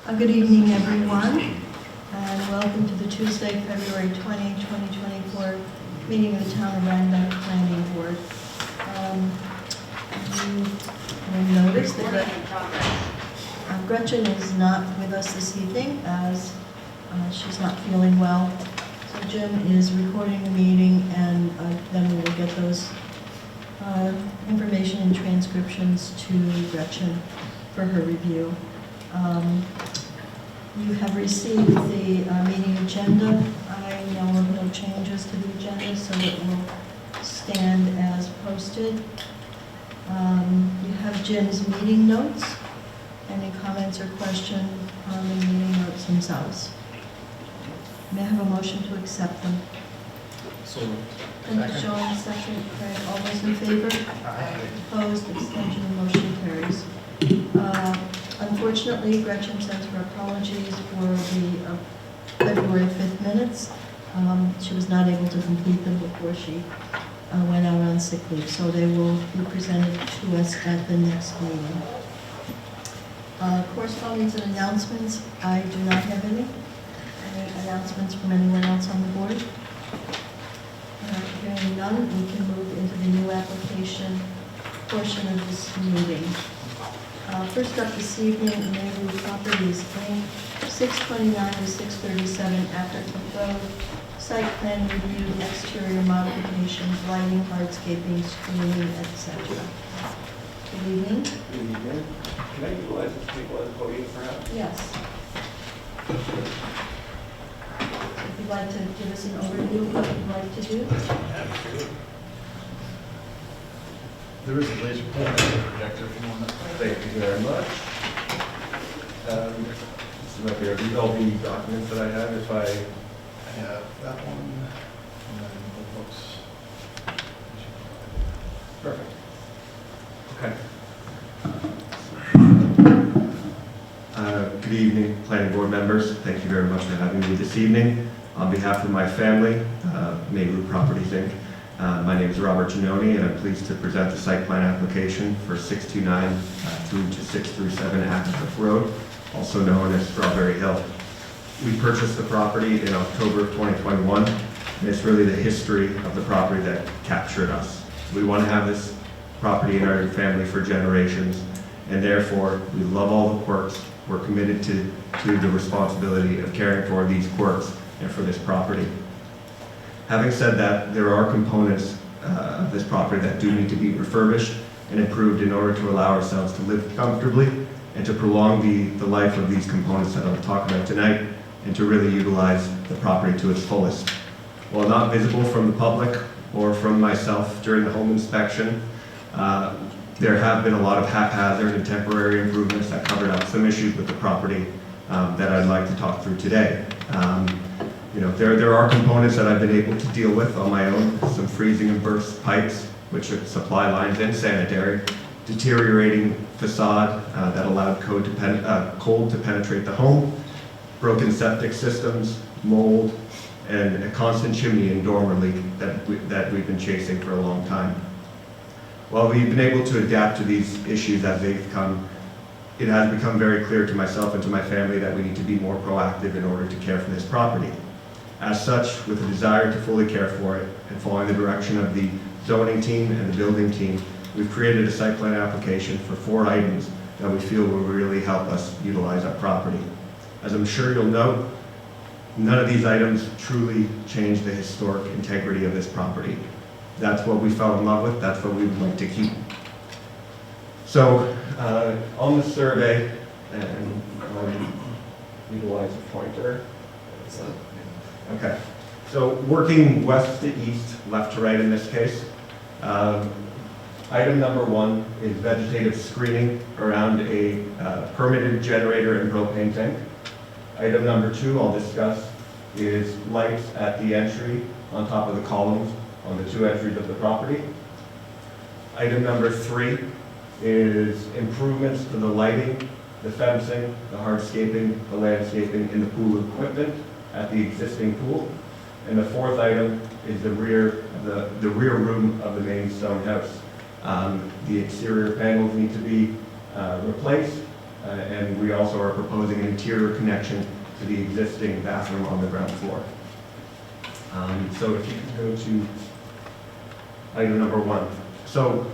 Good evening, everyone, and welcome to the Tuesday, February 20, 2024 meeting of the Town of Rhinebeck Planning Board. You will notice that Gretchen is not with us this evening as she's not feeling well. So Jim is recording the meeting, and then we will get those information and transcriptions to Gretchen for her review. You have received the meeting agenda. I know of no changes to the agenda, so it will stand as posted. You have Jim's meeting notes. Any comments or questions on the meeting notes themselves? May I have a motion to accept them? So, Thank you, Sean. Second. Craig. All those in favor? Aye. Opposed? Abstention? Motion carries. Unfortunately, Gretchen sends her apologies for the February 5th minutes. She was not able to complete them before she went out on sick leave, so they will be presented to us at the next meeting. Correspondence and announcements. I do not have any. Any announcements from anyone else on the board? Hearing none, we can move into the new application portion of this meeting. First up this evening, Neighborhood Properties Inc., 629 to 637 Appleton Road, site plan review, exterior modifications, lighting, hardscaping, screening, etc. Good evening. Good evening. Can I utilize this table as a podium perhaps? Yes. If you'd like to give us an overview of what you'd like to do. absolutely. There is a laser projector if you want it. Thank you very much. This is up here. These are all the documents that I have. If I have that one, and then the books. Perfect. Okay. Good evening, planning board members. Thank you very much for having me this evening. On behalf of my family, Maywood Properties Inc., my name is Robert Giannoni, and I'm pleased to present the site plan application for 629 through to 637 Appleton Road, also known as Strawberry Hill. We purchased the property in October of 2021, and it's really the history of the property that captured us. We want to have this property in our family for generations, and therefore we love all the quirks. We're committed to the responsibility of caring for these quirks and for this property. Having said that, there are components of this property that do need to be refurbished and improved in order to allow ourselves to live comfortably and to prolong the life of these components that I'll talk about tonight, and to really utilize the property to its fullest. While not visible from the public or from myself during the home inspection, there have been a lot of haphazard and temporary improvements that covered up some issues with the property that I'd like to talk through today. There are components that I've been able to deal with on my own, some freezing and burst pipes, which are supply lines and sanitary, deteriorating facade that allowed cold to penetrate the home, broken septic systems, mold, and a constant chimney and dormer leak that we've been chasing for a long time. While we've been able to adapt to these issues as they've come, it has become very clear to myself and to my family that we need to be more proactive in order to care for this property. As such, with a desire to fully care for it and following the direction of the zoning team and the building team, we've created a site plan application for 4 items that we feel will really help us utilize our property. As I'm sure you'll note, none of these items truly change the historic integrity of this property. That's what we fell in love with, that's what we would like to keep. So, on the survey, and utilize a pointer. Okay, so working west to east, left to right in this case, item number 1 is vegetative screening around a permitted generator and propane tank. Item number 2 I'll discuss is lights at the entry on top of the columns on the 2 entries of the property. Item number 3 is improvements to the lighting, the fencing, the hardscaping, the landscaping, and the pool equipment at the existing pool. And the 4th item is the rear room of the main stone house. The exterior panels need to be replaced, and we also are proposing an interior connection to the existing bathroom on the ground floor. So if you could go to item number 1. So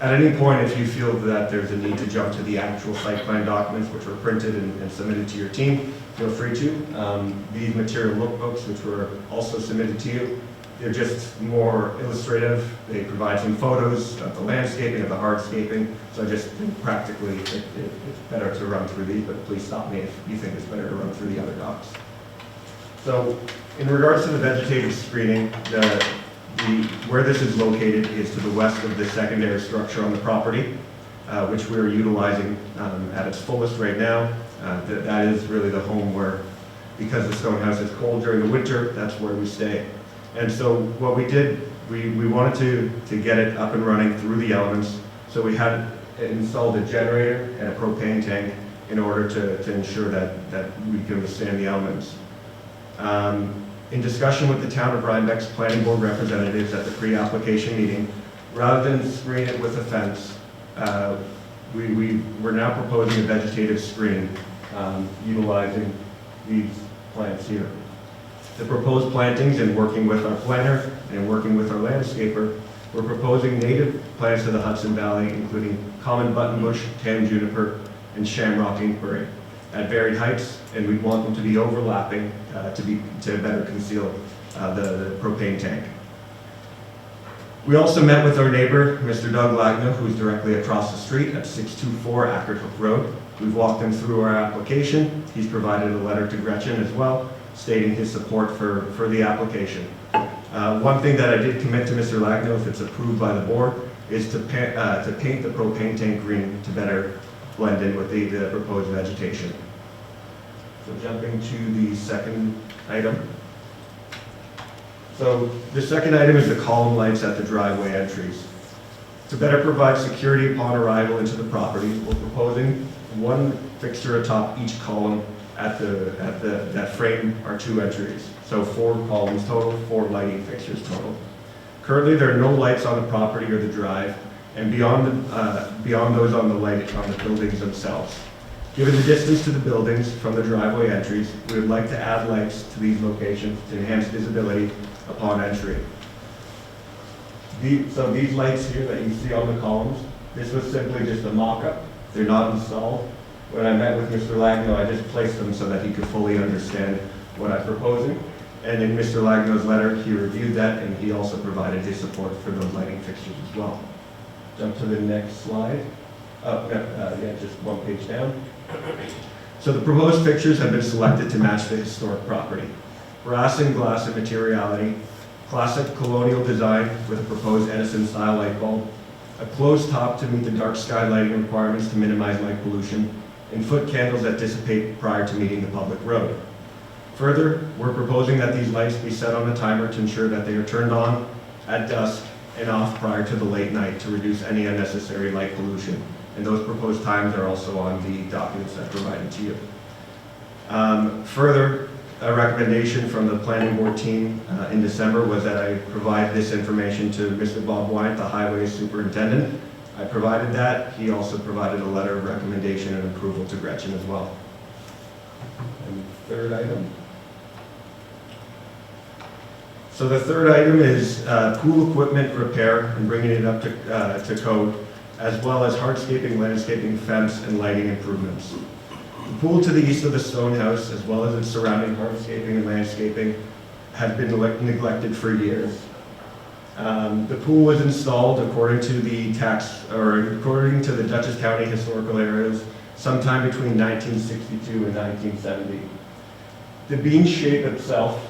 at any point, if you feel that there's a need to jump to the actual site plan documents, which were printed and submitted to your team, feel free to. These material lookbooks, which were also submitted to you, they're just more illustrative. They provide some photos of the landscaping, of the hardscaping. So I just think practically it's better to run through these, but please stop me if you think it's better to run through the other docs. So in regards to the vegetative screening, where this is located is to the west of the secondary structure on the property, which we're utilizing at its fullest right now. That is really the home where, because the stone house is cold during the winter, that's where we stay. And so what we did, we wanted to get it up and running through the elements. So we had installed a generator and a propane tank in order to ensure that we can withstand the elements. In discussion with the town of Rhinebeck's planning board representatives at the pre-application meeting, rather than screen it with a fence, we're now proposing a vegetative screen utilizing these plants here. The proposed plantings, and working with our planner and working with our landscaper, we're proposing native plants of the Hudson Valley, including common buttonbush, tan juniper, and shamrock inkberry at varied heights, and we want them to be overlapping to better conceal the propane tank. We also met with our neighbor, Mr. Doug Lagno, who's directly across the street at 624 Ackert Hook Road. We've walked him through our application. He's provided a letter to Gretchen as well, stating his support for the application. One thing that I did commit to Mr. Lagno, if it's approved by the board, is to paint the propane tank green to better blend in with the proposed vegetation. So jumping to the second item. So the second item is the column lights at the driveway entries. To better provide security upon arrival into the property, we're proposing one fixture atop each column that frame our 2 entries. So 4 columns total, 4 lighting fixtures total. Currently, there are no lights on the property or the drive, and beyond those on the buildings themselves. Given the distance to the buildings from the driveway entries, we would like to add lights to these locations to enhance visibility upon entry. So these lights here that you see on the columns, this was simply just a mock-up. They're not installed. When I met with Mr. Lagno, I just placed them so that he could fully understand what I'm proposing. And in Mr. Lagno's letter, he reviewed that, and he also provided his support for those lighting fixtures as well. Jump to the next slide. Just one page down. So the proposed fixtures have been selected to match the historic property. Brass and glass in materiality, classic colonial design with a proposed Edison-style light bulb, a closed top to meet the dark sky lighting requirements to minimize light pollution, and foot candles that dissipate prior to meeting the public road. Further, we're proposing that these lights be set on a timer to ensure that they are turned on at dusk and off prior to the late night to reduce any unnecessary light pollution. And those proposed times are also on the documents that I provided to you. Further, a recommendation from the planning board team in December was that I provide this information to Mr. Bob Wyant, the highway superintendent. I provided that. He also provided a letter of recommendation and approval to Gretchen as well. And third item. So the third item is pool equipment repair and bringing it up to code, as well as hardscaping, landscaping, fence, and lighting improvements. The pool to the east of the stone house, as well as its surrounding hardscaping and landscaping, have been neglected for years. The pool was installed according to the Dutchess County Historical Areas sometime between 1962 and 1970. The beam shape itself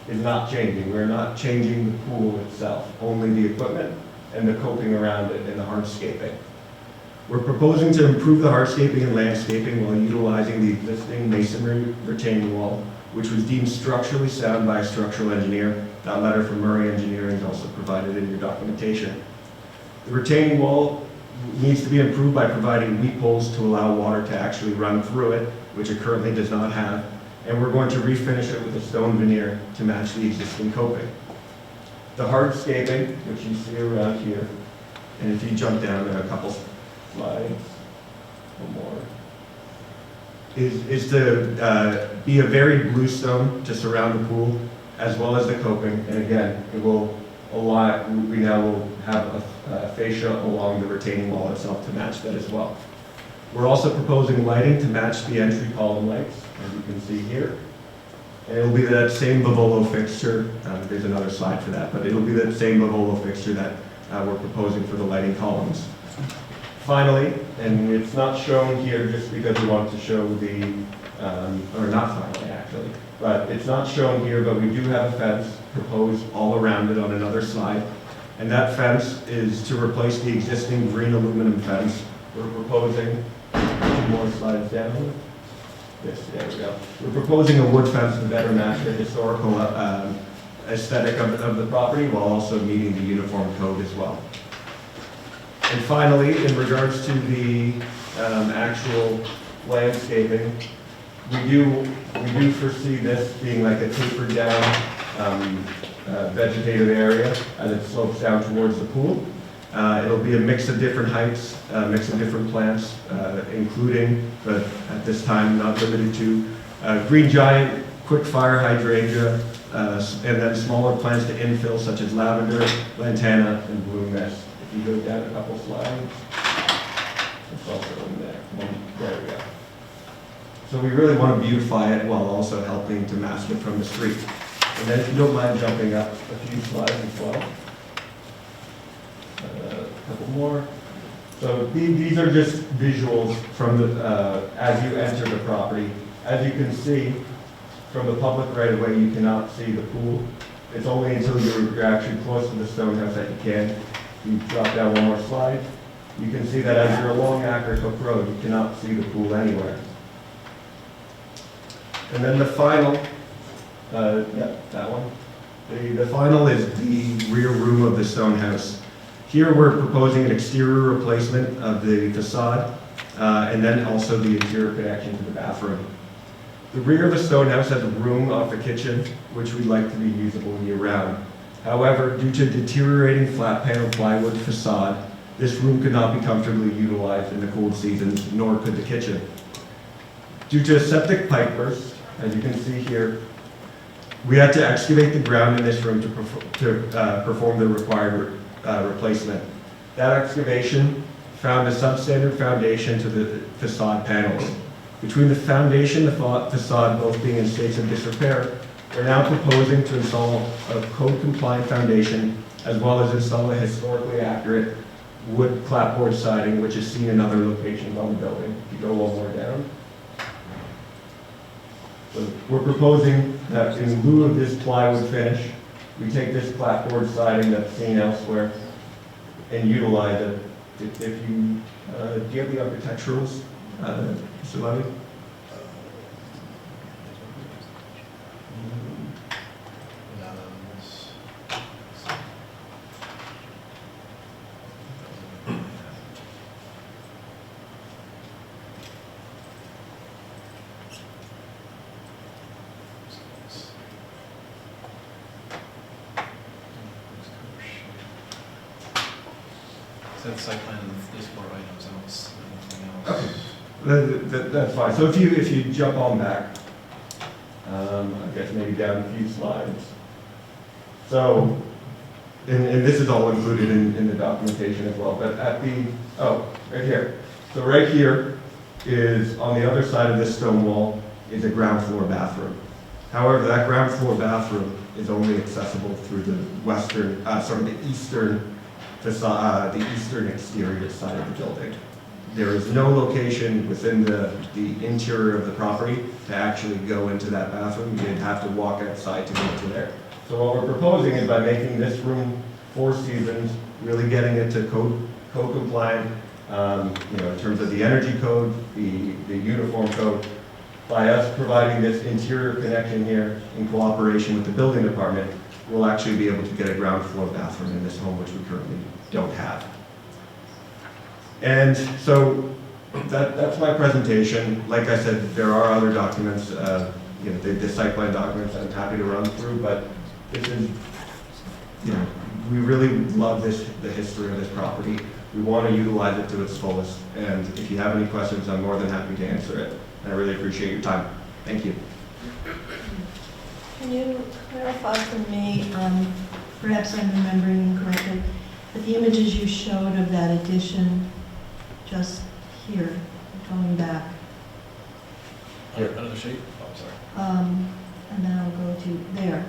is not changing. We're not changing the pool itself, only the equipment and the coping around it and the hardscaping. We're proposing to improve the hardscaping and landscaping while utilizing the existing masonry retaining wall, which was deemed structurally sound by a structural engineer. That letter from Murray Engineering is also provided in your documentation. The retaining wall needs to be improved by providing weep holes to allow water to actually run through it, which it currently does not have. And we're going to refinish it with a stone veneer to match the existing coping. The hardscaping, which you see around here, and if you jump down a couple slides, one more. is to be a very bluestone to surround the pool, as well as the coping. And again, it will align, we now will have a fascia along the retaining wall itself to match that as well. We're also proposing lighting to match the entry column lights, as you can see here. And it'll be that same Bavolo fixture. There's another slide for that, but it'll be that same Bavolo fixture that we're proposing for the lighting columns. Finally, and it's not shown here just because we wanted to show the, or not finally actually, but it's not shown here, but we do have a fence proposed all around it on another slide. And that fence is to replace the existing green aluminum fence. We're proposing, 2 more slides down. Yes, there we go. We're proposing a wood fence to better match the historical aesthetic of the property while also meeting the uniform code as well. And finally, in regards to the actual landscaping, we do foresee this being like a tapered down vegetative area as it slopes down towards the pool. It'll be a mix of different heights, a mix of different plants, including, but at this time not limited to, green giant, quick fire hydrangea, and then smaller plants to infill such as lavender, lantana, and blue mist. If you go down a couple slides, it's also in there. There we go. So we really want to beautify it while also helping to mask it from the street. And then if you don't mind jumping up a few slides as well. A couple more. So these are just visuals from the, as you enter the property. As you can see, from the public right of way, you cannot see the pool. It's only until you're actually close to the stone house that you can. You drop down one more slide. You can see that as you're along Acker Hook Road, you cannot see the pool anywhere. And then the final, yeah, that one. The final is the rear room of the stone house. Here we're proposing an exterior replacement of the facade, and then also the interior connection to the bathroom. The rear of the stone house has a room off the kitchen, which we'd like to be usable year-round. However, due to deteriorating flat panel plywood facade, this room could not be comfortably utilized in the cold seasons, nor could the kitchen. Due to a septic pipe burst, as you can see here, we had to excavate the ground in this room to perform the required replacement. That excavation found a substandard foundation to the facade panels. Between the foundation and the facade both being in states of disrepair, we're now proposing to install a code-compliant foundation as well as install a historically accurate wood clapboard siding, which is seen in other locations on the building. If you go one more down. So we're proposing that in lieu of this plywood finish, we take this clapboard siding that's seen elsewhere and utilize it. If you, do you have the architecturals, Mr. Levy? Is that site plan of these 4 items, else, anything else? Okay, that's fine. So if you jump on back, I guess maybe down a few slides. So, and this is all included in the documentation as well, but at the, right here. So right here is, on the other side of this stone wall, is a ground floor bathroom. However, that ground floor bathroom is only accessible through the western, the eastern facade, the eastern exterior side of the building. There is no location within the interior of the property to actually go into that bathroom. You'd have to walk outside to go to there. So what we're proposing is by making this room 4 seasons, really getting it to code compliant, in terms of the energy code, the uniform code. By us providing this interior connection here in cooperation with the building department, we'll actually be able to get a ground floor bathroom in this home, which we currently don't have. And so that's my presentation. Like I said, there are other documents, the site plan documents that I'm happy to run through, but this is, we really love the history of this property. We want to utilize it to its fullest. And if you have any questions, I'm more than happy to answer it. And I really appreciate your time. Thank you. Can you clarify for me, perhaps I'm remembering incorrectly, but the images you showed of that addition just here, going back, Another sheet? Oh, I'm sorry. and then I'll go to there.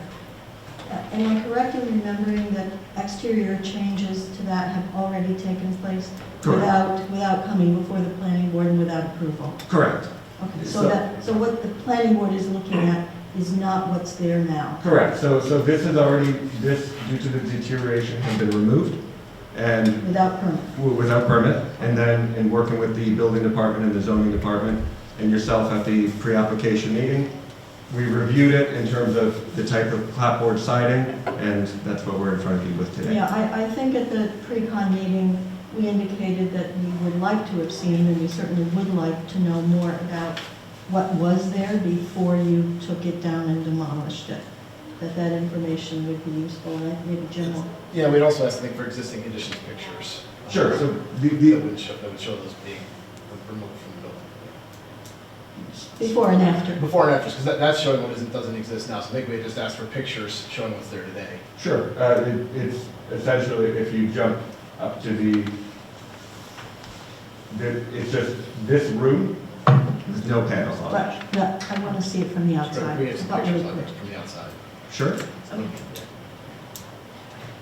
Am I correct in remembering that exterior changes to that have already taken place Correct. without coming before the planning board and without approval? Correct. Okay, So- so what the planning board is looking at is not what's there now? Correct. So this is already, this, due to the deterioration, has been removed and Without permit? without permit. And then in working with the building department and the zoning department and yourself at the pre-application meeting, we reviewed it in terms of the type of clapboard siding, and that's what we're in front of you with today. Yeah, I think at the pre-con meeting, we indicated that we would like to have seen, and we certainly would like to know more about what was there before you took it down and demolished it. That information would be useful, and maybe Jim will. Yeah, we'd also ask, I think, for existing conditions pictures. Sure, so That would show those being removed from the building. Before and after. Before and after, because that's showing what doesn't exist now, so I think we just asked for pictures showing what's there today. Sure, it's essentially, if you jump up to it's just this room, there's no panels on it. Right, no, I want to see it from the Sure, outside. we have some Not pictures really of it quick. from the outside. Sure. Okay.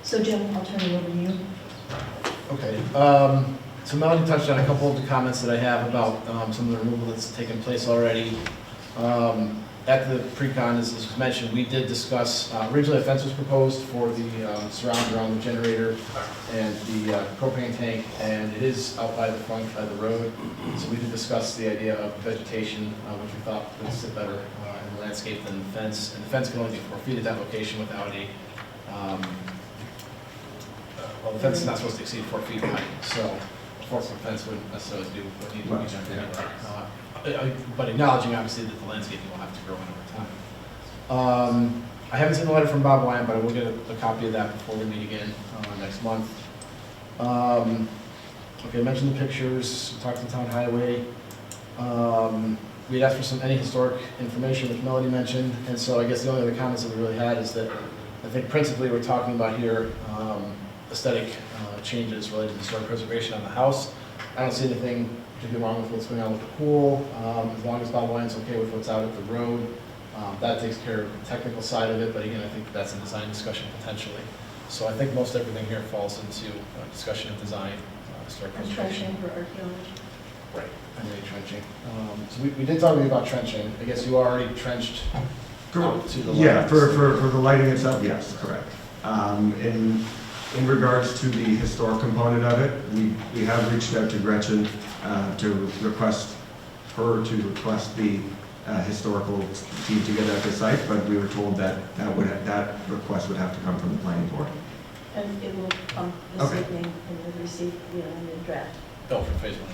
So Jim, I'll turn it over to you. Okay, so Melanie touched on a couple of the comments that I have about some of the removal that's taken place already. At the pre-con, as was mentioned, we did discuss, originally a fence was proposed for the surround around the generator and the propane tank, and it is out by the front, by the road. So we did discuss the idea of vegetation, which we thought would sit better in the landscape than the fence. And the fence can only be 4 feet at that location without a, well, the fence is not supposed to exceed 4 feet high, so a 4-foot fence wouldn't necessarily do what needed to be done anyway. But acknowledging, obviously, that the landscaping will have to grow in over time. I haven't seen the letter from Bob Wyan, but I will get a copy of that before we meet again next month. Okay, I mentioned the pictures, we talked to Town Highway. We had asked for any historic information, which Melody mentioned, and so I guess the only other comments that we really had is that I think principally we're talking about here aesthetic changes related to historic preservation on the house. I don't see anything particularly wrong with what's going on with the pool, as long as Bob Wyan's okay with what's out at the road. That takes care of the technical side of it, but again, I think that's a design discussion potentially. So I think most everything here falls into discussion of design, historic And preservation. trenching for archaeology. Right, and trenching. So we did talk about trenching. I guess you already trenched out to the Yeah, left. for the lighting itself, yes, correct. In regards to the historic component of it, we have reached out to Gretchen to request the historical team to get at the site, but we were told that request would have to come from the planning board. And it will come this Okay. evening, and you'll receive, in the draft. Oh, for phase 1.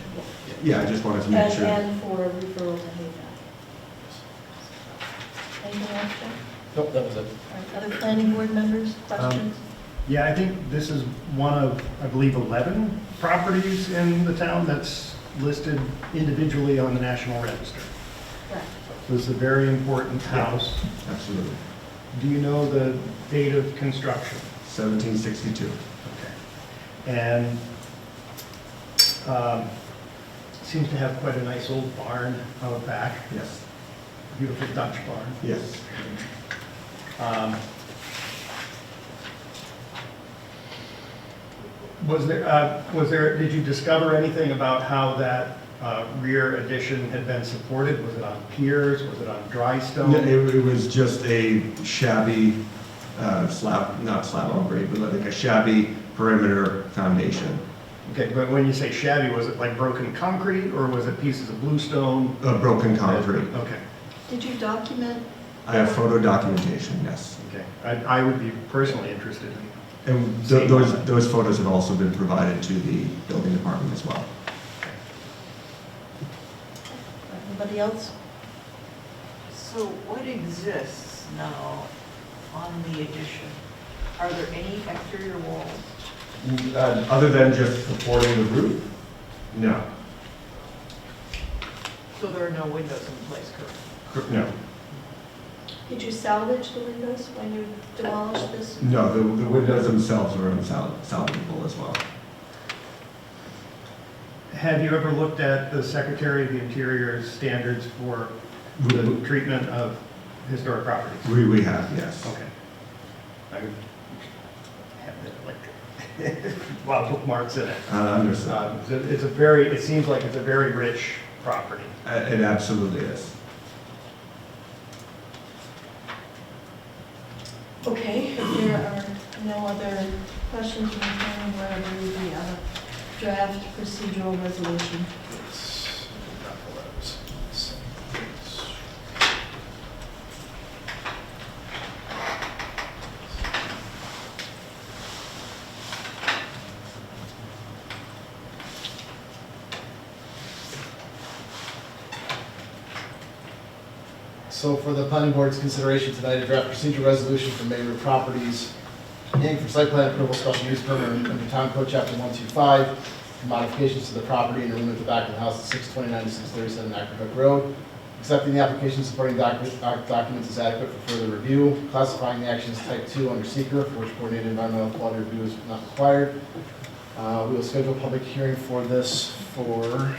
Yeah, I just wanted to make sure. And for referral to HAVAC. Anything else, Jim? Nope, that was it. All right, other planning board members, questions? Yeah, I think this is one of, I believe, 11 properties in the town that's listed individually on the National Register. Correct. So it's a very important house. Absolutely. Do you know the date of construction? 1762. Okay. And seems to have quite a nice old barn out back, Yes. beautiful Dutch barn. Yes. Did you discover anything about how that rear addition had been supported? Was it on piers? Was it on dry stone? No, it was just a shabby slab, not slab on grade, but like a shabby perimeter foundation. Okay, but when you say shabby, was it like broken concrete or was it pieces of bluestone? Broken concrete. Okay, Did you document? I have photo documentation, yes. okay. I would be personally interested in. And those photos have also been provided to the building department as well. Anybody else? So what exists now on the addition? Are there any exterior walls? Other than just supporting the roof? No. So So there are no windows in place currently? No, Did you salvage the windows when you demolished this? no, the windows themselves are unsalvageable as well. Have you ever looked at the Secretary of the Interior's standards for the treatment of historic properties? We have, yes. Okay. I have that, like, a lot of bookmarks in it. Understood. It seems like it's a very rich property. It absolutely is. Okay, if there are no other questions from the planning board, I believe we have a draft procedural resolution. So for the planning board's consideration tonight, a draft procedural resolution for Mayroot Properties, Inc. for site plan approval, special use permit under Town Code Chapter 125, for modifications to the property and room at the back of the house at 629 to 637 Acrohook Road, accepting the application supporting documents is adequate for further review, classifying the action as type 2 under seeker, for which coordinated environmental quality review is not required. We will schedule a public hearing for this for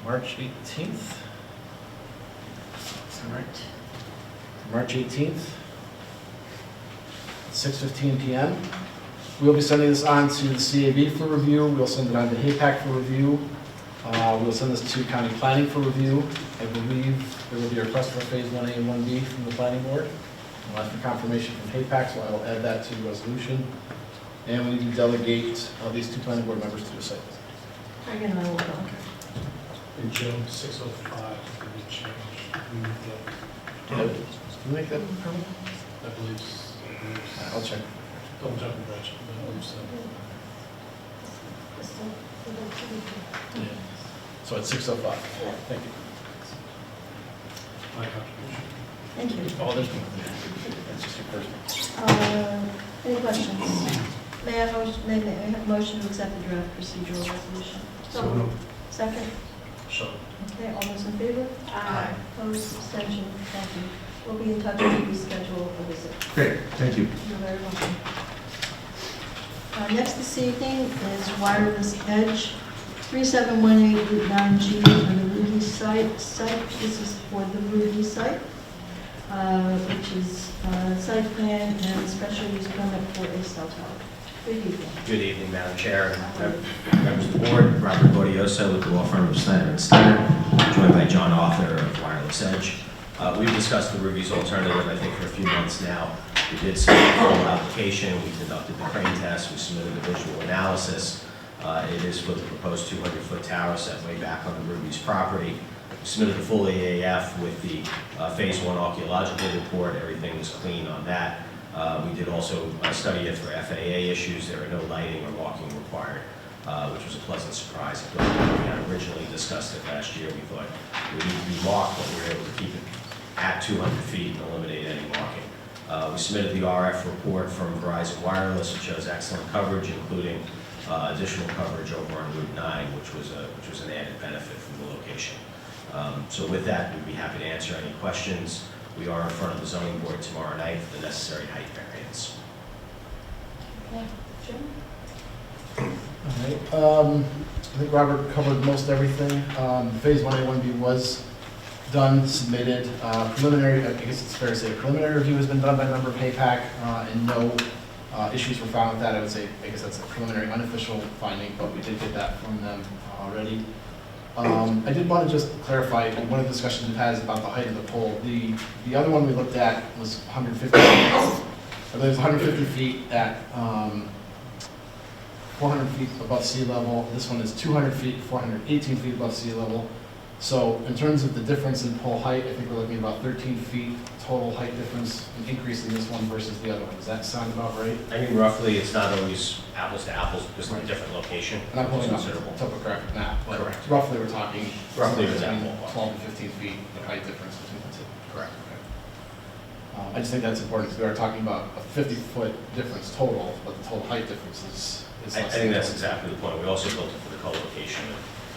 March 18th. Is that right? March 18th, 6:15 p.m. We'll be sending this on to the CAB for review. We'll send it on to HAPAC for review. We'll send this to County Planning for review. I believe there will be a request for Phase 1A and 1B from the Planning Board. We'll ask for confirmation from HAPAC, so I will add that to the resolution. And we need to delegate these 2 Planning Board members to the site. Craig and I will go. In June 605, we changed. Can you make that permanent? I believe, I'll check. don't jump the gun, but I believe so. Yeah, So it's 6:05. Thank you. my contribution. Thank you. Oh, there's one. That's just your personal. Any questions? May I have a motion to accept the draft procedural resolution? So moved. Second? So, Okay, all those in favor? Aye. Opposed, abstention, thank you. We'll be in touch with you, schedule a visit. Great, thank you. You're very welcome. Next this evening is Wireless Edge, 3718 Route 9G on the Ruby site. This is for the Ruby site, which is site plan and special use permit for a cell tower. Good evening. Good evening, Madam Chair, and members of the board. Robert Bodioso with the law firm of Snyder & Steiner, joined by John Author of Wireless Edge. We've discussed the Ruby's alternative, I think, for a few months now. We did submit a full application, we conducted the crane test, we submitted a visual analysis. It is for the proposed 200-foot tower set way back on the Ruby's property. We submitted the full EAF with the Phase 1 archaeological report. Everything was clean on that. We did also study it for FAA issues. There are no lighting or walking required, which was a pleasant surprise. I thought when we had originally discussed it last year, we thought it would need to be walked, but we were able to keep it at 200 feet and eliminate any walking. We submitted the RF report from Verizon Wireless. It shows excellent coverage, including additional coverage over on Route 9, which was an added benefit from the location. So with that, we'd be happy to answer any questions. We are in front of the zoning board tomorrow night for the necessary height variance. Okay, Jim? All right, I think Robert covered most everything. Phase 1A, 1B was done, submitted. Preliminary, I guess it's fair to say, a preliminary review has been done by a member of HAPAC, and no issues were found with that. I would say, I guess that's a preliminary unofficial finding, but we did get that from them already. I did want to just clarify, one of the discussions we've had is about the height of the pole. The other one we looked at was 150 feet. I believe it's 150 feet at 400 feet above sea level. This one is 200 feet, 418 feet above sea level. So in terms of the difference in pole height, I think we're looking at about 13 feet total height difference, an increase in this one versus the other one. Does that sound about right? I mean, roughly, it's not always apples to apples because it's a different location. And I'm pulling It's up a considerable. topographic map, but Correct. roughly we're talking Roughly somewhere in that between ballpark. 12 and 15 feet of height difference between the two. Correct. I just think that's important, because we are talking about a 50-foot difference total, but the total height difference is I less. think that's exactly the point. We also built it for the co-location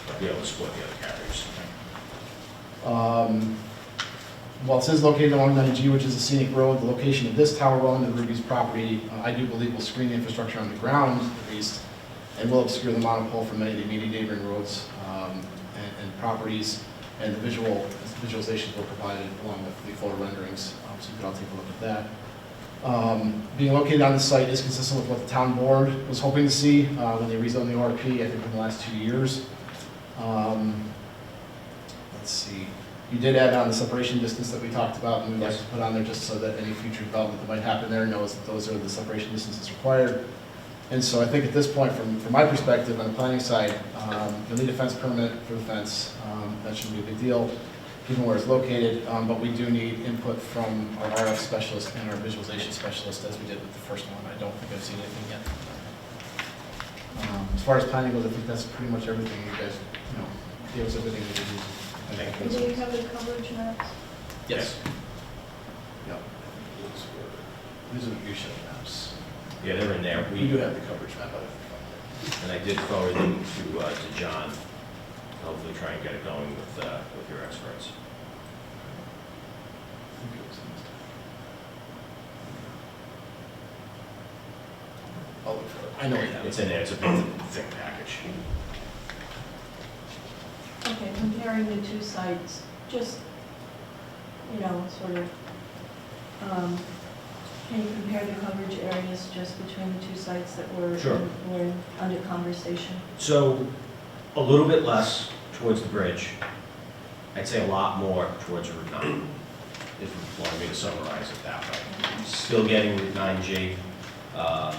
and be able to support the other carriers. While it is located along 9G, which is a scenic road, the location of this tower well into the Ruby's property, I do believe will screen the infrastructure on the ground at least, and will obscure the monopole from many of the immediate neighboring roads and properties, and the visualizations were provided along with the photo renderings, so you can all take a look at that. Being located on the site is consistent with what the town board was hoping to see when they rezoned the ORP, I think in the last 2 years. Let's see. You did add on the separation distance that we talked about, and we'd like to put on there just so that any future development that might happen there knows that those are the separation distances required. And so I think at this point, from my perspective on the planning side, you'll need a fence permit for the fence. That shouldn't be a big deal, given where it's located, but we do need input from our RF specialist and our visualization specialist, as we did with the first one. I don't think I've seen anything yet. As far as planning goes, I think that's pretty much everything. You guys, gave us everything we needed. And do you have the coverage maps? Yes. Yep. These are the view shed maps. Yeah, they're in there. We do have the coverage map. And I did forward them to John, hopefully try and get it going with your experts. I'll look for it. I know we have it. It's in there. It's a big, thick package. Okay, comparing the two sites, just, sort of, can you compare the coverage areas just between the two sites that were Sure. under conversation? So, a little bit less towards the bridge. I'd say a lot more towards Route 9, if you want me to summarize it that way. Still getting Route 9G, a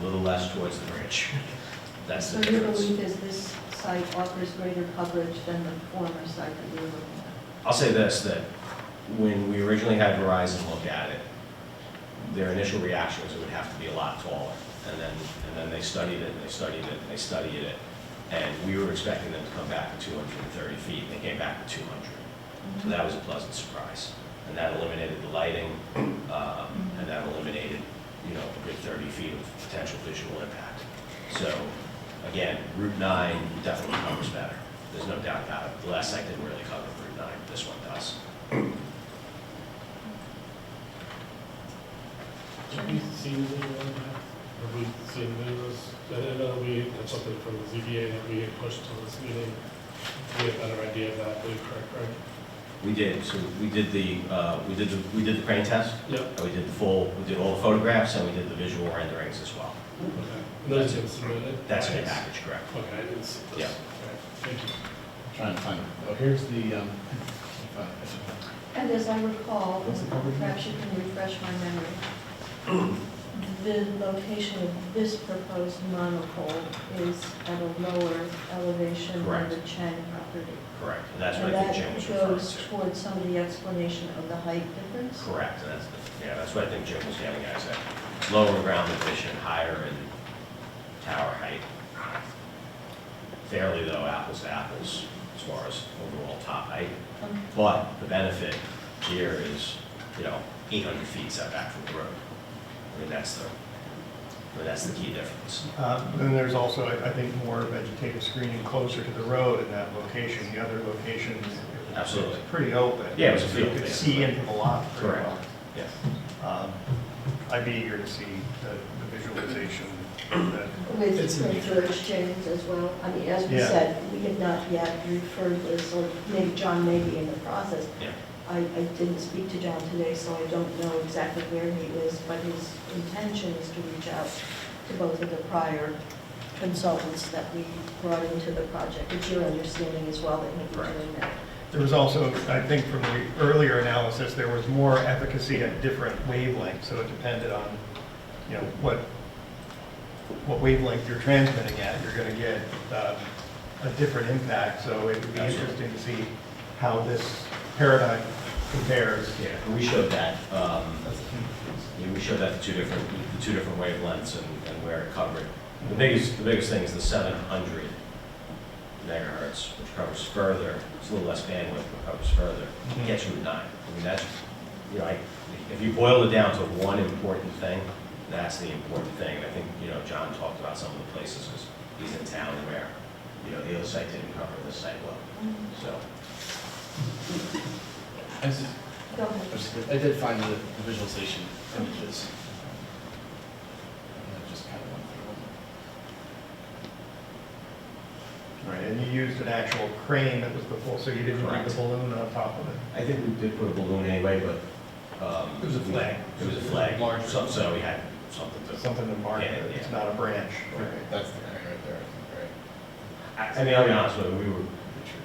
little less towards the bridge. That's the So your difference. belief is this site offers greater coverage than the former site that we were looking at? I'll say this, that when we originally had Verizon look at it, their initial reaction was it would have to be a lot taller. And then they studied it, and they studied it, and they studied it. And we were expecting them to come back to 230 feet, and they came back to 200. So that was a pleasant surprise. And that eliminated the lighting, and that eliminated, a good 30 feet of potential visual impact. So, again, Route 9 definitely covers better. There's no doubt about it. The last site didn't really cover Route 9, this one does. Have we seen the map? Have we seen those? I know we had something from the ZBA that we had pushed to this meeting. We had a better idea of that, we correct, right? We did, so we did the crane test. Yep. We did all the photographs, and we did the visual renderings as well. Okay. And those have submitted? That's in the package, correct? Okay, I didn't see this. Yeah. Okay, thank you. Trying to find it. Oh, here's the, And as I recall, What's the coverage? perhaps you can refresh my memory, the location of this proposed monopole is at a lower elevation than Correct. the Chang property. Correct, and that's what I think Jim was And referring that goes to. towards some of the explanation of the height difference? Correct, and that's what I think Jim was getting at, is that lower ground division, higher in tower height. Fairly though, apples to apples, as far as overall top height. Okay. But the benefit here is, 800 feet setback from the road. I mean, that's the key difference. Then there's also, I think, more vegetative screening closer to the road in that location. The other locations, Absolutely. it's pretty open. Yeah, it was a So you field, could basically. see into the lot pretty Correct. well. Yeah. I'd be eager to see the visualization that, It's in With George James as well. I mean, as we Yeah. said, we had not yet referred this, or maybe John may be in the process. Yeah. I didn't speak to John today, so I don't know exactly where he is, but his intention is to reach out to both of the prior consultants that we brought into the project. It's your understanding as well that he'll be Correct. doing that. there was also, I think from the earlier analysis, there was more efficacy at different wavelengths, so it depended on, what wavelength you're transmitting at. You're going to get a different impact, so it would be Absolutely. interesting to see how this paradigm compares. Yeah, and we showed that, we showed that the two different wavelengths and where it covered. The biggest thing is the 700 megahertz, which covers further. It's a little less bandwidth, but covers further. It gets Route 9. I mean, you know, if you boil it down to one important thing, that's the important thing. And I think, you know, John talked about some of the places he's in town where, you know, the other site didn't cover this site well, so. Go ahead. I did find the visualization images. And I just kind of went through them. Right, and you used an actual crane that was before, so you didn't leave Correct. the balloon on top of it. I think we did put a balloon anyway, but. It was a flag. It was a flag, Large. so we had something to. Something to mark Yeah, it, it's yeah. not a branch. That's the thing right there, I think, right? I mean, I'll be honest with you,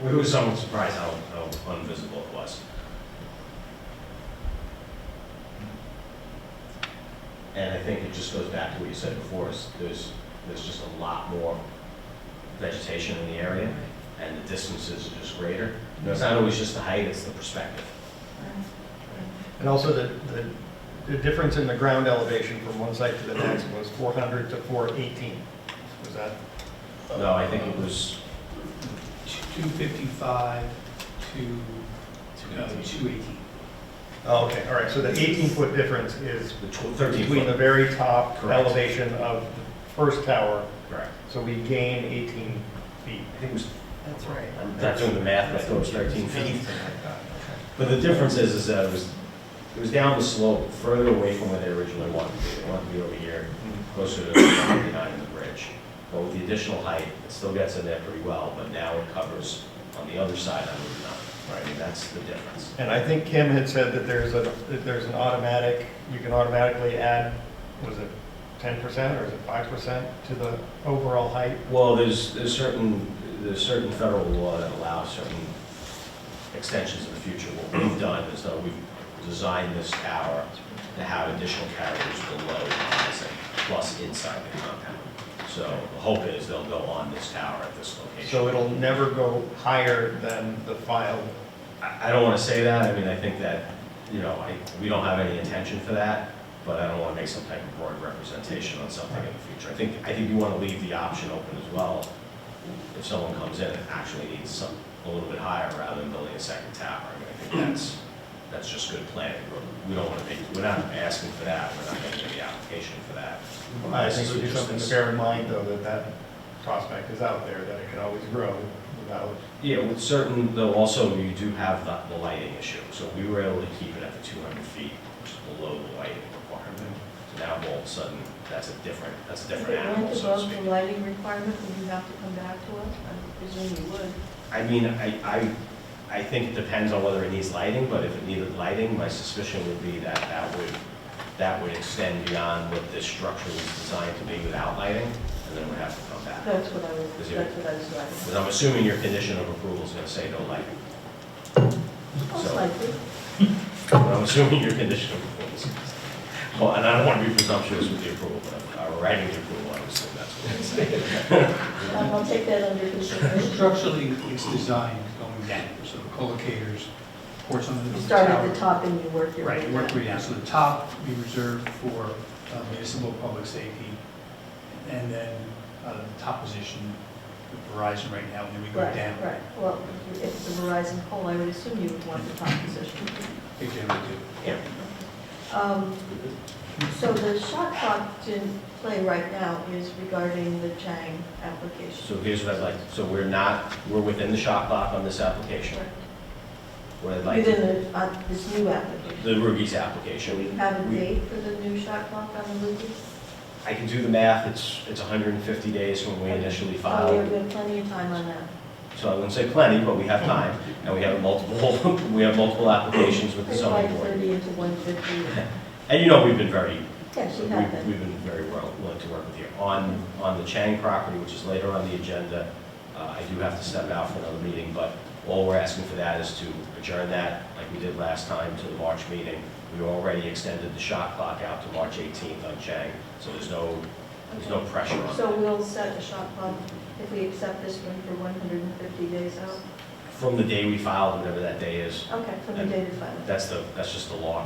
we were somewhat surprised how invisible it was. And I think it just goes back to what you said before, is there's just a lot more vegetation in the area, and the distances are just greater. You know, it's not always just the height, it's the perspective. And also the difference in the ground elevation from one site to the next was 400 to 418. Was that? No, I think it was, 255 to 218. Oh, okay, all right, so the 18-foot difference is the 13 between the foot. very top Correct. elevation of the first tower, Correct. so we gain 18 feet. I think it was, That's right. I'm not doing the math, but I thought it was 13 feet. Something like that, okay. But the difference is that it was down the slope, further away from where they originally wanted to be. They wanted to be over here, closer to 99 in the bridge. But with the additional height, it still gets in there pretty well, but now it covers on the other side on Route 9. Right, I mean, that's the difference. And I think Kim had said that there's an automatic, you can automatically add, was it 10% or is it 5% to the overall height? Well, there's certain federal law that allows certain extensions in the future. What we've done is that we've designed this tower to have additional carriers below the housing, plus inside the compound. So the hope is they'll go on this tower at this location. So it'll never go higher than the filed. I don't want to say that. I mean, I think that, you know, we don't have any intention for that, but I don't want to make some type of broad representation on something in the future. I think you want to leave the option open as well. If someone comes in and actually needs a little bit higher rather than building a second tower. I mean, I think that's just good planning. We don't want to we're not asking for that. We're not making any application for that. I think it would be something to bear in mind, though, that prospect is out there, that it can always grow without. Yeah, with certain, though, also you do have the lighting issue. So we were able to keep it at the 200 feet, which is below the lighting requirement. So now all of a sudden, that's a different If it animal, went so to above speak. the lighting requirement, would you have to come back to us? I presume you would. I mean, I think it depends on whether it needs lighting, but if it needed lighting, my suspicion would be that that would extend beyond what this structure was designed to be without lighting, and then it would have to come back. That's what I was Is it- writing. Because I'm assuming your condition of approval is going to say no lighting. Most So- likely. But I'm assuming your condition of approval is, well, and I don't want to be presumptuous with the approval, but I'm writing the approval, I would assume that's what it's saying. I'll take that under consideration. Structurally, it's designed going down, so the collocators, ports on the You tower. start at the top and you work your way Right, work down. way down. So the top we reserved for municipal public safety, and then the top position with Verizon right now, and then we go Right, down. right. Well, if it's a Verizon pole, I would assume you would want the top position. They generally do. Yeah. So the shot clock to play right now is regarding the Chang application. So here's what I'd like, so we're within the shot clock on this application. Correct. What I'd like to, Within this new application. the Ruby's Do application. we have a date for the new shot clock on the Ruby? I can do the math, it's 150 days from when we initially Oh, we filed. have plenty of time on that. So I wouldn't say plenty, but we have time, and we have multiple applications with the It's zoning like board. 30 into 150. And you know, we've been very, Yes, you we've have been. we've been very willing to work with you. On the Chang property, which is later on the agenda, I do have to step out for another meeting, but all we're asking for that is to adjourn that, like we did last time, to the March meeting. We already extended the shot clock out to March 18th on Chang, so there's no pressure on So that. we'll set a shot clock if we accept this one for 150 days out? From the day we filed, whatever that day is, Okay, from the date of filing. that's just the law.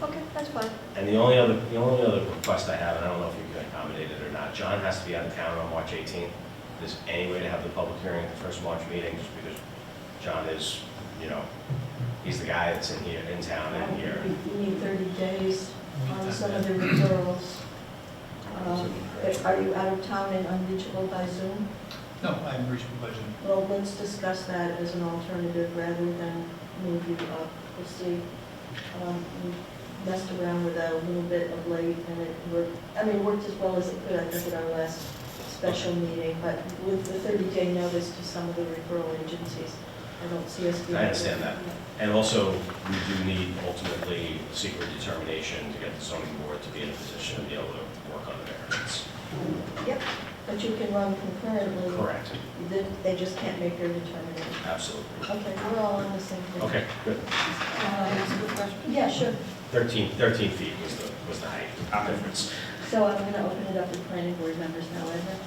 Okay, that's fine. And the only other request I have, and I don't know if you can accommodate it or not, John has to be out of town on March 18th. Is there any way to have the public hearing at the first March meeting, just because John is, you know, He's the guy that's in here, in town and here. You need 30 days on some of the referrals. Are you out of town and unreachable by Zoom? No, I'm reachable by Zoom. Well, let's discuss that as an alternative rather than move you up. We'll see. We messed around with that a little bit of late, and it worked as well as it could, I think, at our last special meeting, but with the 30-day notice to some of the referral agencies, I don't see us doing. I understand that. And also, we do need ultimately secret determination to get the zoning board to be in a position to be able to work on the variance. Yep, but you can run concurrently. Correct. They just can't make their determination. Absolutely. Okay, we're all on the same page. Okay, good. That's a good question. Yeah, sure. 13 feet was the height difference. So I'm going to open it up to planning board members now, Edna.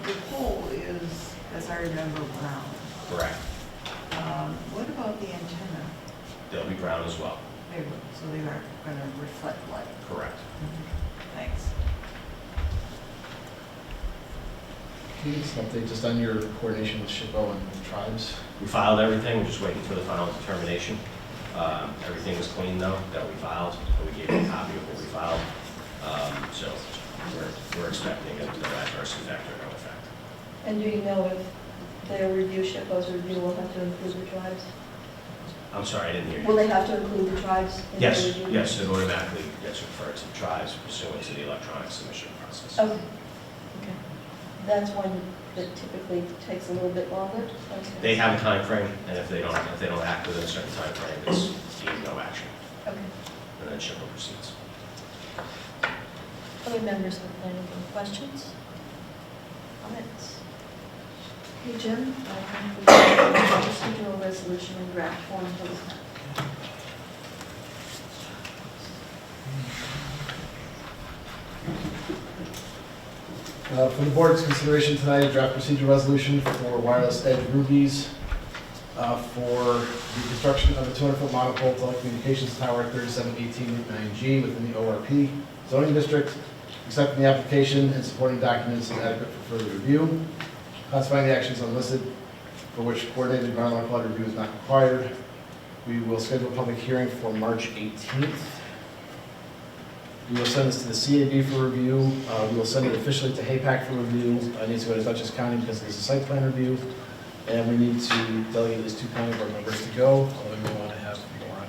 The pole is, as I remember, brown. Correct. What about the antenna? They'll be brown as well. They would, so they aren't going to reflect light. Correct. Thanks. Can you just update just on your coordination with SHPO and the tribes? We filed everything, we're just waiting for the final determination. Everything was clean though, that we filed, and we gave you a copy of what we filed. So we're expecting no adverse effect or no effect. And do you know if their review, SHPO's review, will have to include the tribes? I'm sorry, I didn't hear you. Will they have to include the tribes in the Yes, review? yes, it automatically gets referred to the tribes pursuant to the electronic submission process. Okay. Okay. That's one that typically takes a little bit longer? Okay. They have a time frame, and if they don't act within a certain time frame, it's deemed no action, Okay. and then SHPO proceeds. Other members of the planning board, questions? Comments? Okay, Jim, I think we have a procedural resolution in draft form, please. For the board's consideration tonight, a draft procedural resolution for wireless edge rubies for the construction of a 200-foot monopole telecommunications tower at 3718 Route 9G within the ORP zoning district, accepting the application and supporting documents as adequate for further review, classifying the actions unlisted for which coordinated environmental review is not required. We will schedule a public hearing for March 18th. We will send this to the CAB for review. We will send it officially to HAPAC for review. It needs to go to Dutchess County because there's a site plan review. And we need to delegate these 2 county board members to go, although we want to have more, I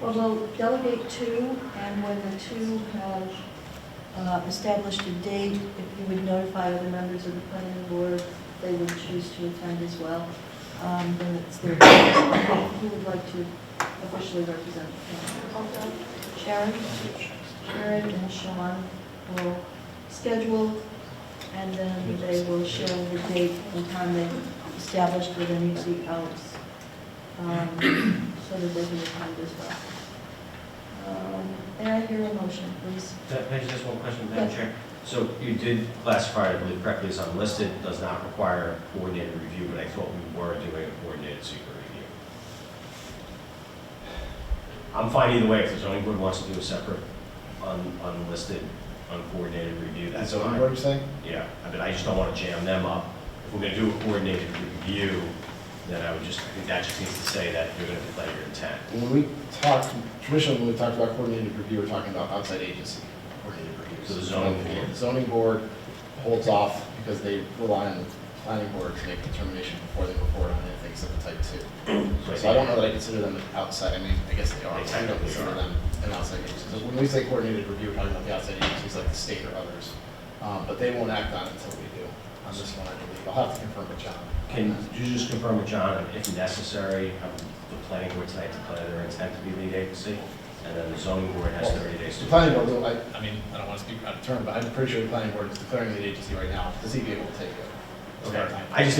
don't know. Well, we'll delegate 2, and when the 2 have established a date, if you would notify other members of the planning board, they would choose to attend as well. Then it's their choice. Who would like to officially represent the planning board? Sharon? Sharon and Sean will schedule, and then they will share the date and time they've established with any of the outs, so that they can attend as well. May I hear a motion, please? Can I just ask one question, Madam Yes. Chair? So you did classify it, I believe correctly, as unlisted, does not require coordinated review, but I thought we were doing a coordinated secret review. I'm fine either way, if the zoning board wants to do a separate unlisted, uncoordinated review, that's So fine. what are you saying? Yeah, I mean, I just don't want to jam them up. If we're going to do a coordinated review, then I think that just needs to say that you're going to declare your intent. When we talked, traditionally, when we talked about coordinated review, we're talking about outside agency coordinated review. So the zoning board. The zoning board holds off because they rely on the planning board to make a determination before they report on anything except for type 2. So I don't know that I consider them outside, I mean, I guess they are, but I don't consider them an outside agency. So when we say coordinated review, we're talking about the outside agencies like the state or others. But they won't act on it until we do. On this one, I believe. I'll have to confirm with John. Can you just confirm with John, if necessary, have the planning board tonight declare their intent to be lead agency? And then the zoning board has 30 days to. The planning board, I mean, I don't want to speak out of turn, but I'm pretty sure the planning board is declaring the agency right now. The ZBA will take it. Okay. I just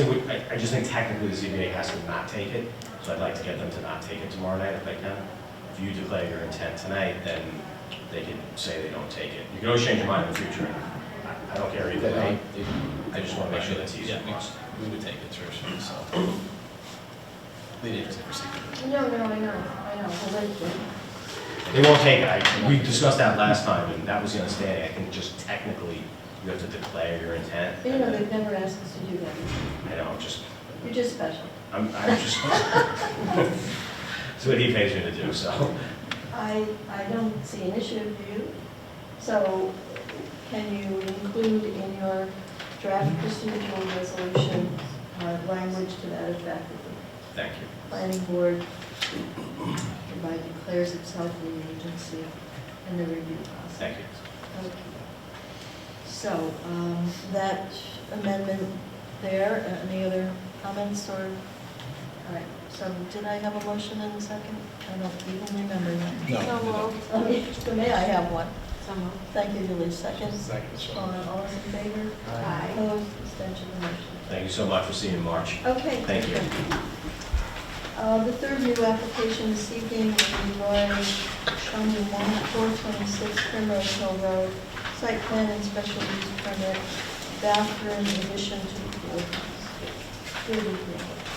think technically the ZBA has to not take it, so I'd like to get them to not take it tomorrow night if they can. If you declare your intent tonight, then they can say they don't take it. You can always change your mind in the future. I don't care either way. I just want to make sure that's easy for us. We would take it, Trish, so. Lead agency procedure. No, I know. Well, They won't take it. We discussed that last time, and that was the understanding. I think just technically, you have to declare your intent. you know, they've never asked us to do that. I know, just, You're just special. I'm just, it's what he pays me to do, so. I don't see an issue, do you? So can you include in your draft procedural resolution language to that effect? Thank you. Planning board hereby declares itself the agency in the review process. Thank you. Okay. So, that amendment there, any other comments or, all right, so did I have a motion in a second? I don't even remember that. No. So moved. Okay, so may I have one? So moved. Thank you, Julie. Second? Second, sure. All those in favor? Aye. Opposed, abstention, motion. Thank you so much for seeing you in March. Okay. Thank you. The third new application this evening is Roy Chundy 426 Primrose Hill Road, site plan and special use permit, bathroom addition to the pool house. Good evening.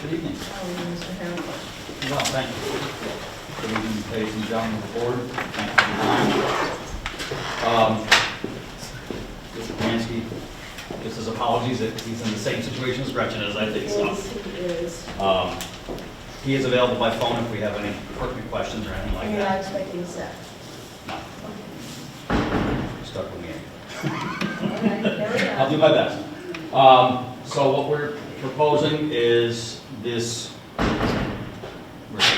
Good evening. How are you, Mr. Harrison? Well, thank you. Good evening, ladies and gentlemen of the board. Thank you for your time. Mr. Pansky, just his apologies that he's in the same situation as Gretchen is, I think so. Yes, he is. He is available by phone if we have any pertinent questions or anything like And you're not that. expecting set? No, Okay. you're stuck with me. All right, there we I'll do are. my best. So what we're proposing is this, there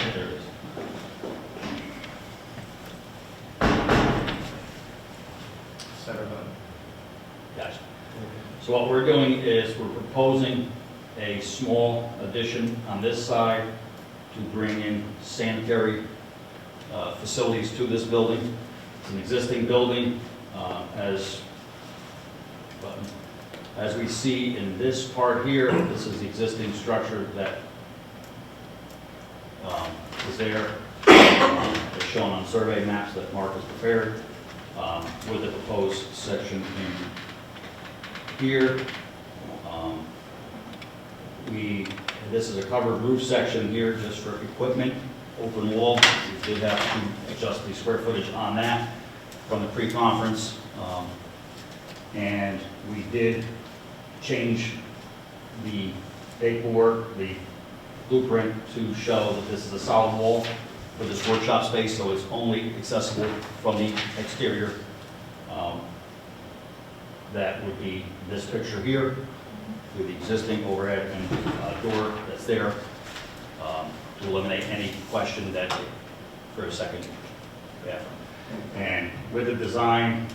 it is. Gotcha. So what we're doing is we're proposing a small addition on this side to bring in sanitary facilities to this building. It's an existing building, as we see in this part here, this is the existing structure that is there, as shown on survey maps that Mark has prepared, with the proposed section in here. This is a covered roof section here just for equipment, open wall. We did have to adjust the square footage on that from the pre-conference. And we did change the paperwork, the blueprint to show that this is a solid wall for this workshop space, so it's only accessible from the exterior. That would be this picture here, with the existing overhead and door that's there, to eliminate any question that for a second bathroom. And with the design,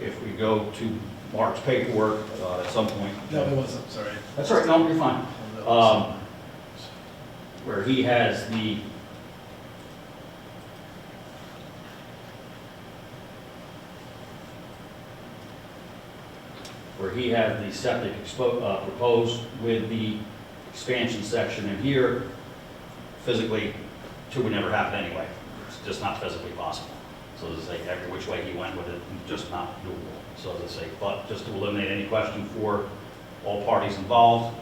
if we go to Mark's paperwork at some point. No, it wasn't, sorry. That's all right, no, you're fine. Where he has the septic proposed with the expansion section in here, physically, two would never happen anyway. It's just not physically possible. So as I say, every which way he went with it, just not doable. So as I say, but just to eliminate any question for all parties involved,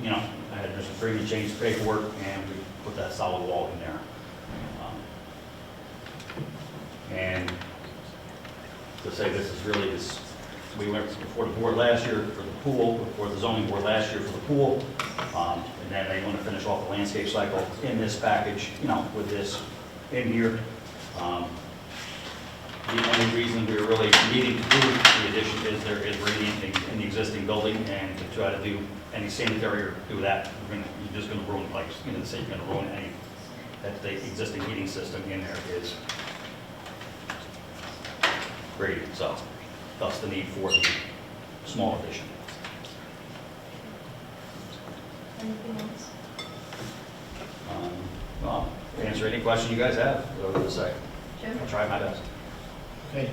you know, I had Mr. Freeman change the paperwork and we put that solid wall in there. And to say this is really this, we went before the board last year for the pool, before the zoning board last year for the pool, and then they want to finish off the landscape cycle in this package, you know, with this in here. The only reason we're really needing to do the addition is there is radiant in the existing building, and to try to do any sanitary or do that, you're just going to ruin, like, you know, you're going to ruin any, that the existing heating system in there is graded, so thus the need for the small addition. Anything else? Well, answer any question you guys have, whatever to say. Jim? I'll try my best. Okay,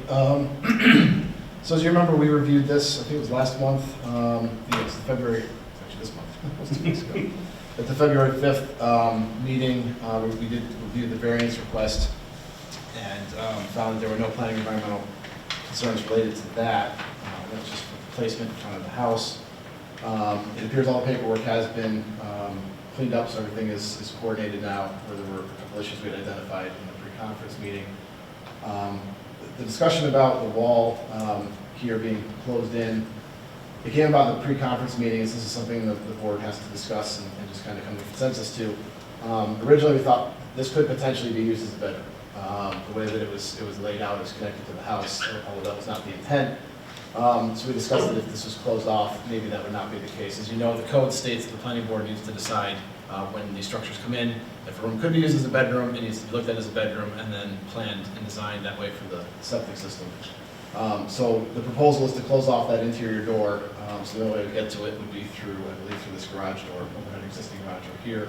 so as you remember, we reviewed this, I think it was last month, I think it was February, actually this month, it was 2 weeks ago. At the February 5th meeting, we did review the variance request and found that there were no planning environmental concerns related to that. That was just for placement in front of the house. It appears all the paperwork has been cleaned up, so everything is coordinated now, where there were a couple issues we had identified in the pre-conference meeting. The discussion about the wall here being closed in, It came about in the pre-conference meetings. This is something that the board has to discuss and just kind of come to consensus to. Originally, we thought this could potentially be used as a bedroom. The way that it was laid out is connected to the house, although that was not the intent. So we discussed that if this was closed off, maybe that would not be the case. As you know, the code states that the planning board needs to decide when these structures come in. If a room could be used as a bedroom, it needs to be looked at as a bedroom and then planned and designed that way for the septic system. So the proposal is to close off that interior door. So the only way to get to it would be through, I believe, through this garage door, an existing garage door here.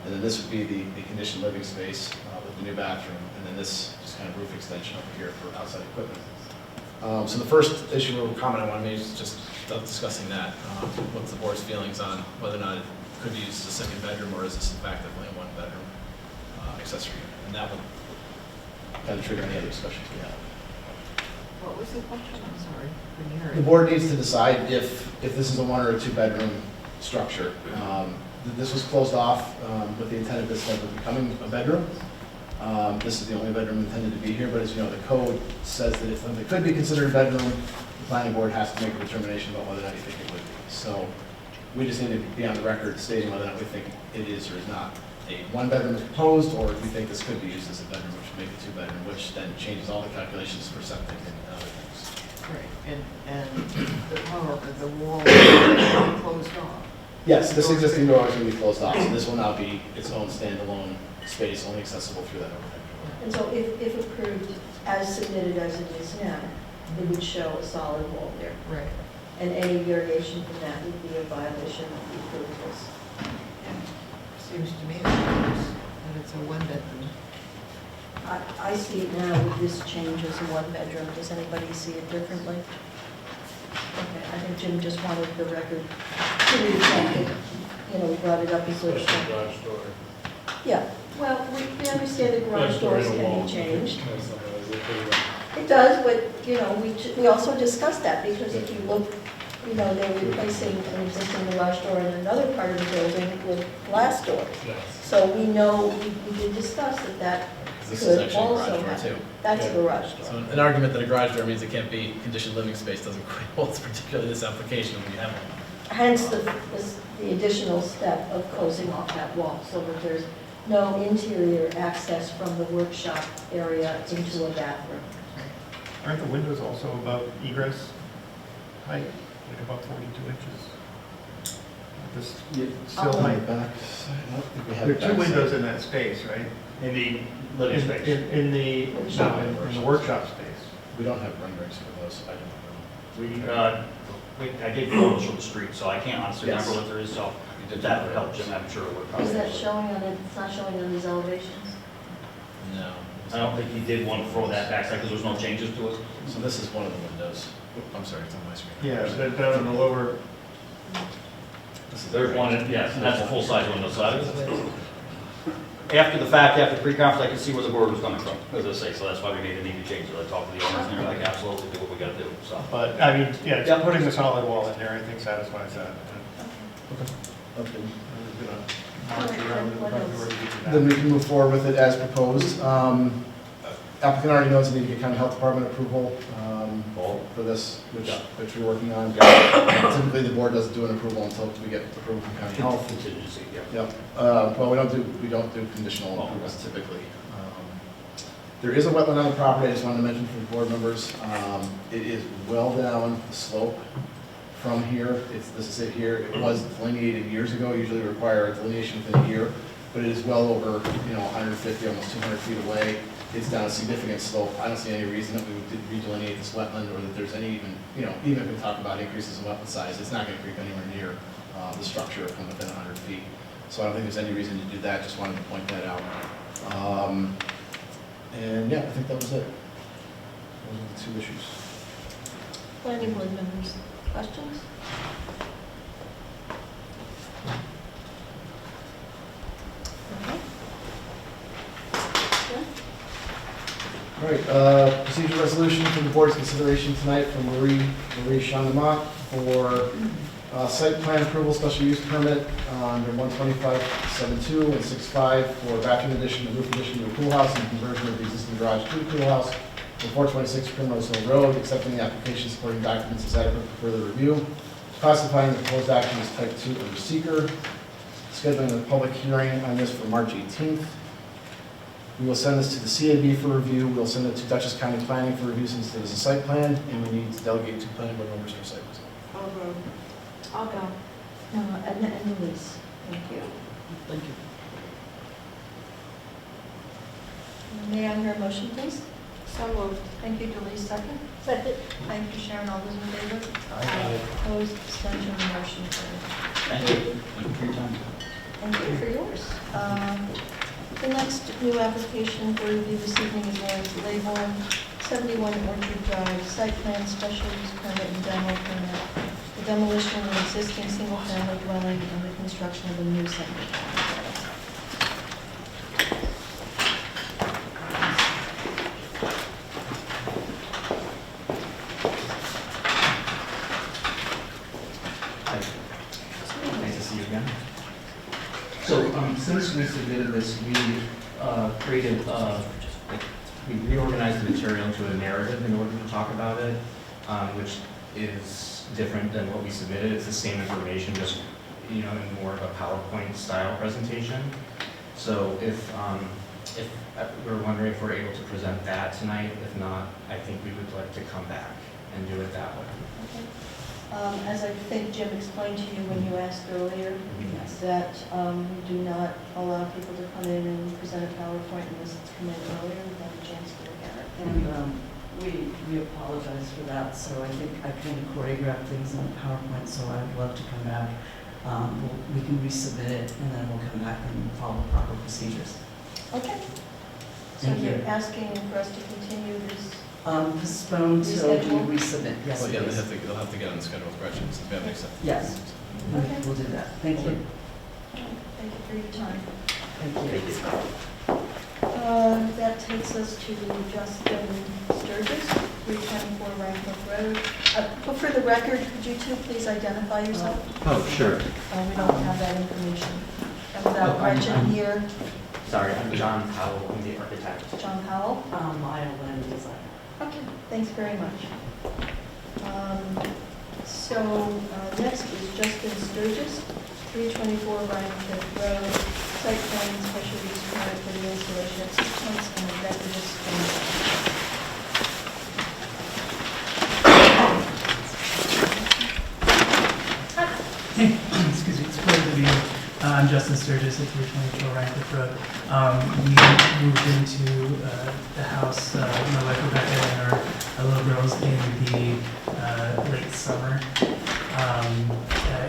And then this would be the conditioned living space with the new bathroom. And then this just kind of roof extension over here for outside equipment. So the first issue or comment I want to make is just discussing that. What's the board's feelings on whether or not it could be used as a second bedroom, or is this in fact definitely a one-bedroom accessory unit? And that would kind of trigger any other discussions we have. What was the question? I'm sorry, couldn't hear The it. board needs to decide if this is a one or a two-bedroom structure. This was closed off with the intent of this never becoming a bedroom. This is the only bedroom intended to be here, but as you know, the code says that if something could be considered a bedroom, the planning board has to make a determination about whether or not you think it would be. So we just need to be on the record stating whether or not we think it is or is not a one-bedroom as proposed, or if we think this could be used as a bedroom, which would make it two-bedroom, which then changes all the calculations for septic and other things. Right, and the wall is closed off. Yes, this existing door is going to be closed off, so this will now be its own standalone space, only accessible through that overhead door. And so if approved, as submitted as it is now, it would show a solid wall there. Right. And any variation from that would be a violation of the approvals. Seems to me that it's a one-bedroom. I see it now with this change as a one-bedroom. Does anybody see it differently? Okay, I think Jim just wanted the record to reflect it. You know, we brought it up as a... Especially garage door. Yeah, well, we understand the garage doors in a can wall. be changed. That's not as if It does, but, you know, we also discussed that, because if you look, you know, they're replacing an existing garage door in another part of the building with glass doors. yes. So we know, we did discuss that This is could actually a also garage door happen. too. That's a Yeah. garage door. So an argument that a garage door means it can't be conditioned living space doesn't quite hold, particularly this application when you have one. Hence the additional step of closing off that wall, so that there's no interior access from the workshop area into a bathroom. Aren't the windows also about egress height, like about 42 inches? This sill Oh. height? Back side, I don't think we have There are two back windows side. in that space, right? In the living space. In the, Workshop. no, in the workshop space. We don't have renderings for those, I don't know. I did photos from the street, so I can't honestly Yes. remember what there is, so You did if that do would help Jim, I'm sure it would probably. Is that showing on it, it's not showing on these elevations? No. I don't think he did want to throw that backside because there's no changes to it. So this is one of the windows. Oop, I'm sorry, it's on my screen. Yeah, but down in the lower, This is There's one, yes, and that's a full-size window, so after the fact, after pre-conference, I could see where the board was coming from, as I say, so that's why we made the need to change it. I talked to the owners, and they're like, absolutely, do what we gotta do, so. but, I mean, yeah, Yep. just putting the solid wall in there, I think satisfies that. Okay. I'm gonna march around the front door to get to that. Then we can move forward with it as proposed. Applicant already knows they need to get county health department approval for this, which we're working on. Typically, the board doesn't do an approval until we get approval from county health. Contingency, yeah. Yep. Well, we don't do conditional approvals typically. There is a wetland on the property. I just wanted to mention for the board members. It is well down the slope from here. This is it here. It was delineated years ago. Usually require a delineation within a year, but it is well over 150, almost 200 feet away. It's down a significant slope. I don't see any reason that we would redelineate this wetland, or that there's any even if we talk about increases in wetland size, it's not going to creep anywhere near the structure or come within 100 feet. So I don't think there's any reason to do that. Just wanted to point that out. And yeah, I think that was it. Those are the two issues. Planning board members, questions? Okay. All right, procedure resolution for the board's consideration tonight from Marie Chandamont for site plan approval, special use permit under 125.72 and 65 for bathroom addition and roof addition to a pool house and conversion of the existing garage to a pool house for 426 Primrose Hill Road, accepting the application supporting documents as adequate for further review. classifying the proposed action as type 2 under seeker, scheduling the public hearing on this for March 18th. We will send this to the CAB for review. We'll send it to Dutchess County Planning for review since it is a site plan, and we need to delegate to planning board members for site visit. I'll go. Edna and Louise, thank you. Thank you. May I hear a motion, please? So moved. Thank you, Delise, second. Second. Thank you, Sharon, all those in favor? Aye. Opposed, abstention, motion carried. Thank you. Thank you for your time. Thank you for yours. The next new application for review this evening is Lawrence Laybourne, 71 Orchard Drive, site plan, special use permit, and demo permit. The demolition of an existing single-family dwelling and the construction of a new septic. Nice to see you again. So, since we submitted this, we we reorganized the material into a narrative in order to talk about it, which is different than what we submitted. It's the same information, just, in more of a PowerPoint style presentation. So if we're wondering if we're able to present that tonight. If not, I think we would like to come back and do it that way. Okay. As I think Jim explained to you when you asked earlier, Yes. that we do not allow people to come in and present a PowerPoint unless it's come in earlier and have a chance to look at it. And we apologize for that, so I think I kind of choreographed things in PowerPoint, so I'd love to come back. We can resubmit it, and then we'll come back and follow proper procedures. Okay. So Thank you. you're asking for us to continue this? Postpone till we Reschedule? resubmit, yes, Well, yeah, please. they'll have to get on the schedule with Gretchen, so that makes sense. Yes, Okay. we'll do that. Thank you. Thank you for your time. Thank you. That takes us to Justin Sturgis, 324 Rankin Road. But for the record, could you two please identify yourself? Oh, sure. We don't have that information. And without Oh, I'm- Gretchen here, Sorry, I'm John Powell, I'm the architect. John Powell. Maya Lynn, designer. Okay, thanks very much. Next is Justin Sturgis, 324 Ryan Cliff Road, site plan and special use permit for the installation of 6 points and a decorative spring. Excuse me, it's a pleasure to be here. I'm Justin Sturgis at 324 Rankin Road. We moved into the house, my wife Rebecca and our little girls in the late summer.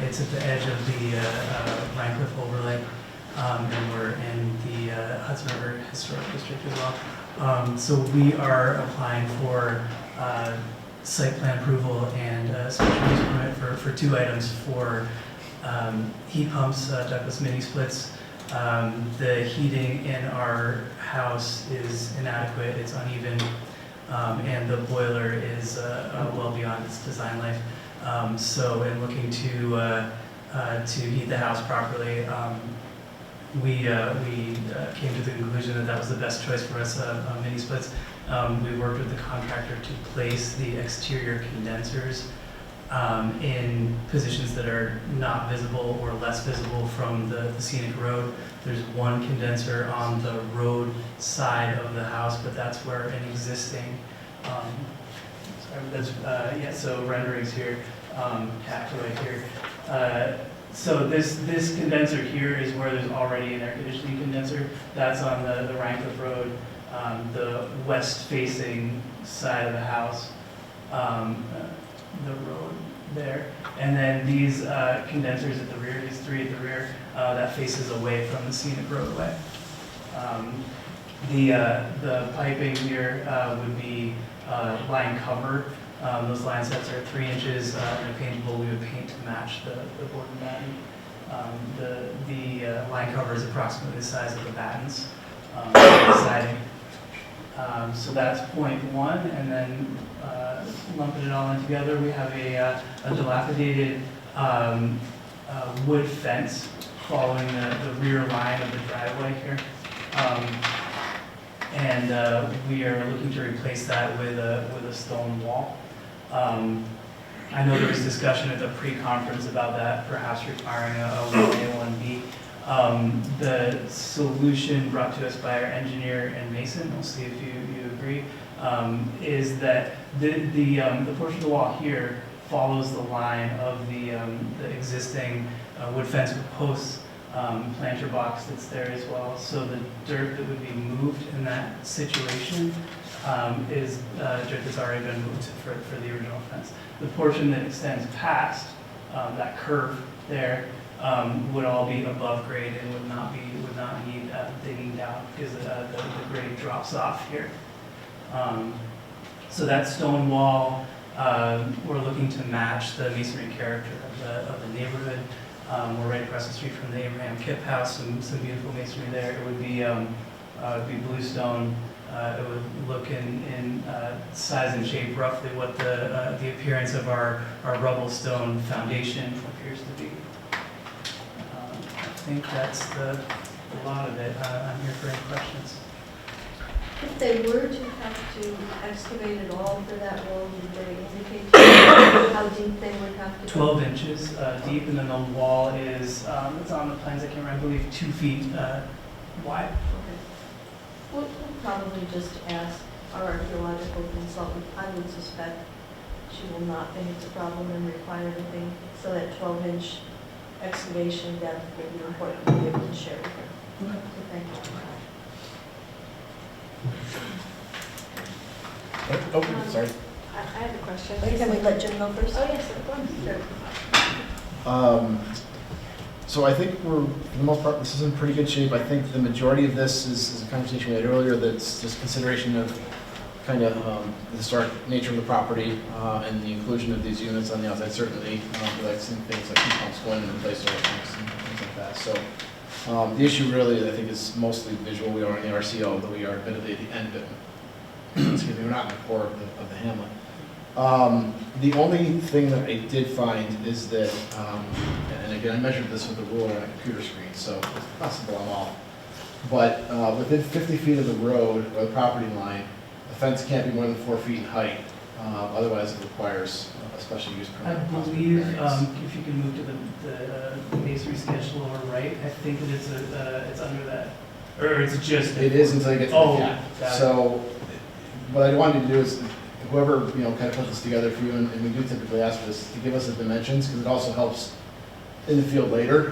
It's at the edge of the Rhine overlay, and we're in the Hudson River Historic District as well. So we are applying for site plan approval and special use permit for 2 items for heat pumps, ductless mini splits. The heating in our house is inadequate, it's uneven, and the boiler is well beyond its design life. So in looking to heat the house properly, we came to the conclusion that that was the best choice for us, mini splits. We worked with the contractor to place the exterior condensers in positions that are not visible or less visible from the scenic road. There's one condenser on the road side of the house, but that's where an existing, so renderings here, capture right here. So this condenser here is where there's already an air conditioning condenser. That's on the Rankin Road, the west-facing side of the house, the road there. And then these condensers at the rear, these 3 at the rear, that faces away from the scenic roadway. The piping here would be line cover. Those line sets are 3 inches and paintable. We would paint to match the board and batten. The line cover is approximately the size of the battens siding. So that's point 1, and then lumping it all in together, we have a dilapidated wood fence following the rear line of the driveway here. And we are looking to replace that with a stone wall. I know there was discussion at the pre-conference about that, perhaps requiring a 1A, 1B. The solution brought to us by our engineer and Mason, we'll see if you agree, is that the portion of the wall here follows the line of the existing wood fence with posts, planter box that's there as well. So the dirt that would be moved in that situation is dirt that's already been moved for the original fence. The portion that extends past that curve there would all be above grade and would not need digging down because the grade drops off here. So that stone wall, we're looking to match the masonry character of the neighborhood. We're right across the street from the Abraham Kipp House, some beautiful masonry there. It would be bluestone. It would look in size and shape roughly what the appearance of our rubble stone foundation appears to be. I think that's a lot of it. I'm here for any questions. If they were to have to excavate at all for that wall, did they indicate to you how deep they would have to go? 12 inches deep, and then the wall is, it's on the plans, I can't remember, I believe 2 feet wide. Okay. We'll probably just ask our archaeological consultant. I would suspect she will not think it's a problem and require anything, so that 12-inch excavation depth will be important to be able to share with her. Okay. So thank you. Oh, sorry. I have a question. Can we let Jim go first? Oh, yes, of course. So I think we're, for the most part, this is in pretty good shape. I think the majority of this is a conversation we had earlier that's just consideration of kind of the historic nature of the property and the inclusion of these units on the outside. Certainly, we like seeing things like heat pumps going in place or things like that. So the issue really, I think, is mostly visual. We are in the RCO, though we are admittedly at the end of it. Excuse me, we're not in the core of the hamlet. The only thing that I did find is that, and again, I measured this with a ruler on a computer screen, so it's possible I'm off. But within 50 feet of the road or the property line, the fence can't be more than 4 feet in height. Otherwise, it requires a special use I permit. believe if you can move to the masonry sketch lower right, I think that it's under that, or it's just. It is until you get to the cap. Got it. So what I wanted to do is, whoever, kind of put this together for you, and we do typically ask for this, to give us the dimensions, because it also helps in the field later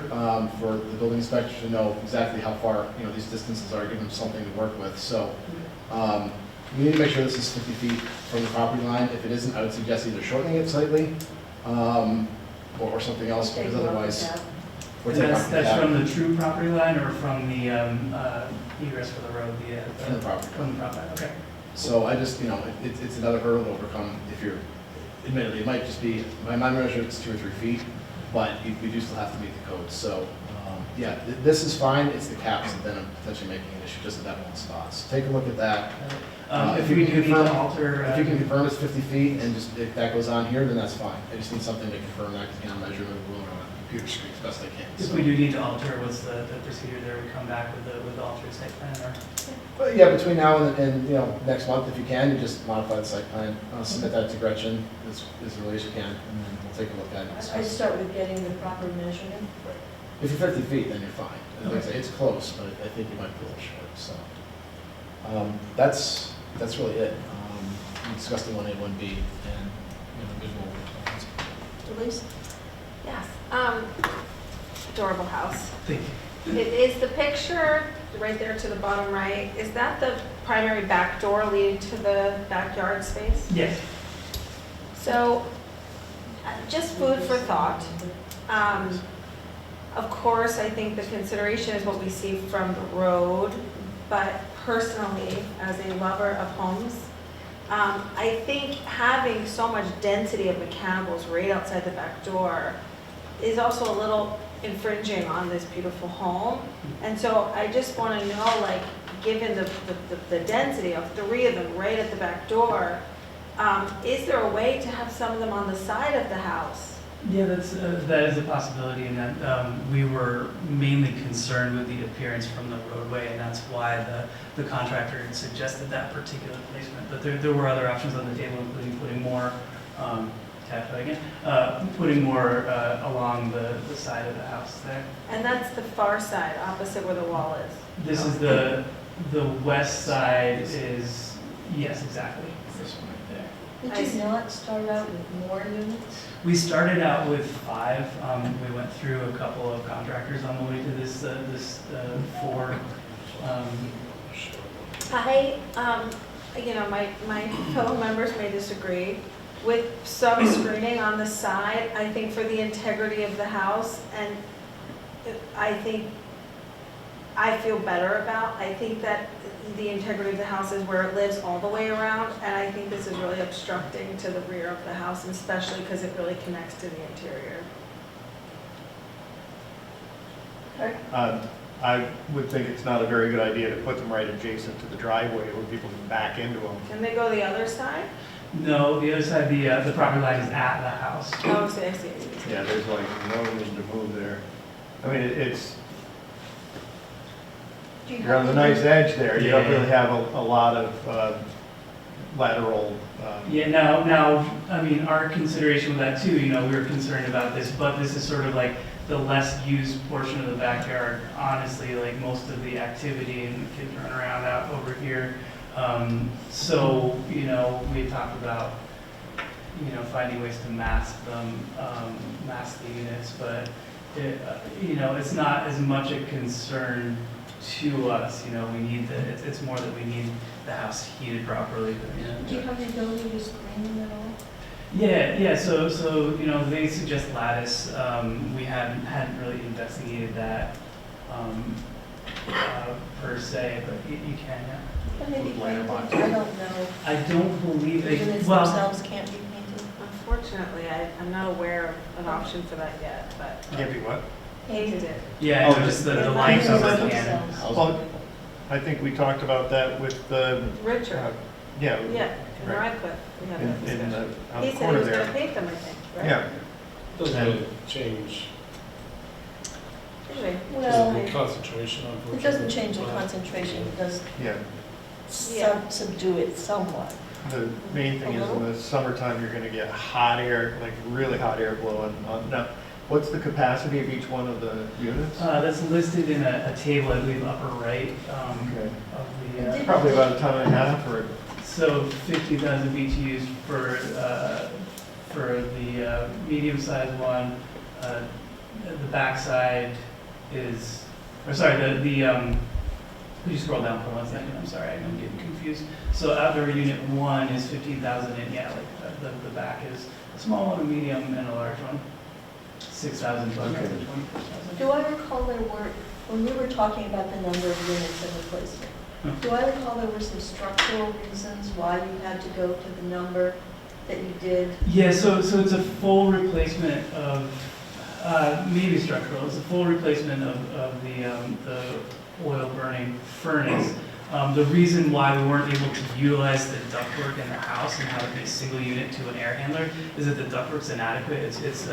for the building inspector to know exactly how far, these distances are, give them something to work with. So we need to make sure this is 50 feet from the property line. If it isn't, I would suggest either shortening it slightly or something else, because otherwise we're And taking off the that's cap. from the true property line or from the egress for the road? From the property. From the property line, okay. So I just, it's another hurdle to overcome if you're, admittedly, it might just be, my measure it's 2 or 3 feet, but we do still have to meet the code. So, yeah, this is fine. It's the caps that then I'm potentially making an issue just at that one spot. So take a look at that. If we do need to alter. If you can confirm it's 50 feet and just if that goes on here, then that's fine. I just need something to confirm that because I'm measuring with a ruler on a computer screen as best I can. If we do need to alter, what's the procedure there? We come back with the altered site plan or? But yeah, between now and next month, if you can, you just modify the site plan, submit that to Gretchen as early as you can, and then we'll take a look at it. I start with getting the proper measurement. If you're 50 feet, then you're fine. Like I say, it's close, but I think you might be a little short. So that's really it. We discussed the 1A, 1B, and visual. Elise? Yes. Adorable house. Thank you. Is the picture right there to the bottom right, is that the primary back door leading to the backyard space? Yes. So, just food for thought. Of course, I think the consideration is what we see from the road, but personally, as a lover of homes, I think having so much density of mechanicals right outside the back door is also a little infringing on this beautiful home. And so I just want to know, given the density of 3 of them right at the back door, is there a way to have some of them on the side of the house? Yeah, that is a possibility, and that we were mainly concerned with the appearance from the roadway, and that's why the contractor suggested that particular placement. But there were other options on the table, including putting more tap that again, putting more along the side of the house there. And that's the far side, opposite where the wall is. This is the west side is, yes, exactly, this one right there. Did you not start out with more units? We started out with 5. We went through a couple of contractors on the way to this 4. My fellow members may disagree. With some screening on the side, I think for the integrity of the house, and I feel better about, I think that the integrity of the house is where it lives all the way around, and I think this is really obstructing to the rear of the house, and especially because it really connects to the interior. I would think it's not a very good idea to put them right adjacent to the driveway where people can back into them. Can they go the other side? No, the other side, the property line is at the house. Oh, I see. Yeah, there's like no room to move there. I mean, it's, you're on the nice edge there. You don't really have a lot of lateral. Yeah, now, I mean, our consideration with that too, we were concerned about this, but this is sort of like the less used portion of the backyard. Honestly, like most of the activity and the kids run around out over here. So, we talked about, finding ways to mask them, mask the units, but it's not as much a concern to us. We need it's more that we need the house heated properly. Do you have the ability to screen them at all? Yeah. So they suggest lattice. We hadn't really investigated that per se, but you can. Yeah. Can they be painted? I don't know. I don't believe The units well, themselves can't be painted? Unfortunately, I'm not aware of an option for that yet, but Can't be what? painted. yeah, just the lines They're over not can. themselves. Well, I think we talked about that with the, Richard, yeah, yeah, in right. Rhinebeck, we had that in discussion. the, on He the said he corner was gonna there. paint them, I think, right? Yeah, Doesn't really change Anyway, Well, the concentration, it unfortunately. doesn't change the concentration, it does yeah. subdue it somewhat. The main thing is in the summertime, you're gonna get hot air, like really hot air blowing on. Now, what's the capacity of each one of the units? That's listed in a table, I believe, upper right Okay. of the. Probably about a ton and a half or, So 50,000 BTUs for the medium-sized one. The backside is, or sorry, could you scroll down for 1 second? I'm sorry, I'm getting confused. So outdoor unit 1 is 15,000, and yeah, like the back is a small one, a medium, and a large one. 6,000, 12,000, 24,000. Do I recall there were, when we were talking about the number of units in replacement, do I recall there were some structural reasons why you had to go to the number that you did? Yeah, so it's a full replacement of, maybe structural, it's a full replacement of the oil burning furnace. The reason why we weren't able to utilize the ductwork in the house and have it be a single unit to an air handler is that the ductwork's inadequate. It's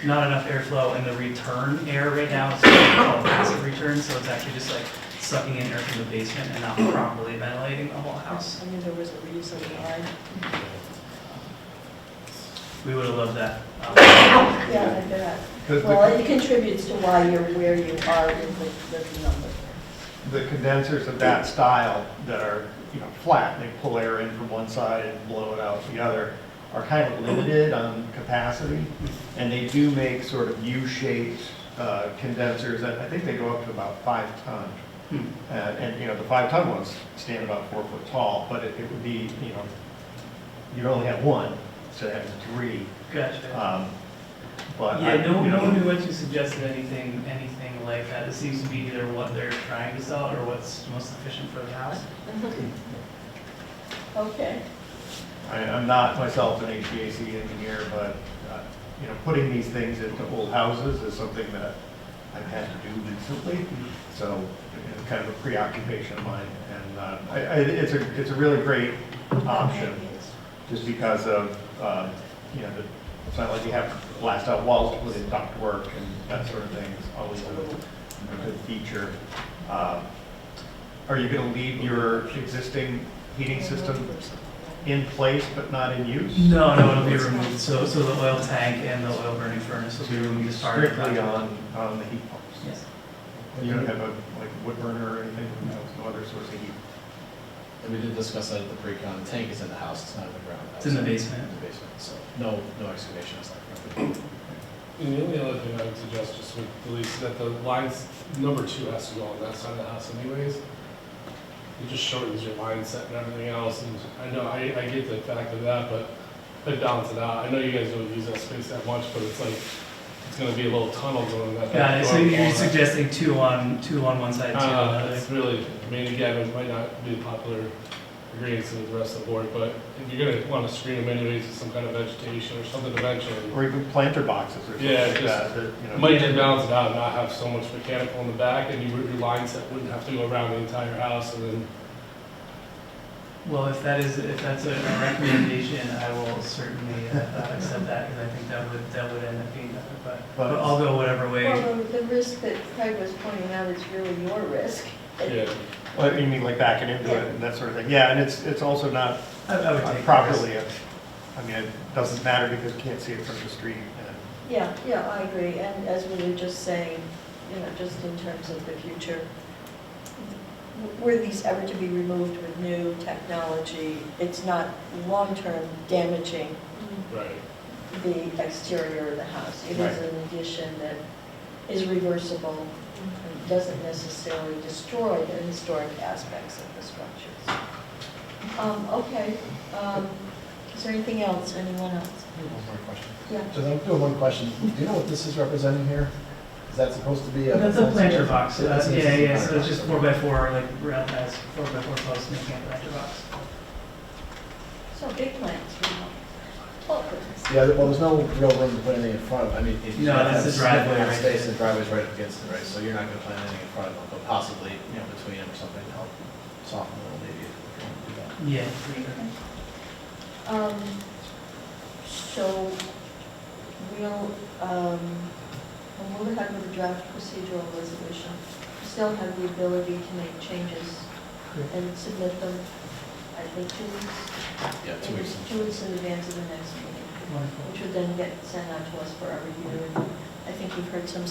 not enough airflow, and the return air right now is called passive return, so it's actually just like sucking in air from the basement and not properly ventilating the whole house. I knew there was a reason why. We would have loved that. Yeah, I bet. 'cause Well, it contributes to why you're where you are with the number. the condensers of that style that are, flat, they pull air in from one side and blow it out the other, are kind of limited on capacity, and they do make sort of U-shaped condensers, and I think they go up to about 5 ton. And the 5-ton ones stand about 4 foot tall, but it would be, you'd only have one instead of having 3. Gotcha. But Yeah, no one who went to suggested anything like that. It seems to be either what they're trying to sell or what's most efficient for the house. Okay. I'm not myself an HVAC engineer, but, putting these things into old houses is something that I've had to do recently. So it's kind of a preoccupation of mine, and it's a really great option, just because of, it's not like you have to blast out walls to put in ductwork and that sort of thing. It's always a good feature. Are you going to leave your existing heating system in place but not in use? No, it'll be removed, so the oil tank and the oil burning furnace will be removed as part of the Strictly project. on the heat pumps? Yes. You don't have a, like, wood burner or anything, no other source of heat? And we did discuss that at the pre-con. The tank is in the house, it's not in the ground. It's in the basement. In the basement, so no excavation is like. And the only other thing I would suggest, just with the lease, that the lines, number 2 has to go on that side of the house anyways. It just shortens your line set and everything else, and I know, I get the fact of that, but they balance it out. I know you guys don't use that space that much, but it's like, it's gonna be a little tunnel going that. Got it, so you're suggesting two on one side, two on the other? It's really, I mean, again, it might not be a popular agreement with the rest of the board, but if you're gonna wanna screen them anyways with some kind of vegetation or something eventually. Or even planter boxes or something Yeah, like just- that, you know. Might just balance it out, and not have so much mechanical in the back, and your line set wouldn't have to go around the entire house, and then, Well, if that's a recommendation, I will certainly accept that, because I think that would end up being better, but I'll go whatever way. Well, the risk that Craig was pointing out is really your risk. yeah. Well, you mean like backing into it and that sort of thing? Yeah, and it's also not I would take properly, I mean, it doesn't matter because you can't see it from the street. Yeah, I agree, and as we were just saying, just in terms of the future, were these ever to be removed with new technology, it's not long-term damaging Right. the exterior of the house. It Right. is an addition that is reversible and doesn't necessarily destroy the historic aspects of the structures. Okay, is there anything else, anyone else? One more question. Yeah. Just, I'm doing one question. Do you know what this is representing here? Is that supposed to be a? That's a planter box, That's an yeah, existing so planter it's just box. 4x4, like round as 4x4 posts making a planter box. So big plants, oh, goodness. Yeah, well, there's no real room to put anything in front of it. I mean, if you No, have that's the significant driveway amount of right space, there. the driveway's right up against it, right? So you're not gonna plant anything in front of it, but possibly, between them or something to help soften a little, maybe, if you want to do that. Yeah, for sure. So we'll move ahead with the draft procedural resolution. We still have the ability to make changes and submit them, I think, 2 weeks. Yeah, 2 weeks. 2 weeks in advance of the next meeting, Wonderful. which would then get sent out to us for our review. And I think you've heard some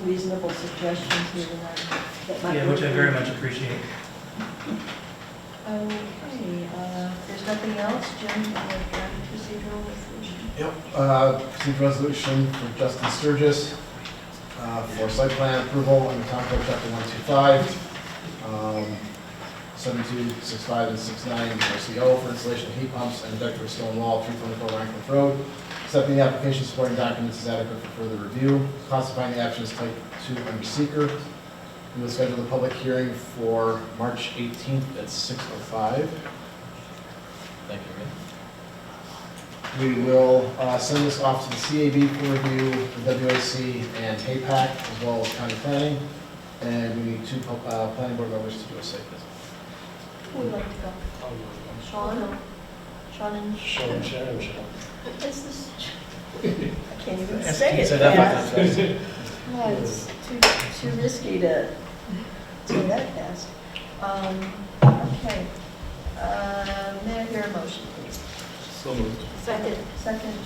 reasonable suggestions here tonight. that might Yeah, which I work. very much appreciate. Okay, there's nothing else, Jim, on the draft procedural resolution? Yep, proceed resolution for Justin Sturgis, for site plan approval under Town Code Chapter 125, 7265 and 69 RCO for installation of heat pumps and decorative stone wall, 324 Rankin Road. Accepting the application, supporting documents is adequate for further review. Classifying the action as type 2 under seeker. We will schedule the public hearing for March 18th at 6:05. Thank you, Rick. We will send this off to the CAB for review, the WAC and HAPAC, as well as county planning. And we need 2 planning board members to do a site visit. Who would like to go? Sean or? Sean and? Sharon. What's this? I can't even say it Say that fast. 5 times. Oh, it's too risky to say that fast. Okay. May I hear a motion, please? So moved. Second,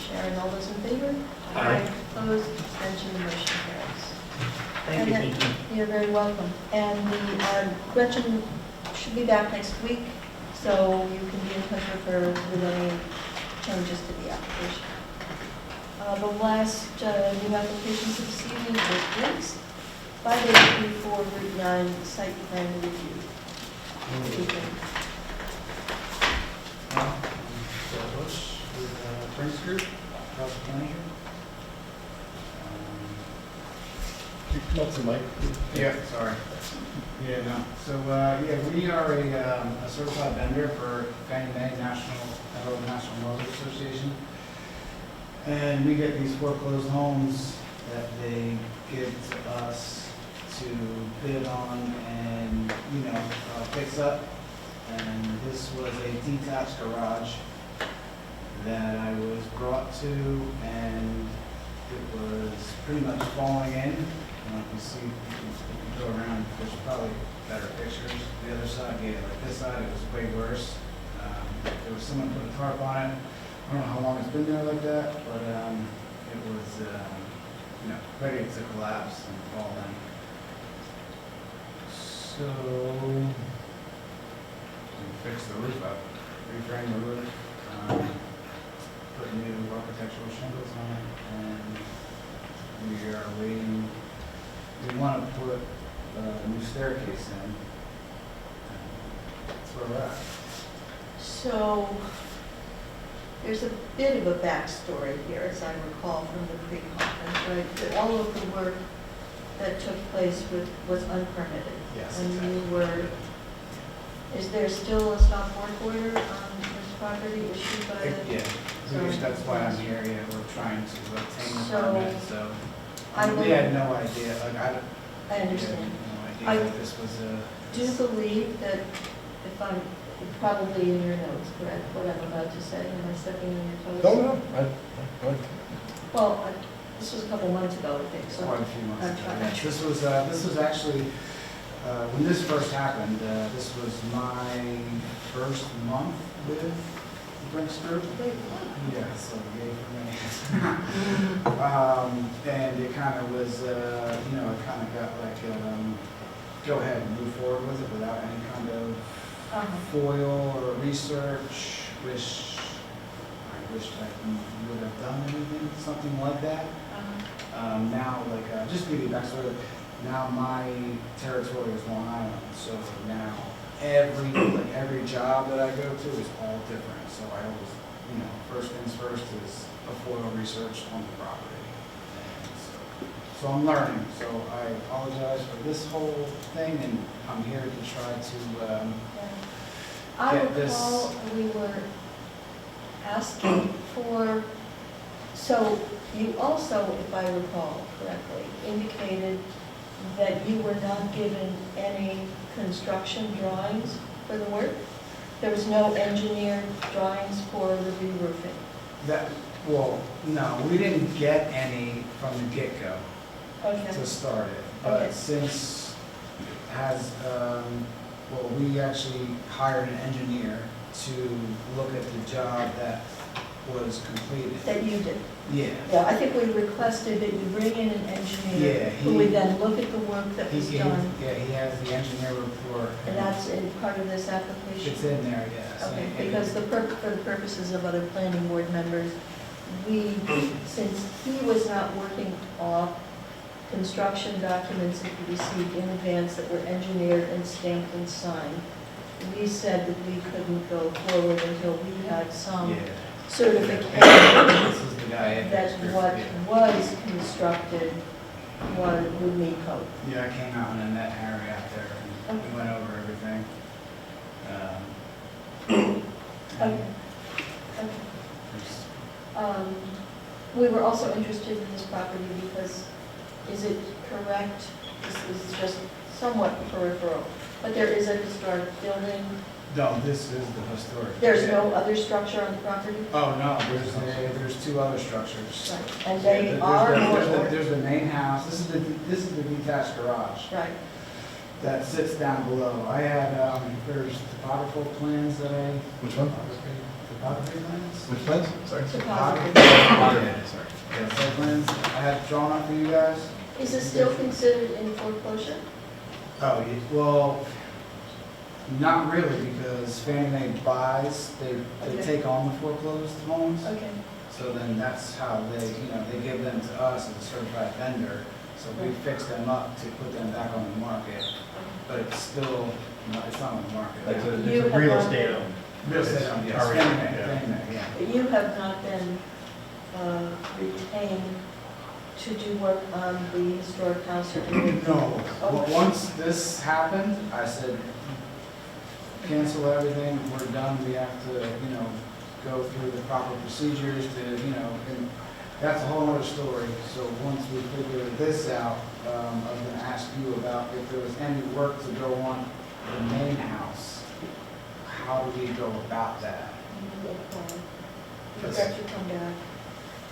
Sharon, all those in favor? Aye. Opposed, abstention, the motion carries. Thank you. And then- You're very welcome. And Gretchen should be back next week, so you can be in touch with her with any changes to the application. The last new application for this evening is Briggs, 583 Route 9 site plan review. What do you think? Bill Bush with Prince Group, project manager. Come up to Mike. Yeah, sorry. Yeah, no. So, we are a certified vendor for Fannie Mae National Mortgage Association. And we get these foreclosed homes that they give to us to bid on and, fix up. And this was a detached garage that I was brought to, and it was pretty much falling in. You see, you can go around, there's probably better pictures. The other side, like this side, it was way worse. there was someone put a tarp on it. I don't know how long it's been there like that, but it was, ready to collapse and fall in. So, we fixed the roof up, reframed the roof, put new architectural shingles on it, and we are waiting. We want to put a new staircase in. That's where we're at. So, there's a bit of a backstory here, as I recall from the pre-conference, right? That all of the work that took place was unpermitted. Yes, And exactly. you were, is there still a stop work order on this property issued by the? Yeah, that's why I'm here, yeah, we're trying to obtain the So, permit, so. I We had no idea, like, I understand. no I idea that this was a. Do you believe that, if I'm, probably in your notes, correct, what I'm about to say, am I stepping on your toes? No. Well, this was a couple months ago, I think, so. Quite a few months I'm ago. trying- Yes, this was actually, when this first happened, this was my first month with the Brinks Group. Yeah, so yay for me. And it kind of was, it kind of got like, go ahead and move forward with it without any kind of foil or research. I wished I would have done anything, something like that. Now, like, just to give you a backstory, now my territory is Long Island, so now every job that I go to is all different. So I always, first things first is a foil research on the property. And so I'm learning. So I apologize for this whole thing, and I'm here to try to I get this. recall we were asking for, so you also, if I recall correctly, indicated that you were not given any construction drawings for the work? There was no engineered drawings for the re-roofing? Well, no, we didn't get any from the get-go Okay. to start it. But Okay. since we actually hired an engineer to look at the job that was completed. That you did? Yeah. Yeah, I think we requested that you bring in an engineer Yeah, who would then look at the work that was done, Yeah, he has the engineer report. and that's in part of this application? It's in there, yes. Okay, And- because for the purposes of other planning board members, since he was not working off construction documents that he received in advance that were engineered and stamped and signed, we said that we couldn't go forward until we had some Yeah. certification This is the guy. that what was constructed would meet code. Yeah, I came out and I met Harry out there, and we went over everything. Okay. We were also interested in this property because, is it correct, this is just somewhat peripheral, but there is a historic building, No, this is the historic. there's no other structure on the property? Oh, no, there's two other structures. Right, and they are more, There's the main house, this is the detached garage right, that sits down below. I had, there's topographical plans that I. Which one? Topography plans? Which plans? Sorry. topography. Yeah, sorry. Yeah, site plans I had drawn up for you guys. Is it still considered in foreclosure? Oh, well, not really, because Fannie Mae buys, they Okay. take on the foreclosed homes. Okay, So then that's how they give them to us as a certified vendor. So we fix them up to put them back on the market, but it's still, it's not on the market. It's now. You a have real not estate been- owned. Real estate owned, yes, Already, Fannie Mae, yeah. Fannie Mae, yeah. but you have not been retained to do work on the historic house or any of No, Oh. well, once this happened, I said, cancel everything, we're done, we have to, go through the proper procedures to, and that's a whole other story. So once we figure this out, I was gonna ask you about if there was any work to go on the main house. How do we go about that? You've got to come back.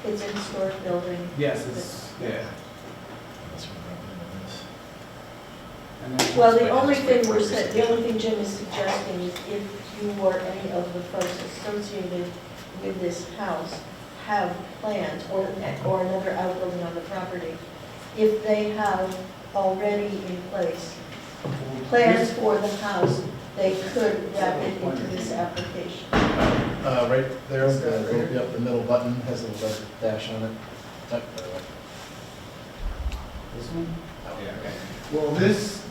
It's a historic building. Yes, it's, yeah. Well, the only thing Jim is suggesting is if you or any of the folks associated with this house have plans or another outbuilding on the property, if they have already in place plans for the house, they could wrap it into this application. Right there, the middle button has a little red dash on it. This one? Yeah, okay. Well,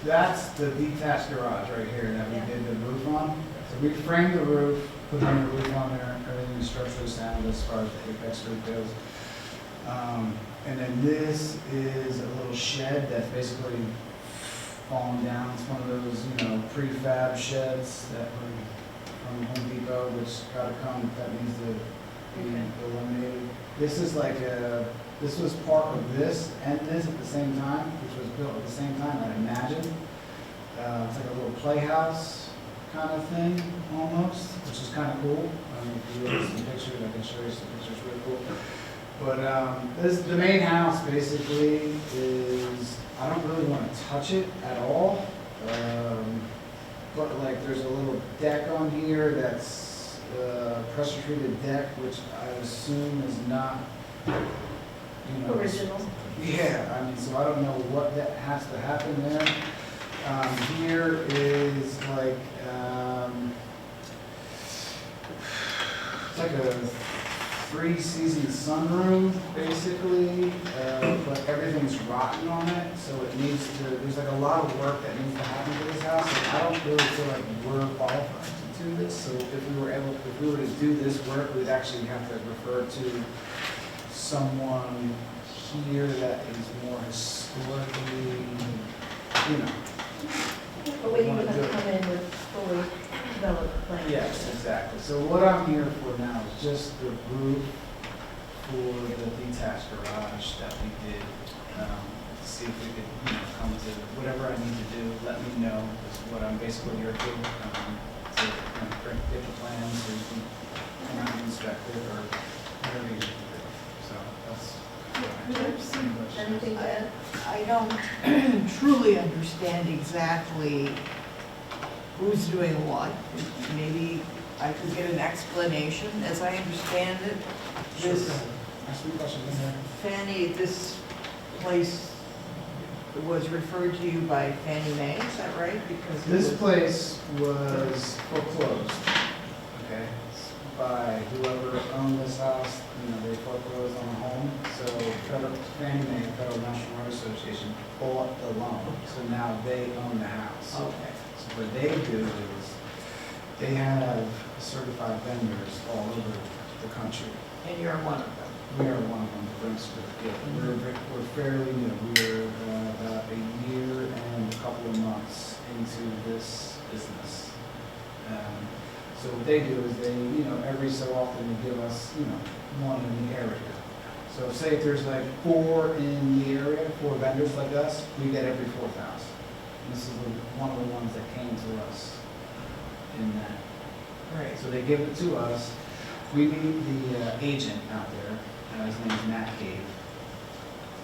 that's the detached garage right here that we did the roof on. So we framed the roof, put the new roof on there, everything is structurally sound as far as the apex roof goes. And then this is a little shed that's basically fallen down. It's one of those, prefab sheds that were from Home Depot, which gotta come, that needs to be eliminated. This is this was part of this and this at the same time, which was built at the same time, I imagine. It's like a little playhouse kind of thing, almost, which is kind of cool. If you look at some pictures, I can show you some pictures, really cool. But the main house basically is, I don't really want to touch it at all. But there's a little deck on here that's pressure treated deck, which I assume is not, Original. Yeah, so I don't know what that has to happen there. Here is it's like a 3-season sunroom, basically, but everything's rotten on it, so there's a lot of work that needs to happen to this house, and I don't really feel like we're qualified to do this, so if we were to do this work, we'd actually have to refer to someone here that is more historically, But we would have to come in with fully developed plans. Yes, exactly. So what I'm here for now is just the roof for the detached garage that we did. See if we could come to whatever I need to do, let me know. That's what I'm basically here for. To get the plans so you can come out and inspect it or whatever you need to do. So that's Anything to add? I don't truly understand exactly who's doing what. Maybe I could get an explanation. As I understand it, this Ask me a question. Fannie, this place was referred to you by Fannie Mae, is that right? Because This place was foreclosed, okay, by whoever owned this house. They foreclosed on a home. So Fannie Mae, Federal National Loan Association, bought the loan. So now they own the house. Okay. So what they do is they have certified vendors all over the country. And you're one of them. We are one of them, the Brinksburg. We're fairly new. We're about a year and a couple of months into this business. So what they do is they, every so often they give us, one in the area. So say if there's 4 in the area, 4 vendors like us, we get every 4th house. And this is one of the ones that came to us in that. Right. So they give it to us. We meet the agent out there. His name's Matt Cave.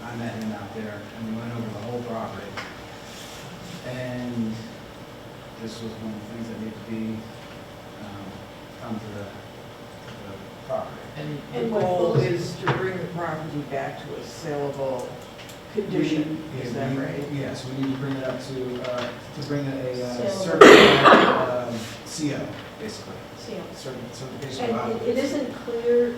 I met him out there, and we went over the whole property. And this was one of the things that needed to be come to the property. And the goal is to bring the property back to a saleable condition, is that right? Yes, we need to bring it up to bring a Saleable. certified CO, basically. Certification of And it isn't clear,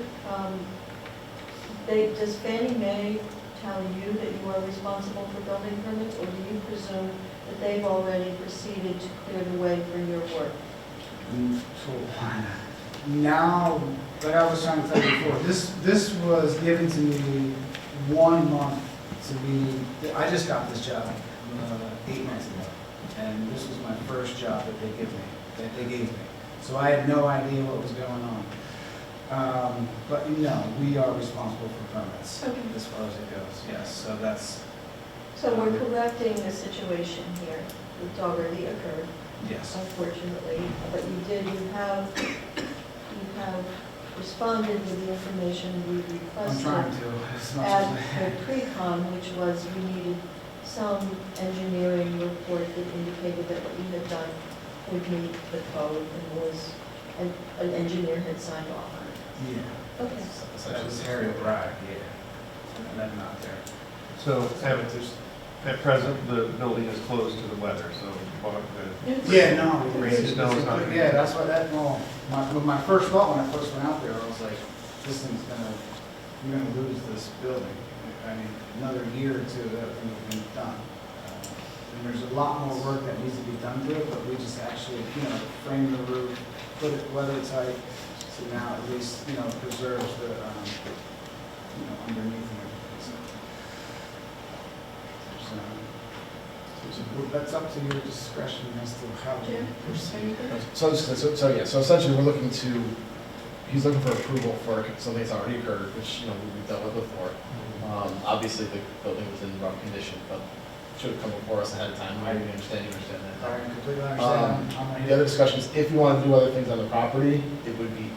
does Fannie Mae tell you that you are responsible for building permits, or do you presume that they've already proceeded to clear the way for your work? Now, like I was trying to tell you before, this was given to me 1 month to be, I just got this job 8 months ago, and this was my first job that they gave me. So I had no idea what was going on. But we are responsible for permits as far as it goes, yes, so that's. So we're correcting the situation here. It's already occurred, Yes. unfortunately, but you have responded with the information we I'm requested trying to, as much at as the pre-con, which was we needed some engineering report that indicated that what you had done would meet the code and was, and an engineer had signed off on it. Yeah. Okay. That was Harry O'Brien, yeah. And I'm not there. So, at present, the building is closed to the weather, so Yeah, no. Rain and snow is not. Yeah, that's what my first thought when I first went out there, I was like, this thing's you're gonna lose this building. I mean, another year or two, everything will be done. And there's a lot more work that needs to be done to it, but we just actually, frame the roof, put it weather tight, so now at least, preserves the, underneath and everything. So that's up to your discretion as to how to Jim, proceed. So essentially, we're looking to, he's looking for approval for something that's already occurred, which, we've dealt with before. Obviously, the building was in rough condition, but should have come before us ahead of time. I understand that. I completely understand. The other discussion is, if you want to do other things on the property, it would be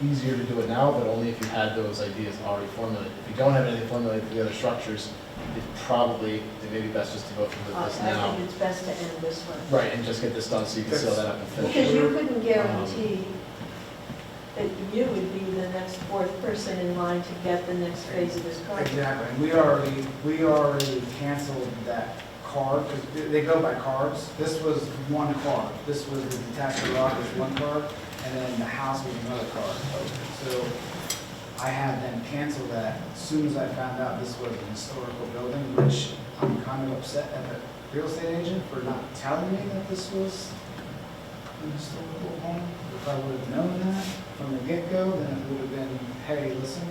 easier to do it now, but only if you had those ideas already formulated. If you don't have anything formulated for the other structures, it may be best just to go through with this now. I think it's best to end this one. Right, and just get this done so you can seal that up and finish Because it. you couldn't guarantee that you would be the next fourth person in line to get the next phase of this project. Exactly, and we already canceled that card, because they go by cards. This was one card. This was the detached garage was one card, and then the house was another card. So I had them cancel that as soon as I found out this was an historical building, which I'm kind of upset at the real estate agent for not telling me that this was an historical home. If I would have known that from the get-go, then it would have been, hey, listen.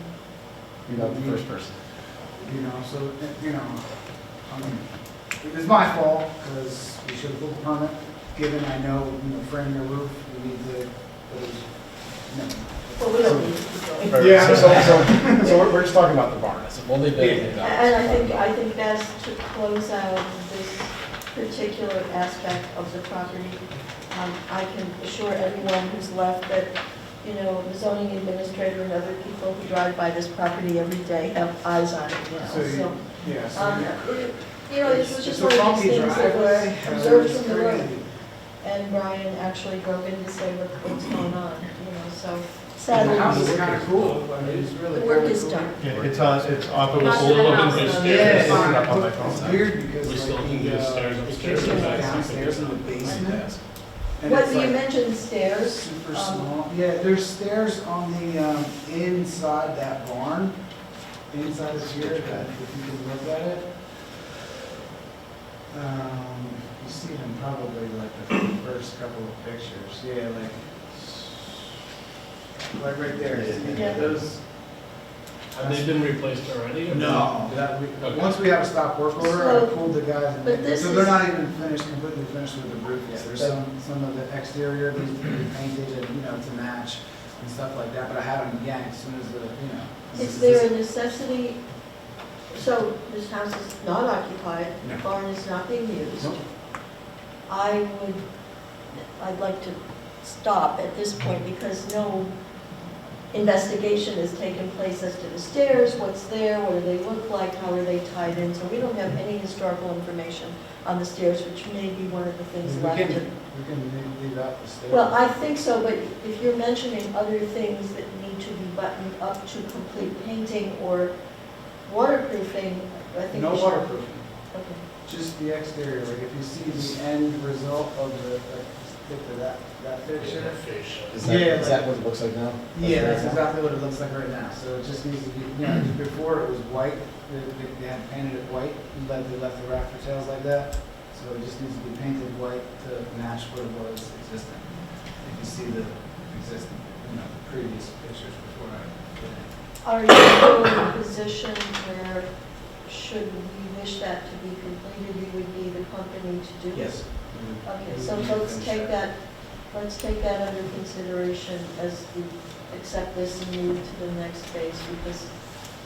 You're not the first person. So, I mean, it's my fault, because we should have pulled a permit, given I know, framing a roof, you need to, Well, we don't need to go. Right, Yeah. So we're just talking about the barn, that's the only big thing. And I think best to close out this particular aspect of the property, I can assure everyone who's left that, the zoning administrator and other people who drive by this property every day have eyes on it now. So, this was just one of these things that were observed from the road. And Brian actually drove in to say what's going on, so sadly. The house is kind of cool. I mean, it's really The work kinda is cool. done. It's off of Not a to the full house, open though. stairs. Yeah, It's up on my phone. it's weird because We still like can do stairs the upstairs, kitchen or is is that downstairs in the something basement. And What, it's you like mentioned stairs. super small. Yeah, there's stairs on the, inside that barn, inside of here, that if you can look at it. You see them probably like the first couple of pictures. Yeah, like right there. See Yeah. those? Have they been replaced already? or- No, Okay. once we have a stop work order, So- I pulled the guys, but and this so they're is- not even completely finished with the roof yet. There's some of the exterior needs to be painted and, to match and stuff like that, but I had them yanked as soon as Is there a necessity, so this house is not occupied, the No. barn is not being used. Nope. I'd like to stop at this point because no investigation has taken place as to the stairs, what's there, what do they look like, how are they tied in, so we don't have any historical information on the stairs, which may be one of the things We left. can leave out the stairs. Well, I think so, but if you're mentioning other things that need to be buttoned up to complete painting or waterproofing, I think No we should. waterproofing, Okay. just the exterior. Like if you see the end result of stick to that picture. Is Yeah, that what it looks like now? Yeah, that's exactly what it looks like right now. So it just needs to be, before it was white, they had painted it white, they left the rafter tails like that. So it just needs to be painted white to match what it was existing. You can see the existing, the previous pictures before I put it. Are you in a position where, should we wish that to be completed, you would be the company to do it? Yes. Okay, so let's take that under consideration as we accept this and move to the next phase, because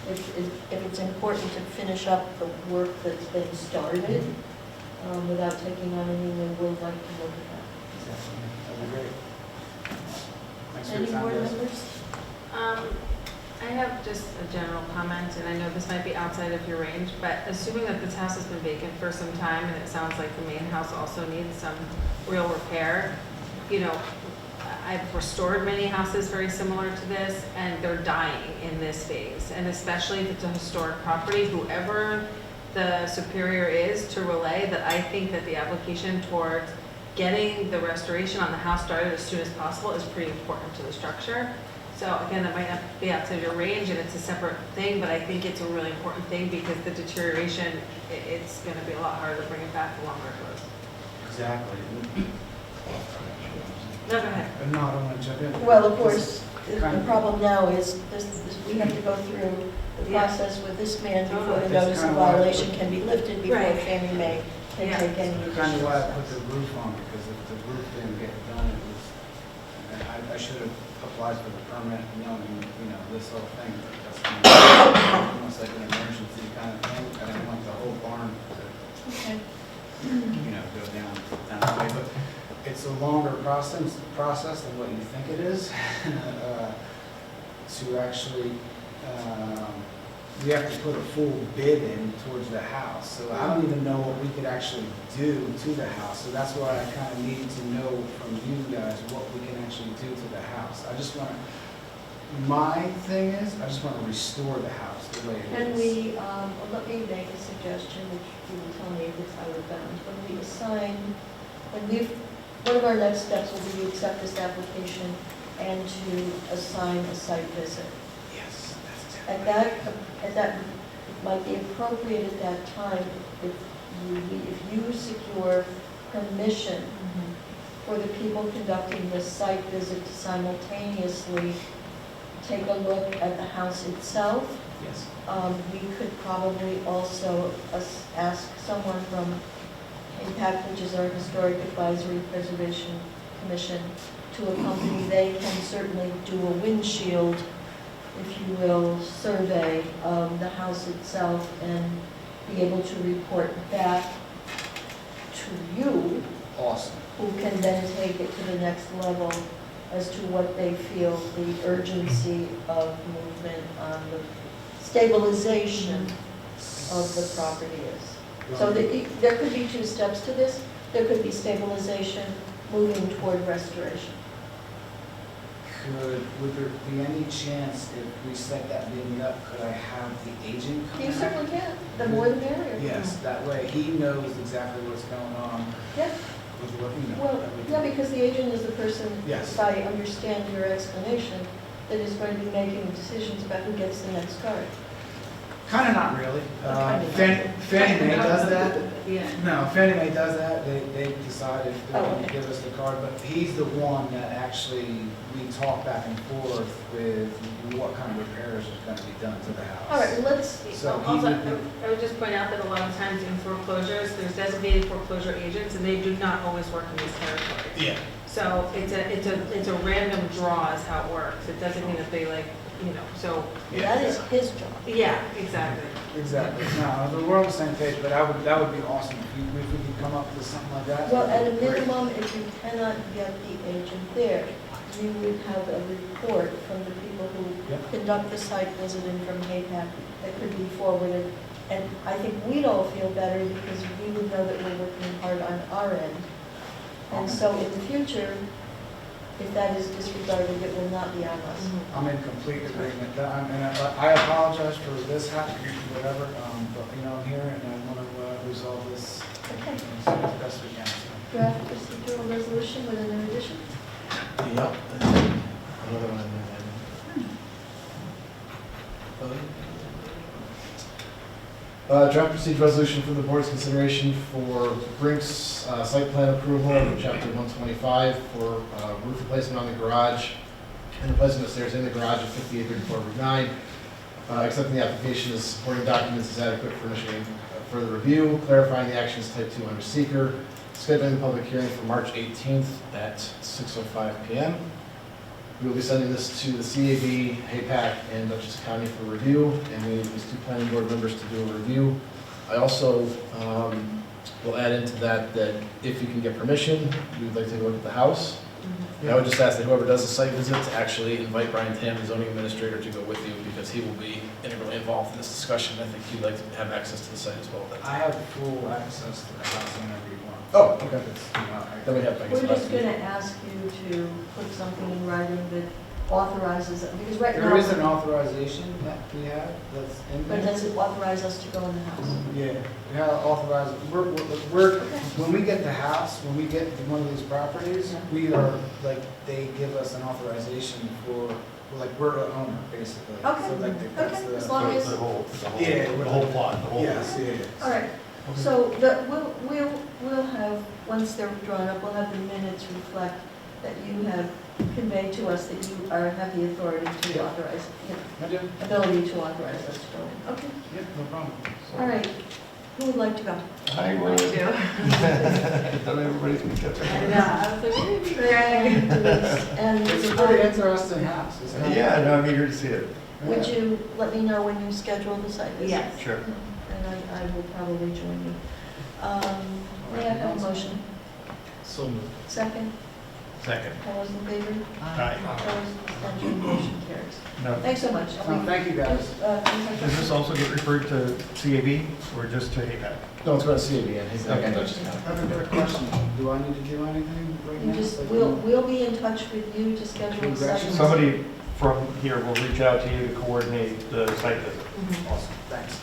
if it's important to finish up the work that's been started, without taking on any new, we'll like to look at that. Exactly. That'd be great. Thanks for Any your time, board guys. members? I have just a general comment, and I know this might be outside of your range, but assuming that this house has been vacant for some time, and it sounds like the main house also needs some real repair, you know, I've restored many houses very similar to this, and they're dying in this phase. And especially if it's a historic property, whoever the superior is to relay that I think that the application towards getting the restoration on the house started as soon as possible is pretty important to the structure. So again, that might not be outside your range and it's a separate thing, but I think it's a really important thing because the deterioration, it's gonna be a lot harder to bring it back the longer it goes. Exactly. No, go ahead. No, I don't want to jump in. Well, of course, the Kind of- problem now is we have to go through the Yeah. process with this man before the That's notice of kind of why I violation put- can be lifted before Right. Fannie Mae can Yeah. take any Kind of additional why I steps. put the roof on, because if the roof didn't get done, it was, I should have applied for the permit, knowing, this whole thing. That's kind of almost like an emergency kind of thing. I didn't want the whole barn to, Okay. go down that way. But it's a longer process than what you think it is. To actually, we have to put a full bid in towards the house. So I don't even know what we could actually do to the house. So that's why I kind of need to know from you guys what we can actually do to the house. My thing is, I just want to restore the house the way it is. Can we, let me make a suggestion, which you will tell me if it's out of bounds. One of our next steps will be to accept this application and to assign a site visit. Yes, that's exactly. At that, it might be appropriate at that time if you secure permission for the people conducting this site visit to simultaneously take a look at the house itself. Yes. We could probably also ask someone from HAPAC, which is our Historic Advisory Preservation Commission, to accompany. They can certainly do a windshield, if you will, survey of the house itself and be able to report back to you, Awesome. who can then take it to the next level as to what they feel the urgency of movement on the stabilization of the property is. So there could be two steps to this. There could be stabilization, moving toward restoration. Would there be any chance if we set that meeting up, could I have the agent come You out? certainly can. The more the merrier. Yes, that way he knows exactly what's going on Yeah. with what he knows. Well, yeah, because the agent is the person, Yes. if I understand your explanation, that is going to be making decisions about who gets the next card. Kind of not really. Kind of. Fannie Mae does that. Yeah. No, Fannie Mae does that. They decide if they Oh, want to okay. give us the card, but he's the one that actually, we talk back and forth with what kind of repairs is going to be done to the house. All right, well, let's, So he Also, would be, I would just point out that a lot of times in foreclosures, there's designated foreclosure agents, and they do not always work in these territories. yeah. So it's a random draw is how it works. It doesn't mean that they so, that is his job. yeah, exactly. Exactly. No, we're on the same page, but that would be awesome if we could come up with something like that. Well, at a that'd be great. minimum, if you cannot get the agent there, you would have a report from the people who Yep. conduct the site visit and from HAPAC that could be forwarded. And I think we'd all feel better because we would know that we're working hard on our end. And Okay. so in the future, if that is disregarded, it will not be on us. I'm in complete agreement. I apologize for this happening, whatever, but, I'm here and I want to resolve this Okay. as best we can. so. Draft procedural resolution with an addition? Yep. Another one in there. Draft procedure resolution for the board's consideration for Brink's site plan approval in chapter 125 for roof replacement on the garage and replacement of stairs in the garage at 5834 Route 9. Accepting the application as supporting documents is adequate for initiating further review, clarifying the actions type 2 under seeker, scheduling the public hearing for March 18th at 6:05 p.m. We will be sending this to the CAB, HAPAC, and Dutchess County for review, and we need these two planning board members to do a review. I also will add into that if you can get permission, we would like to take a look at the house. I would just ask that whoever does the site visit to actually invite Brian Tam, the zoning administrator, to go with you, because he will be integrally involved in this discussion. I think he'd like to have access to the site as well. I have full access to the house whenever you want. Oh, okay. It's, you know, Then we have, I guess, We're just last gonna meeting. ask you to put something in writing that authorizes it, because right now. There is an authorization that we have that's in But there. does it authorize us to go in the house? Yeah, we have authorized, we're, when we get the house, when we get one of these properties, Yeah. we are, like, they give us an authorization for, like, we're the owner, basically. Okay. So like, that's Okay, the. as long as, The whole Yeah. the whole plot, the whole. Yes, yeah, yeah. all right. So we'll have, once they're drawn up, we'll have the minutes reflect that you have conveyed to us that you have the authority to Yeah. authorize, you know, I do. ability to authorize us to go in. Okay, Yep, no problem. all right. Who would like to go? I will. Not everybody's gonna catch I it. know, I was like, maybe Greg, and, It's a pretty interesting house. It's not- Yeah, no, I'm eager to see it. would you let me know when you schedule the site visit? Yes. Sure. And I will probably join you. May I have a motion? So moved. Second? Second. All those in favor? Aye. Opposed, abstention, motion carries. No. Thanks so much. Thank you, guys. Does this also get referred to CAB or just to APAC? No, it's going to CAB, and he's not going to touch it. I have a quick question. Do I need to do anything right You now? just, Like, we'll be in touch with you to schedule the site visit. Somebody from here will reach out to you to coordinate the site visit. Mhm. Awesome, thanks.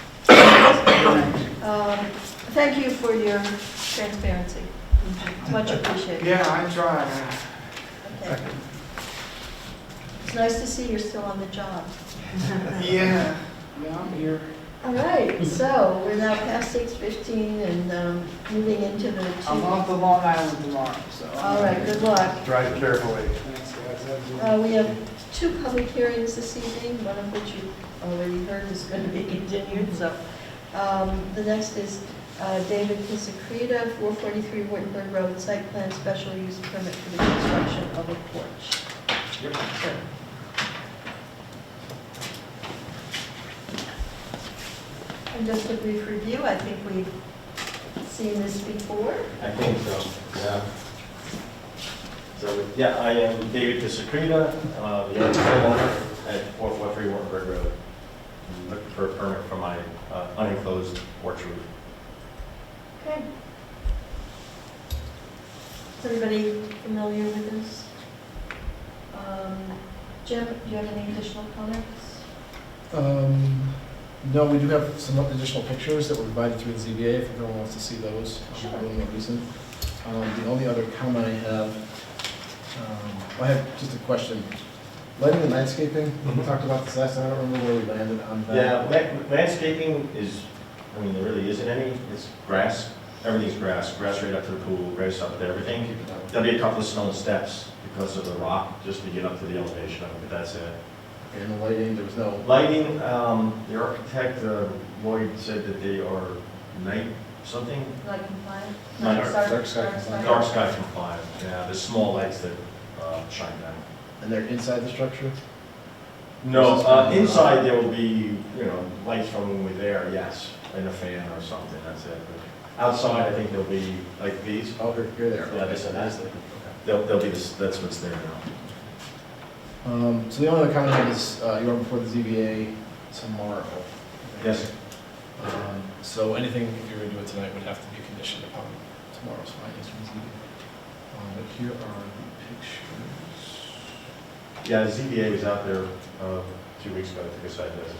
Thank you for your transparency. It's much appreciated. Yeah, I tried. Okay. It's nice to see you're still on the job. Yeah, yeah, I'm here. All right, so we're now past 6:15 and moving into the I'm off to Long Island tomorrow, so. All right, good luck. Drive carefully. Thanks, guys. Have a good one. We have 2 public hearings this evening, one of which you've already heard is going to be continued, so. The next is David Pisacreta, 443 Wittenberg Road, site plan special use permit for the construction of a porch. Yep. Sure. And just a brief review, I think we've seen this before. I think so, yeah. So, yeah, I am David Pisacreta, the owner at 443 Wartenberg Road. I'm looking for a permit for my unenclosed porch roof. Okay. Is everybody familiar with this? Jim, do you have any additional comments? No, we do have some additional pictures that were provided through the ZBA, if everyone wants to see those. Sure. A little more recent. The only other comment I have, I have just a question. Lighting and landscaping, we talked about this last time, I don't remember where we landed on that. Yeah, landscaping is, I mean, there really isn't any, it's grass, everything's grass right up to the pool, right up to everything. There'll be a couple of stone steps because of the rock, just to get up to the elevation of it, but that's it. And the lighting, there was no, Lighting, the architect, Lloyd, said that they are night something, Like compliant? Not dark sky compliant. dark sky compliant. Yeah, there's small lights that shine down. and they're inside the structure? No, inside there will be, lights from when we're there, yes, and a fan or something, that's it. But outside, I think there'll be like these. Oh, you're there. Yeah, Okay, this and that's that. the- There'll be this, that's what's there now. So the only other comment I have is, you are before the ZBA tomorrow. Yes. So anything, if you were to do it tonight, would have to be conditioned upon tomorrow's findings from the ZBA. But here are the pictures. Yeah, the ZBA was out there 2 weeks ago, took a site visit.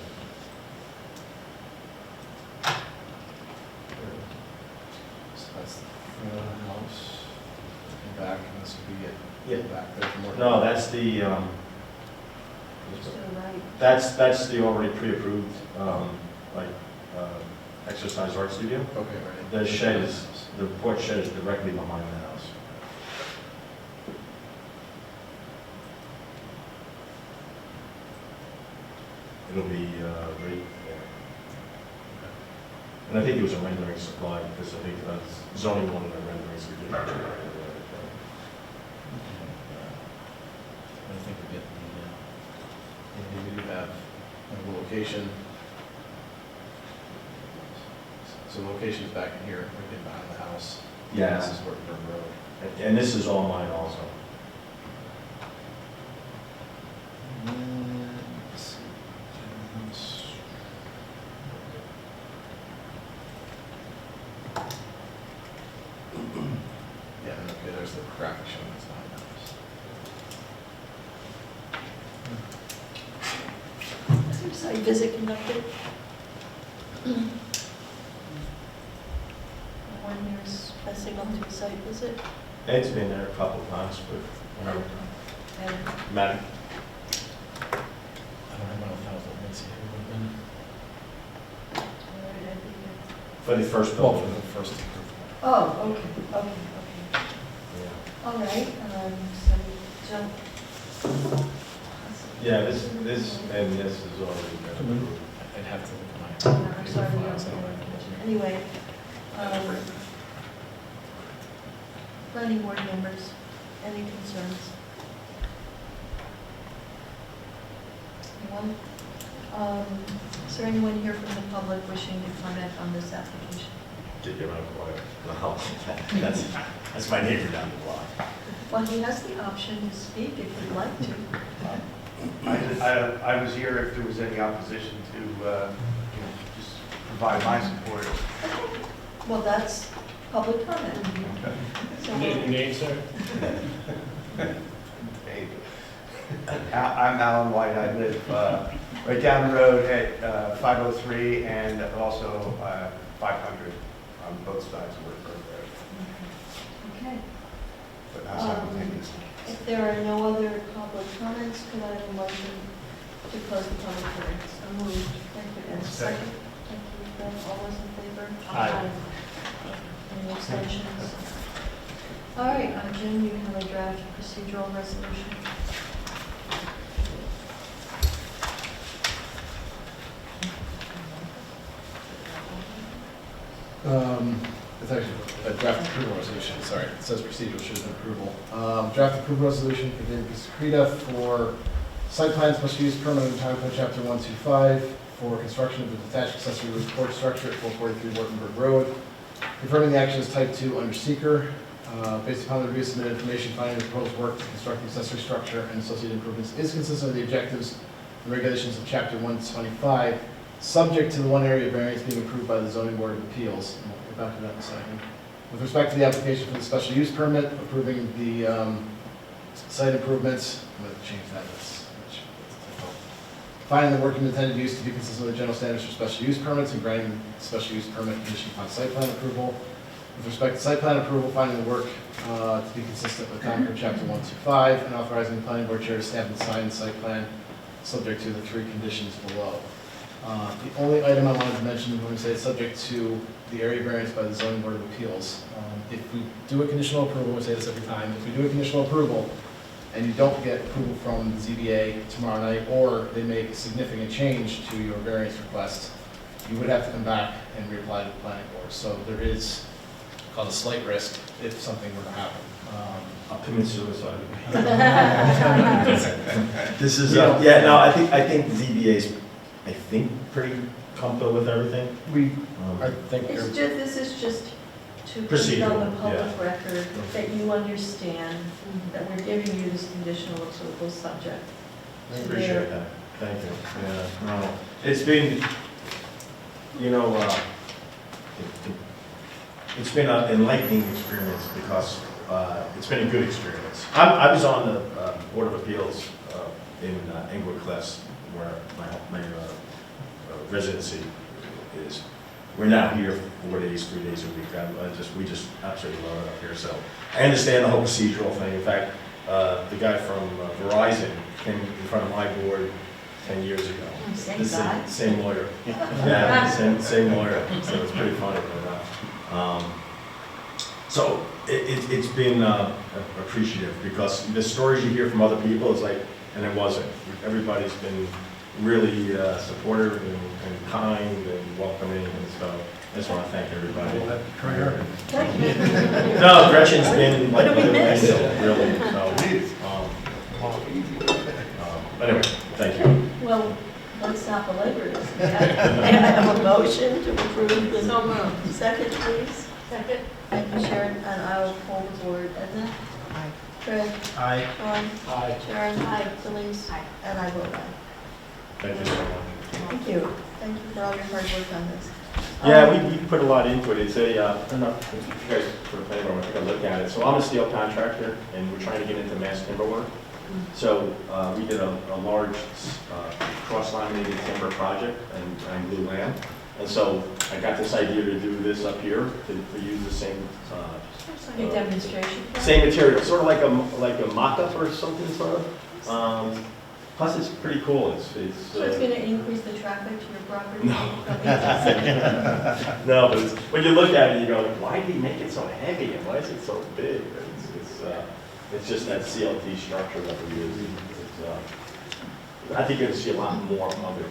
So that's the front of the house, and back, and this would be it. Yeah. Back there for more. No, that's the, To the right. that's the already pre-approved, exercise art studio. Okay, right. The shed is, the porch shed is directly behind the house. It'll be right there. And I think it was a rendering supply, because I think zoning wanted the renderings to get. I think we get the, we do have the location. So the location is back in here, right in behind the house. Yeah. This is Wittenberg Road. And this is all mine also. there's the graphic showing it's $9. Is there a site visit conducted? One here is passing on to a site visit. Ed's been there a couple of times, but, And Madam, I don't have my own files, let me see who would have been. all right, I think for the first Well, building. for the first approval. Oh, okay. Yeah. All right, so jump. Yeah, this, and this is already been. I'd have to look at my. I'm sorry, we don't files, I have don't that know. condition. Anyway, planning board members, any concerns? Anyone? Is there anyone here from the public wishing to comment on this application? Did you want to No, that's my neighbor down the block. Well, he has the option to speak if he'd like to. I was here if there was any opposition to, just provide my support. Well, that's public comment. So, Name, sir? Hey, I'm Alan White. I live right down the road at 503 and also 500 on both sides of Woodford Road, okay. but not simultaneously. If there are no other public comments, could I have a motion to close the public hearing? So moved. Thank you. And a second? Thank you. Then all those in favor? Aye. Any abstentions? All right, Jim, you have a draft procedural resolution. It's actually a draft approval resolution, sorry, it says procedural, should have been approval. Draft approval resolution for David Piscreta for site plan special use permit in Town Code Chapter 125 for construction of a detached accessory roof porch structure at 443 Wartenberg Road. Confirming the action is type 2 under seeker. Based upon the review submitted information, finding the proposed work to construct the accessory structure and associated improvements is consistent with the objectives and regulations of Chapter 125, subject to the one area variance being approved by the Zoning Board of Appeals. And we'll get back to that in a second. With respect to the application for the special use permit, approving the site improvements, I'm going to change that. Finding the work and intended use to be consistent with the general standards for special use permits and granting the special use permit conditioned upon site plan approval. With respect to site plan approval, finding the work to be consistent with Town Code Chapter 125 and authorizing the planning board chair to stamp and sign the site plan subject to the 3 conditions below. The only item I wanted to mention when we say it's subject to the area variance by the Zoning Board of Appeals. If we do a conditional approval, we say this every time, if we do a conditional approval and you don't get approval from the ZBA tomorrow night, or they make a significant change to your variance request, you would have to come back and reapply to the planning board. So there is called a slight risk if something were to happen. I'll commit suicide. This is, yeah, no, I think the ZBA's, I think, pretty comfortable with everything. I think It's just, this is just to put it Procedural, on the public yeah. record that you understand that we're giving you this conditional approval subject. I appreciate that. Thank you. Yeah, no, it's been, it's been an enlightening experience because it's been a good experience. I was on the Board of Appeals in Englewood Cliffs, where my residency is. We're now here 4 days, 3 days a week. We just absolutely love it up here. So I understand the whole procedural thing. In fact, the guy from Verizon came in front of my board 10 years ago. Same The guy? Same lawyer. Yeah, same lawyer. So it's pretty funny. So it's been appreciative because the stories you hear from other people is like, and it wasn't. Everybody's been really supportive and kind and welcoming, and so I just want to thank everybody. Thank you. No, Gretchen's been like What do we miss? really. Anyway, thank you. Well, let's not belabor this. May I have a motion to approve the... So moved. Second, please. Second. Thank you, Sharon, and I will poll the board. Edna? Aye. Craig? Aye. Sean? Aye. Sharon? Aye. Denise? Aye. And I vote aye. Thank you so much. Thank you. Thank you for all your hard work on this. Yeah, we put a lot into it. It's a, I don't know if you guys for the planning board want to take a look at it. So I'm a steel contractor, and we're trying to get into mass timber work. So we did a large cross-laminated timber project and blue land. And so I got this idea to do this up here, to use the same A demonstration? same material, sort of like a mock-up or something, sort of. Plus, it's pretty cool. So it's going to increase the traffic to your property? No. No, but when you look at it, you go, why did he make it so heavy and why is it so big? It's just that CLT structure that we use. I think you're going to see a lot more of it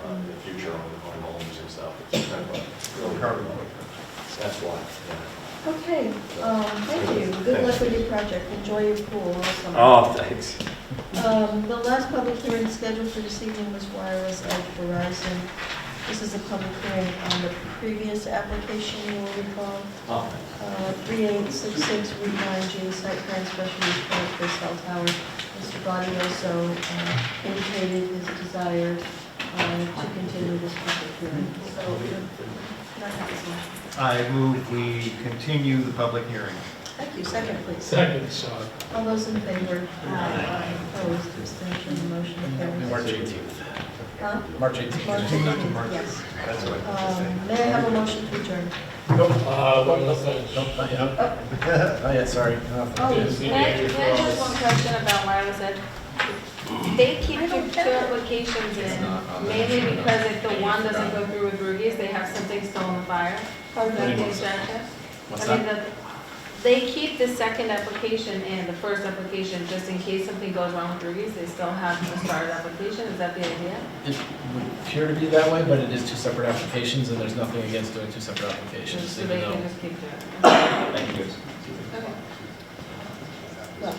in the future on homes and stuff. It's kind of a real carbon. That's why. Yeah. Okay, thank you. Good luck with your project. Enjoy your pool all summer. Oh, thanks. The last public hearing scheduled for this evening was Wireless Edge Verizon. This is a public hearing on the previous application, you will recall. 3866 Route 9G, site plan special use permit for cell tower. Mr. Bodioso indicated his desire to continue this public hearing. So, can I have this one? I move we continue the public hearing. Thank you. Second, please. Second, Sean. All those in favor? Aye. Opposed? Abstention? The motion carries. March 18th. Huh? March 18th. March 18th, yes. That's what May I have a motion to adjourn? One second. Nope, not yet. Not yet, sorry. Oh, Can I just one question about Wireless Edge? They keep two applications in, mainly because if the one doesn't go through with Rugies, they have something still in the fire. What's I mean, they keep the second application and the first application, just in case something goes wrong with Rugies, they still have the started application, is that the idea? It would appear to be that way, but it is two separate applications, and there's nothing against doing two separate applications. So even they though- can just keep doing it? Thank you. Okay. Well,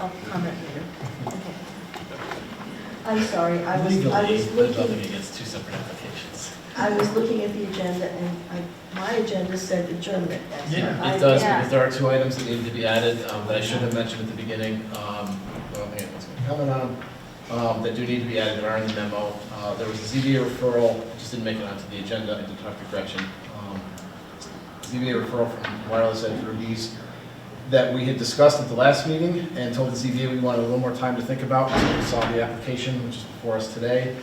I'll comment later. Okay. I'm sorry, I was Legally, there's nothing looking, against two separate applications. I was looking at the agenda and my agenda said adjournment. It does, because there are two items that need to be added, that I should have mentioned at the beginning, I don't think anyone's going to comment on, that do need to be added, that are in the memo. There was a ZBA referral, it just didn't make it onto the agenda, I did talk to Gretchen. ZBA referral from Wireless Edge Rugies that we had discussed at the last meeting and told the ZBA we wanted a little more time to think about until we saw the application, which is before us today.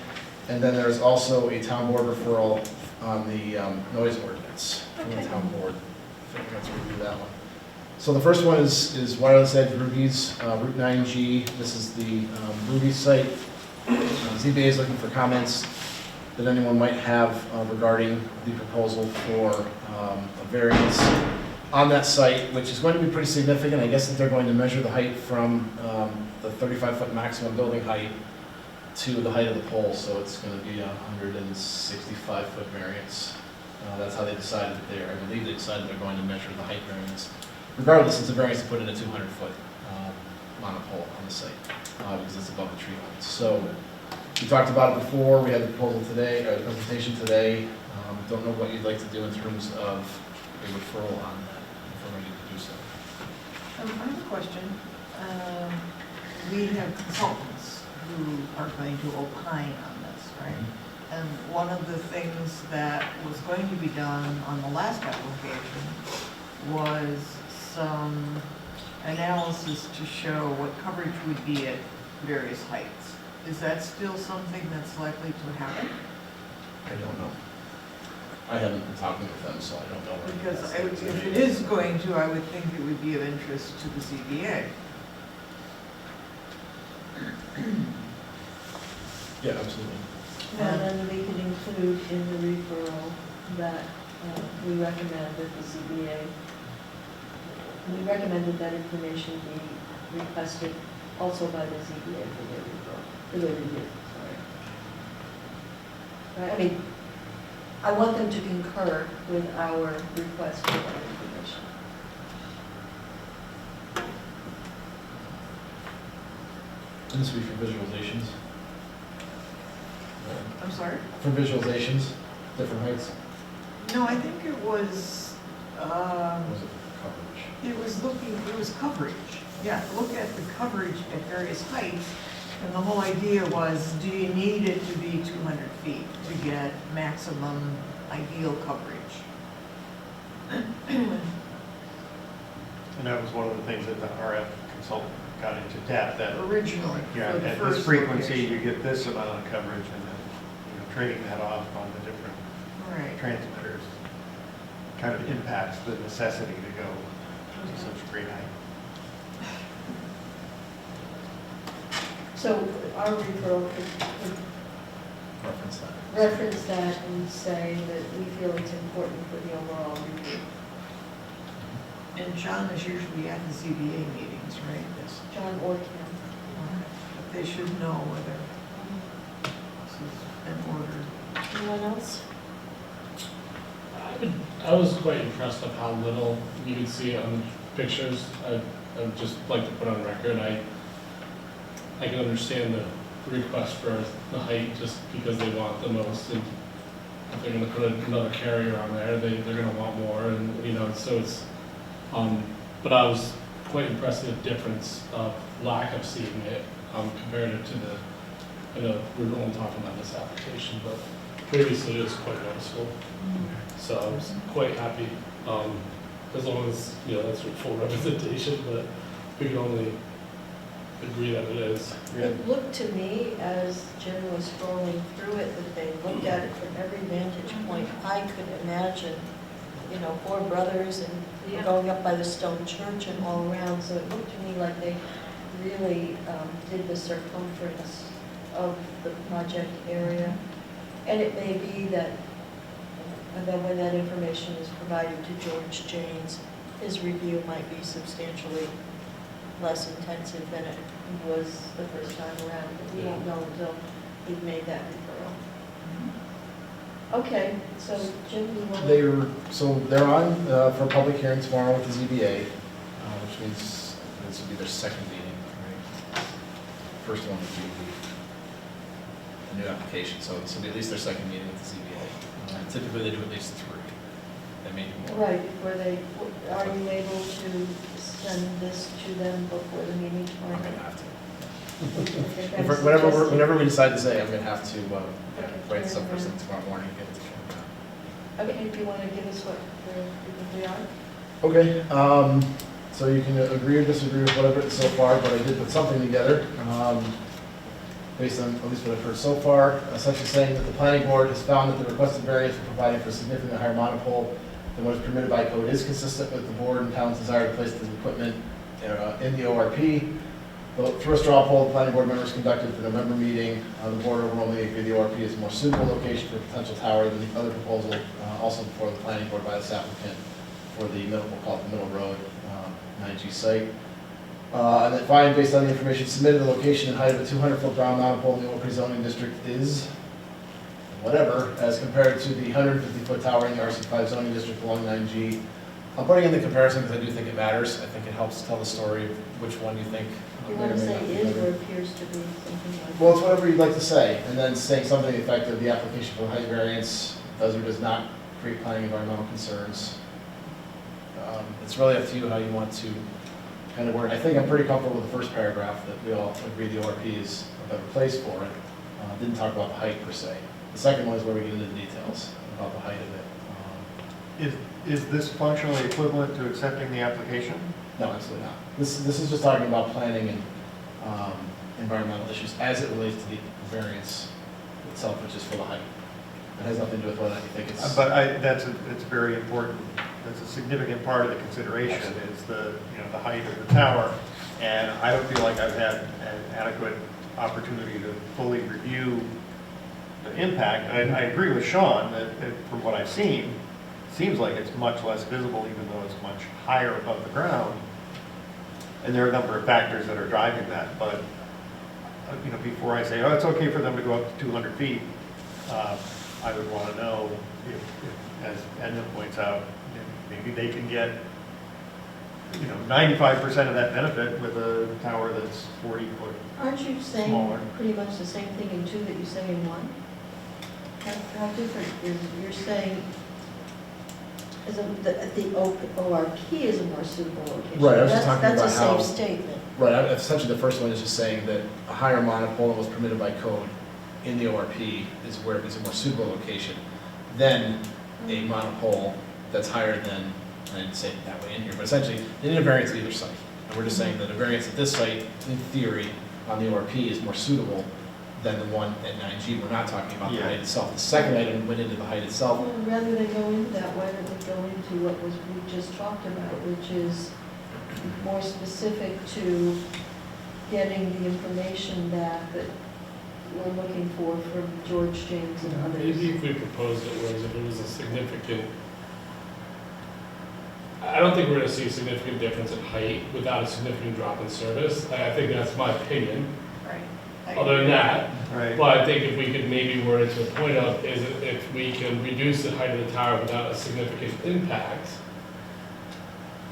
And then there's also a town board referral on the noise ordinance from the town board. I think let's review that one. So the first one is Wireless Edge Rugies, Route 9G. This is the Rugies site. ZBA is looking for comments that anyone might have regarding the proposal for a variance on that site, which is going to be pretty significant. I guess that they're going to measure the height from the 35-foot maximum building height to the height of the pole, so it's going to be a 165-foot variance. That's how they decided that I believe they decided they're going to measure the height variance. Regardless, it's a variance to put in a 200-foot monopole on the site, because it's above the tree line. So we talked about it before, we had the proposal today, or the presentation today. Don't know what you'd like to do in terms of a referral on that, if we're ready to do so. I have a question. We have consultants who are going to opine on this, right? And one of the things that was going to be done on the last application was some analysis to show what coverage would be at various heights. Is that still something that's likely to happen? I don't know. I haven't been talking with them, so I don't know. Because if it is going to, I would think it would be of interest to the ZBA. Yeah, absolutely. And then we could include in the referral that we recommend that the ZBA, we recommended that information be requested also by the ZBA for their referral, for their review, sorry. Right, I mean, I want them to concur with our request for that information. And this would be for visualizations. I'm sorry? For visualizations, different heights. No, I think it was, Was it coverage? it was coverage. Yeah, look at the coverage at various heights And the whole idea was, do you need it to be 200 feet to get maximum ideal coverage? And that was one of the things that the RF consultant got into depth, that Originally, yeah, for the at first this frequency, location. you get this amount of coverage, and then, trading that off on the different Right. transmitters kind of impacts the necessity to go to such a great height. So our referral could Reference that. reference that and say that we feel it's important for the overall review. And John is usually at the ZBA meetings, right? Yes. John or Kim. But they should know whether this has been ordered. Anyone else? I was quite impressed of how little you could see on the pictures. I'd just like to put on record, I can understand the request for the height just because they want the most, and if they're gonna put another carrier on there, they're gonna want more, and, so it's, but I was quite impressed with the difference of lack of seeing it, compared to the, I know we're only talking about this application, but previously it was quite noticeable. So I was quite happy, as long as, that's your full representation, but we can only agree that it is. It looked to me, as Jim was scrolling through it, that they looked at it from every vantage point I could imagine. Four brothers and going up by the stone church and all around. So it looked to me like they really did the circumference of the project area. And it may be that when that information is provided to George Janes, his review might be substantially less intensive than it was the first time around, but we won't know until we've made that referral. Okay, so Jim, you want to? They're on for a public hearing tomorrow with the ZBA, which means this will be their second meeting, right? First one would be the new application, so this will be at least their second meeting with the ZBA. Typically, they do at least 3. They may do more. Right, are you able to send this to them before the meeting tomorrow? I'm gonna have to. Okay, Whenever we decide to say, I'm gonna have to write this up first thing tomorrow morning and get it to Karen. Okay, do you want to give us what we are? Okay, so you can agree or disagree with whateve so far, but I did put something together, based on at least what I've heard so far, essentially saying that the planning board has found that the requested variance for providing for significantly higher monopole than what is permitted by code is consistent with the board and town's desire to place the equipment in the ORP. Through a straw poll, the planning board members conducted at the November meeting, the board overwhelmingly agreed the ORP is a more suitable location for a potential tower than the other proposal, also before the planning board by this applicant for the middle, we'll call it the Middle Road 9G site. And then finally, based on the information submitted, the location and height of a 200-foot ground monopole in the ORP zoning district is whatever, as compared to the 150-foot tower in the RC5 zoning district along 9G. I'm putting in the comparison because I do think it matters. I think it helps tell the story of which one you think. You want to say is or appears to be something like? Well, it's whatever you'd like to say, and then saying something effective, the application for height variance does or does not create planning environmental concerns. It's really up to you how you want to kind of word. I think I'm pretty comfortable with the first paragraph that we all agree the ORP is a better place for it. Didn't talk about the height per se. The second one is where we get into the details about the height of it. Is this functionally equivalent to accepting the application? No, absolutely not. This is just talking about planning and environmental issues as it relates to the variance itself, which is for the height. It has nothing to do with whether you think it's. But it's very important. That's a significant part of the consideration. Absolutely. Is the height of the tower, and I don't feel like I've had an adequate opportunity to fully review the impact. I agree with Sean that from what I've seen, it seems like it's much less visible, even though it's much higher above the ground. And there are a number of factors that are driving that. But before I say, oh, it's okay for them to go up to 200 feet, I would want to know if, as Edna points out, maybe they can get 95% of that benefit with a tower that's 40 foot. Aren't you saying smaller. pretty much the same thing in 2 that you say in 1? How different is, you're saying Is the ORP is a more suitable location. Right, I was just talking about That's a how- safe statement. Right, essentially the first one is just saying that a higher monopole was permitted by code in the ORP is where it's a more suitable location than a monopole that's higher than, I didn't say it that way in here, but essentially, they need a variance at either site. And we're just saying that a variance at this site, in theory, on the ORP is more suitable than the one at 9G. We're not talking about the Yeah. height itself. The second item went into the height itself. Well, rather than go into that, why don't we go into what we just talked about, which is more specific to getting the information back that we're looking for from George James and others. Maybe if we proposed it, whereas if it was a significant, I don't think we're gonna see a significant difference in height without a significant drop in service. I think that's my opinion. Right. Other than that, Right. but I think if we could maybe word it to a point of, is if we can reduce the height of the tower without a significant impact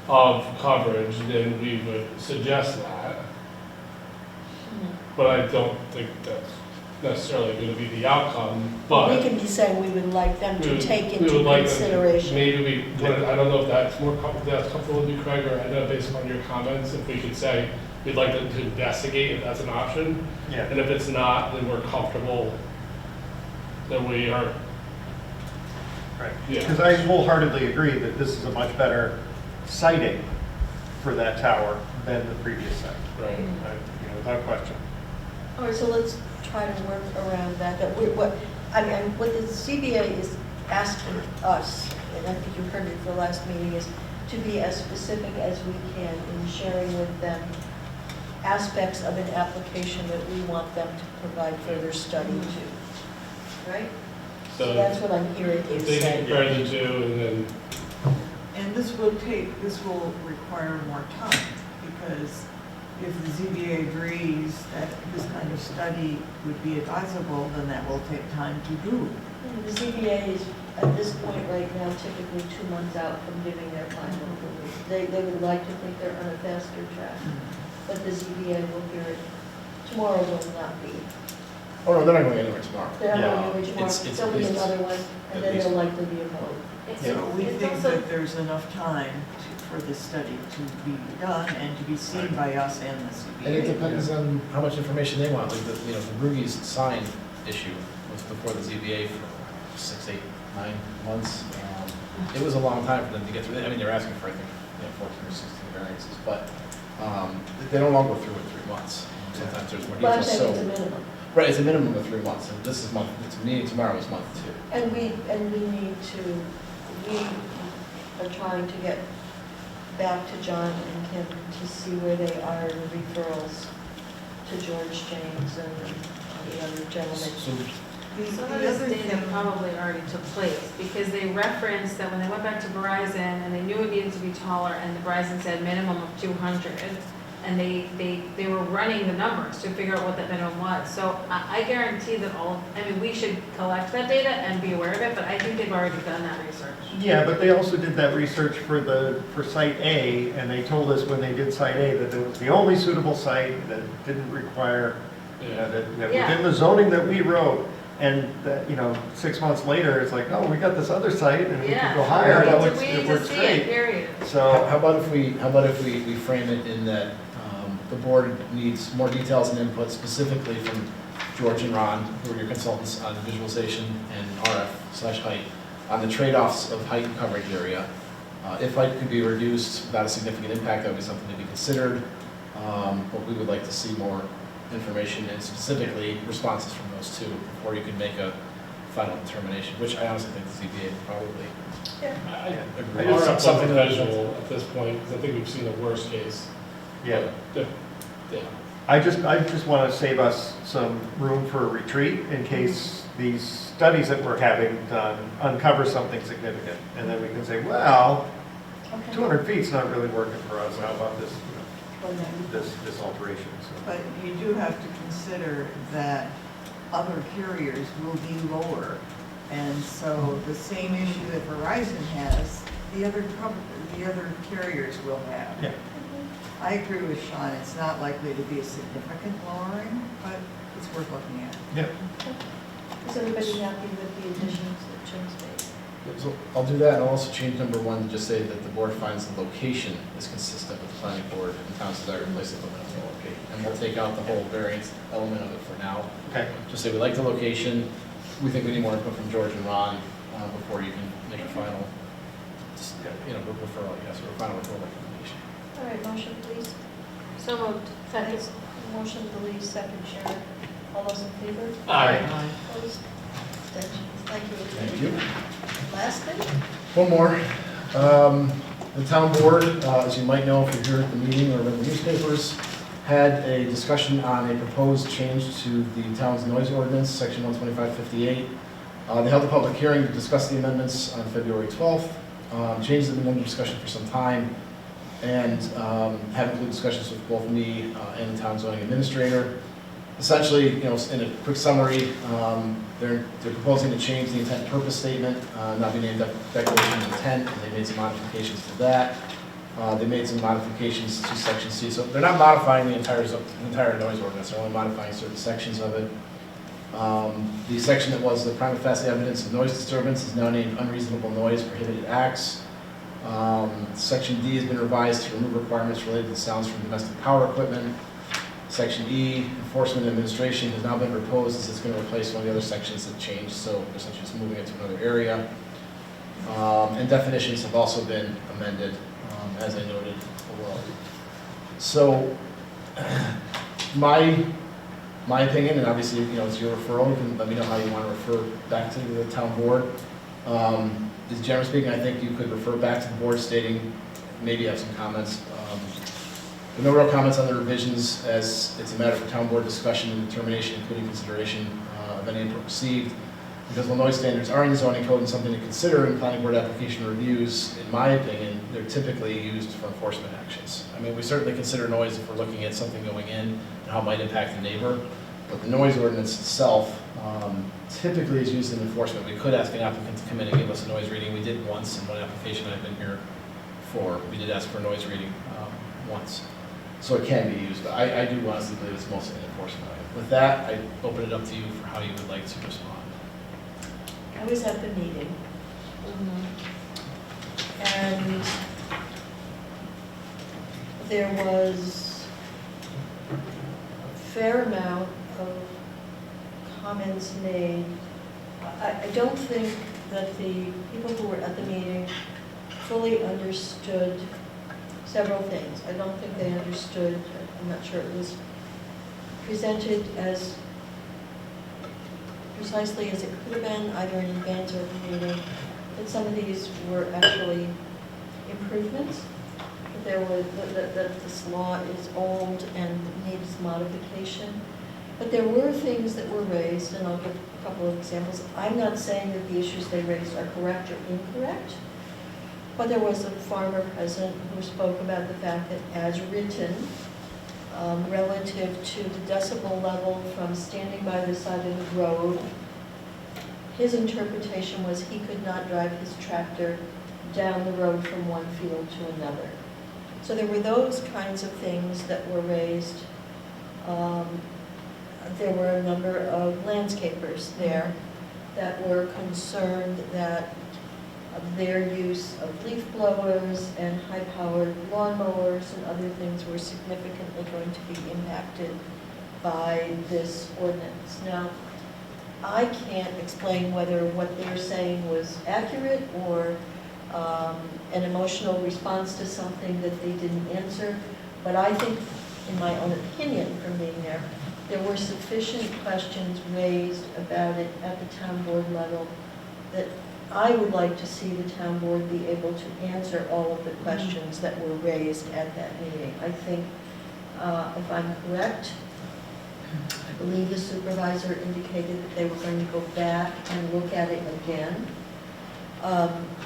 of coverage, then we would suggest that. But I don't think that's necessarily gonna be the outcome, but. We can be saying we would like them we to would- take we into would like them to- consideration. Maybe I don't know if that's that's comfortable with you, Craig, or I know based on your comments, if we could say, we'd like them to investigate if that's an option. Yeah. And if it's not, then we're comfortable that we are, Right. yeah. Because I wholeheartedly agree that this is a much better siting for that tower than the previous site. Right. Without question. All right, so let's try to work around that, what the CBA is asking us, and I think you heard it for the last meeting, is to be as specific as we can in sharing with them aspects of an application that we want them to provide further study to, right? So that's what I'm hearing you If they say. can compare the two, and then, And this will require more time, because if the ZBA agrees that this kind of study would be advisable, then that will take time to do. The ZBA is, at this point right now, typically 2 months out from giving their final approval. They would like to think they're on a faster track, but the ZBA will hear it. Tomorrow will not be. Oh, no, they're not going anywhere tomorrow. They're not Yeah. going anywhere tomorrow, It's there'll at be least- another one, and at then least- there'll likely be a vote. So we It's think also- that there's enough time for this study to be done and to be seen by us and the And it ZBA. depends on how much information they want, like the Brugge's sign issue was before the ZBA for 6, 8, 9 months. It was a long time for them to get through, I mean, they're asking for, I think, 14 or 16 variances, but they don't all go through in 3 months. Sometimes there's more But I'm details, saying it's a so. minimum. Right, it's a minimum of 3 months, and this is it's meeting tomorrow is month 2. And we are trying to get back to John and Kim to see where they are in referrals to George James and the other gentlemen. So Some of The this other data thing- probably already took place, because they referenced that when they went back to Verizon and they knew it needed to be taller, and the Verizon said minimum of 200, and they were running the numbers to figure out what that minimum was. So I guarantee that we should collect that data and be aware of it, but I think they've already done that research. Yeah, but they also did that research for Site A, and they told us when they did Site A that it was the only suitable site that didn't require, that Yeah. within the zoning that we wrote, and that, 6 months later, it's like, oh, we got this other site, and we can go higher, We need it to works see it, great. period. So, how about if we frame it in that the board needs more details and input specifically from George and Ron, who are your consultants on visualization and RF/height, on the trade-offs of height and coverage area. If height could be reduced without a significant impact, that would be something to be considered. But we would like to see more information and specifically responses from those two before you can make a final determination, which I honestly think the ZBA would probably agree. I just Something something that- visual at this point, because I think we've seen the worst case. yeah. But, yeah. I just want to save us some room for a retreat in case these studies that we're having done uncover something significant. And then we can say, well, 200 feet's not really working for us. How about this, this alteration? So. But you do have to consider that other carriers will be lower. And so the same issue that Verizon has, the other carriers will have. Yeah. I agree with Sean, it's not likely to be a significant lowering, but it's worth looking at. Yeah. Is everybody happy with the additions that Jim's made? So I'll do that, and I'll also change number 1 to just say that the board finds the location is consistent with the planning board and town's desire to place it on the location. And we'll take out the whole variance element of it for now. Okay. Just say we like the location, we think we need more input from George and Ron before you can make a final, referral, yes, or a final referral recommendation. All right, motion, please. So moved. Second. Motion, Louise, second, Sharon. All those in favor? Aye. Opposed? Abstentions? Thank you. Thank you. Last thing? One more. The town board, as you might know if you're here at the meeting or read the newspapers, had a discussion on a proposed change to the town's noise ordinance, section 12558. They held a public hearing to discuss the amendments on February 12th. Changes have been under discussion for some time, and have included discussions with both me and the town zoning administrator. Essentially, in a quick summary, they're proposing to change the intent and purpose statement, not be named declaration of intent, and they made some modifications to that. They made some modifications to section C, so they're not modifying the entire noise ordinance, they're only modifying certain sections of it. The section that was the prima facie evidence of noise disturbance is now named unreasonable noise prohibited acts. Section D has been revised to remove requirements related to sounds from domestic power equipment. Section E, enforcement and administration, has now been proposed as it's going to replace one of the other sections that changed, so essentially just moving it to another area. And definitions have also been amended, as I noted below. So, my opinion, and obviously, it's your referral, you can let me know how you want to refer back to the town board. Is generally speaking, I think you could refer back to the board stating, maybe have some comments. No real comments on the revisions, as it's a matter for town board discussion and determination, including consideration of any input received. Because the noise standards are in the zoning code and something to consider in planning board application reviews, in my opinion, they're typically used for enforcement actions. I mean, we certainly consider noise if we're looking at something going in and how it might impact the neighbor, but the noise ordinance itself typically is used in enforcement. We could ask an applicant to come in and give us a noise reading. We did once in one application I've been here for. We did ask for a noise reading once. So it can be used, but I do honestly believe it's mostly an enforcement item. With that, I open it up to you for how you would like to respond. I was at the meeting. And there was a fair amount of comments made. I don't think that the people who were at the meeting fully understood several things. I don't think they understood, I'm not sure it was presented as precisely as it could have been, either in advance or at the meeting, that some of these were actually improvements, that this law is old and needs modification. But there were things that were raised, and I'll give a couple of examples. I'm not saying that the issues they raised are correct or incorrect, but there was a farmer present who spoke about the fact that as written, relative to the decibel level from standing by the side of the road, his interpretation was he could not drive his tractor down the road from one field to another. So there were those kinds of things that were raised. There were a number of landscapers there that were concerned that their use of leaf blowers and high-powered lawnmowers and other things were significantly going to be impacted by this ordinance. Now, I can't explain whether what they're saying was accurate or an emotional response to something that they didn't answer, but I think, in my own opinion from being there were sufficient questions raised about it at the town board level that I would like to see the town board be able to answer all of the questions that were raised at that meeting. I think, if I'm correct, I believe the supervisor indicated that they were going to go back and look at it again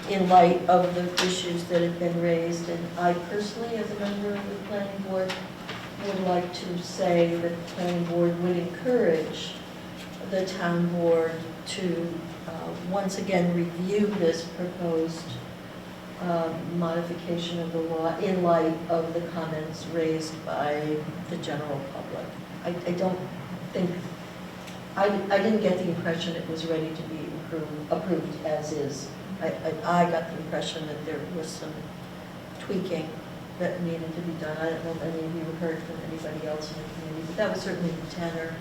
in light of the issues that had been raised. And I personally, as a member of the planning board, would like to say that the planning board would encourage the town board to once again review this proposed modification of the law in light of the comments raised by the general public. I don't think, I didn't get the impression it was ready to be approved as is I got the impression that there was some tweaking that needed to be done. I don't know if any of you heard from anybody else in the community, but that was certainly the tenor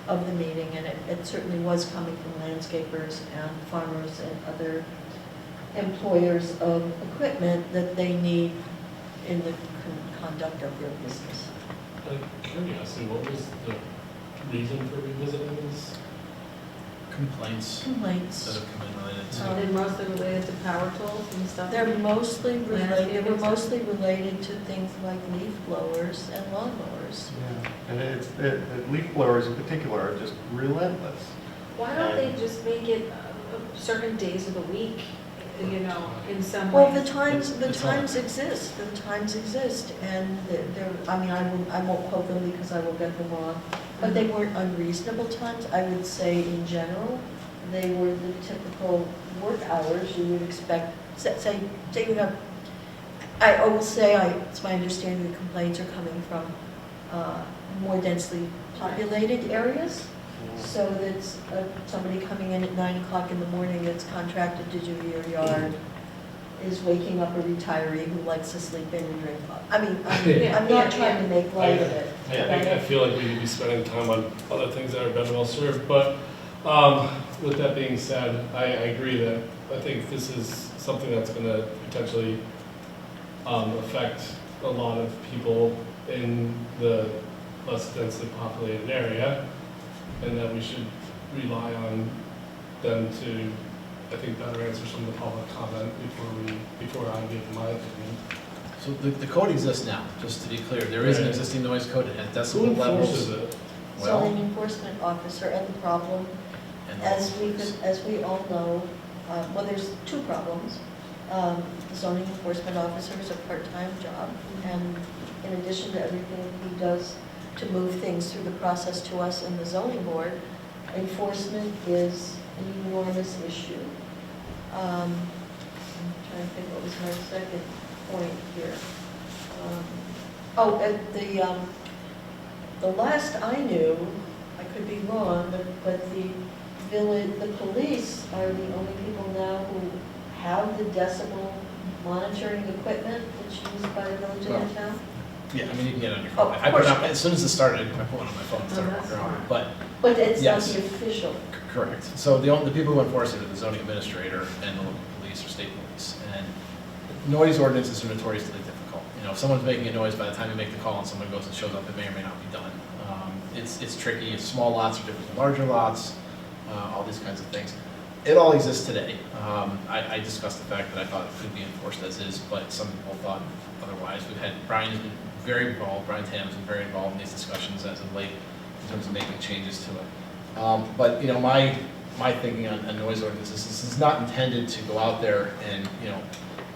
of the meeting, and it certainly was coming from landscapers and farmers and other employers of equipment that they need in the conduct of their business. Out of curiosity, what was the reason for revisiting this? Complaints Complaints. that have come in related to. They're mostly related to power tools and stuff? They're mostly related, they were Landscaping. mostly related to things like leaf blowers and lawnmowers. Yeah, and the leaf blowers in particular are just relentless. Why don't they just make it certain days of the week, you know, in some way? Well, the times exist, and they're, I mean, I won't quote them because I will get them wrong, but they weren't unreasonable times. I would say in general, they were the typical work hours you would expect. Say you have, I will say, it's my understanding the complaints are coming from more densely populated areas. So that's somebody coming in at 9 o'clock in the morning that's contracted to do your yard is waking up a retiree who likes to sleep in and drink. I mean, I'm not trying to make light of it. I feel like we need to be spending time on other things that are better well served, but with that being said, I agree that I think this is something that's going to potentially affect a lot of people in the less densely populated area, and that we should rely on them to, I think, better answer some of the public comment before I give my opinion. So the code exists now, just to be clear. There is an Right. existing noise code. It has Who decibel levels. enforces it? Well, Zoning enforcement officer, and the problem, and as we all know, well, there's two problems. The zoning enforcement officer is a part-time job, and in addition to everything he does to move things through the process to us in the zoning board, enforcement is an enormous issue. I'm trying to think what was my second point here. The last I knew, I could be wrong, but the police are the only people now who have the decibel monitoring equipment that's used by the village and the town. yeah, I mean, you can get it on your Oh, phone. of I put it course. on, as soon as it started, I put one on my phone and started that's walking around. smart. But But it's not Yes. the official. correct. So the people who enforce it are the zoning administrator and the local police or state police. And noise ordinances are notoriously difficult. You know, if someone's making a noise, by the time you make the call and someone goes and shows up, it may or may not be done. It's tricky. It's small lots are different than larger lots, all these kinds of things. It all exists today. I discussed the fact that I thought it could be enforced as is, but some people thought otherwise. Brian has been very involved, Brian Tam has been very involved in these discussions as of late in terms of making changes to it. But, you know, my thinking on noise ordinances, this is not intended to go out there and, you know,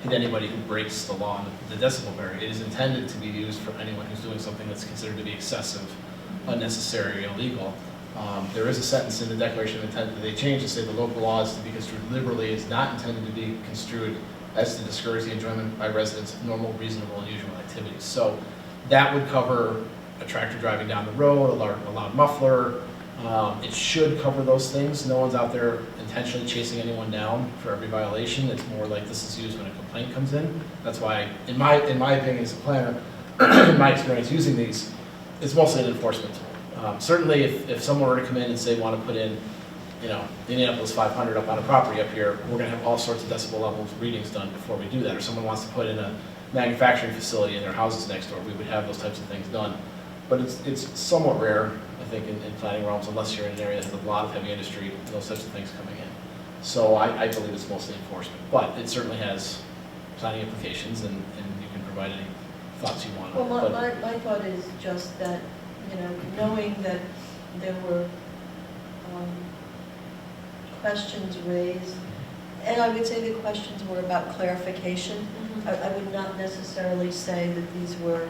hit anybody who breaks the law and the decibel barrier. It is intended to be used for anyone who's doing something that's considered to be excessive, unnecessary, or illegal. There is a sentence in the Declaration of Intent that they changed to say the local law is to be construed liberally, is not intended to be construed as to discourage the enjoyment by residents of normal, reasonable, and usual activities. So that would cover a tractor driving down the road, a loud muffler. It should cover those things. No one's out there intentionally chasing anyone down for every violation. It's more like this is used when a complaint comes in. That's why, in my opinion as a planner, in my experience using these, it's mostly an enforcement tool. Certainly, if someone were to come in and say want to put in, you know, the Indianapolis 500 up on a property up here, we're going to have all sorts of decibel levels readings done before we do that. Or someone wants to put in a manufacturing facility in their houses next door, we would have those types of things done. But it's somewhat rare, I think, in planning realms, unless you're in an area that has a lot of heavy industry and those types of things coming in. So I believe it's mostly enforcement, but it certainly has planning implications, and you can provide any thoughts you want. Well, But- my thought is just that, you know, knowing that there were questions raised, and I would say the questions were about clarification. I would not necessarily say that these were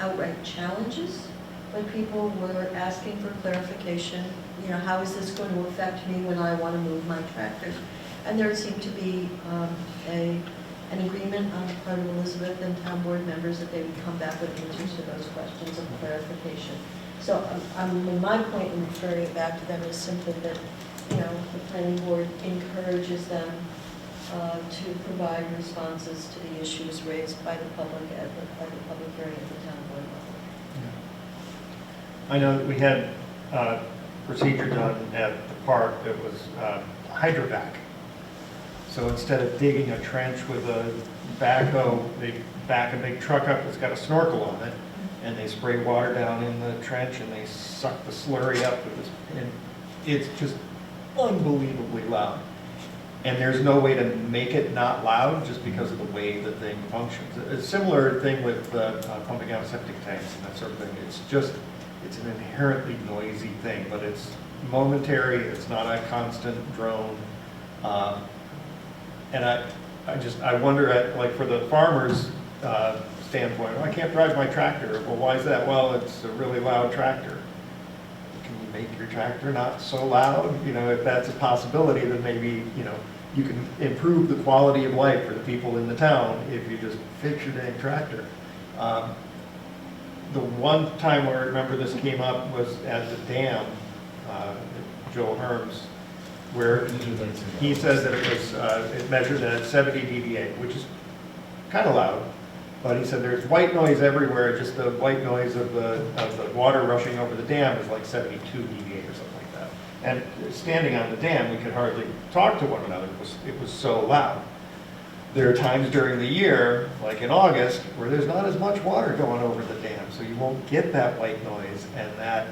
outright challenges, but people were asking for clarification. You know, how is this going to affect me when I want to move my tractors? And there seemed to be an agreement on the part of Elizabeth and town board members that they would come back with answers to those questions of clarification. So my point in referring it back to them is simply that you know, the planning board encourages them to provide responses to the issues raised by the public at the public hearing at the town board level. I know that we had procedure done at the park that was hydrovac. So instead of digging a trench with a backhoe, they back a big truck up that's got a snorkel on it, and they spray water down in the trench, and they suck the slurry up with this, and it's just unbelievably loud. And there's no way to make it not loud just because of the way the thing functions. A similar thing with pumping out septic tanks and that sort of thing. It's an inherently noisy thing, but it's momentary, it's not a constant drone. And I wonder, like for the farmer's standpoint, I can't drive my tractor. Well, why is that? Well, it's a really loud tractor. Can you make your tractor not so loud? You know, if that's a possibility, then maybe, you know, you can improve the quality of life for the people in the town if you just fix your dang tractor. The one time where I remember this came up was at the dam, Joel Herms, where he says that it measured at 70 dBA, which is kind of loud. But he said there's white noise everywhere. Just the white noise of the water rushing over the dam is like 72 dBA or something like that. And standing on the dam, we could hardly talk to one another. It was so loud. There are times during the year, like in August, where there's not as much water going over the dam, so you won't get that white noise and that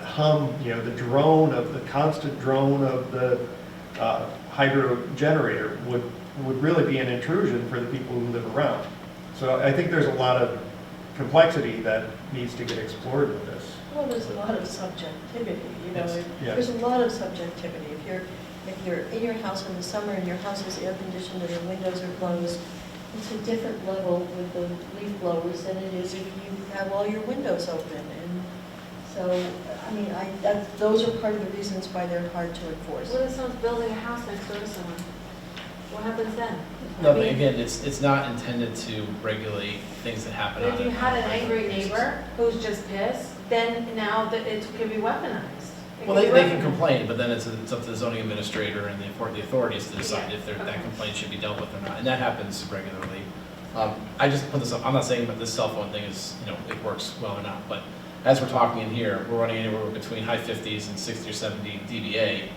hum, you know, the constant drone of the hydro generator would really be an intrusion for the people who live around. So I think there's a lot of complexity that needs to get explored with this. Well, there's a lot of subjectivity, you know. Yes. There's a lot of subjectivity. If you're in your house in the summer and your house is air conditioned and your windows are closed, it's a different level with the leaf blowers than it is if you have all your windows open. And so, I mean, those are part of the reasons why they're hard to enforce. What if someone's building a house next door to someone? What happens then? No, I but mean, again, it's not intended to regulate things that happen But on if you a- had on a an regular angry basis. neighbor who's just pissed, then now that it can be weaponized. It Well, can they be can weaponized. complain, but then it's up to the zoning administrator and the authorities to decide Yeah, if that okay. complaint should be dealt with or not, and that happens regularly. I just put this up, I'm not saying that this cell phone thing is, you know, it works well or not, but as we're talking in here, we're running anywhere between high 50s and 60 or 70 dBA,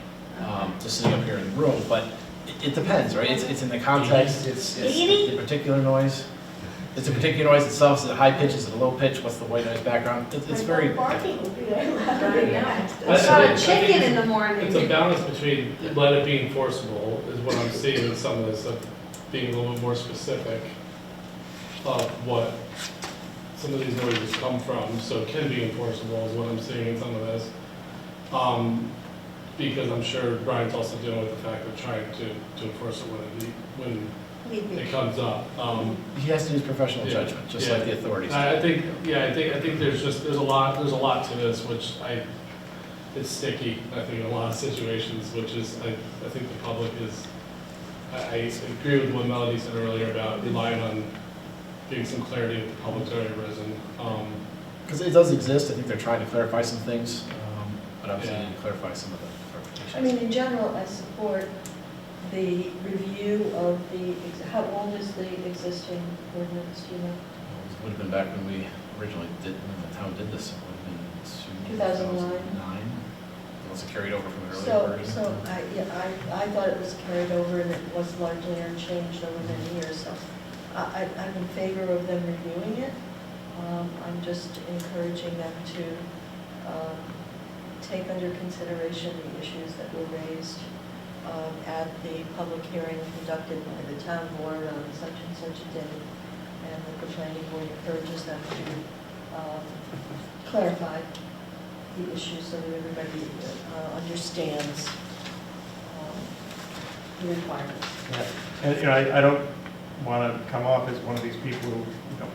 just sitting up here in the room, but it depends, right? It's in the context, it's the particular noise. It's a particular noise itself, is it a high pitch, is it a low pitch, what's the white noise background? It's very. Barking would be very loud. Right, yeah. I It's not a think chicken it's- in the morning. It's a balance between let it be enforceable is what I'm seeing in some of this, of being a little bit more specific of what some of these noises come from, so it can be enforceable is what I'm seeing in some of this. Because I'm sure Brian's also dealing with the fact of trying to enforce it when it comes up. He has to use professional Yeah. judgment, just Yeah. like the authorities. I think there's a lot to this, which it's sticky, I think, in a lot of situations, which is, I think the public is, I agree with what Melody said earlier about relying on getting some clarity with the public's already arisen. Because it does exist, I think they're trying to clarify some things, but obviously Yeah. they need to clarify some of the clarifications. I mean, in general, I support the review of how old is the existing ordinance, do you know? It would have been back when we originally when the town did this, it would have been 2009. 2009. Was it carried over from an earlier So, version? I thought it was carried over and it was largely unchanged over many years, so I'm in favor of them reviewing it. I'm just encouraging them to take under consideration the issues that were raised at the public hearing conducted by the town board on such and such a day, and that the planning board encourages them to clarify the issues so that everybody understands the requirements. And, you know, I don't want to come off as one of these people who, you know,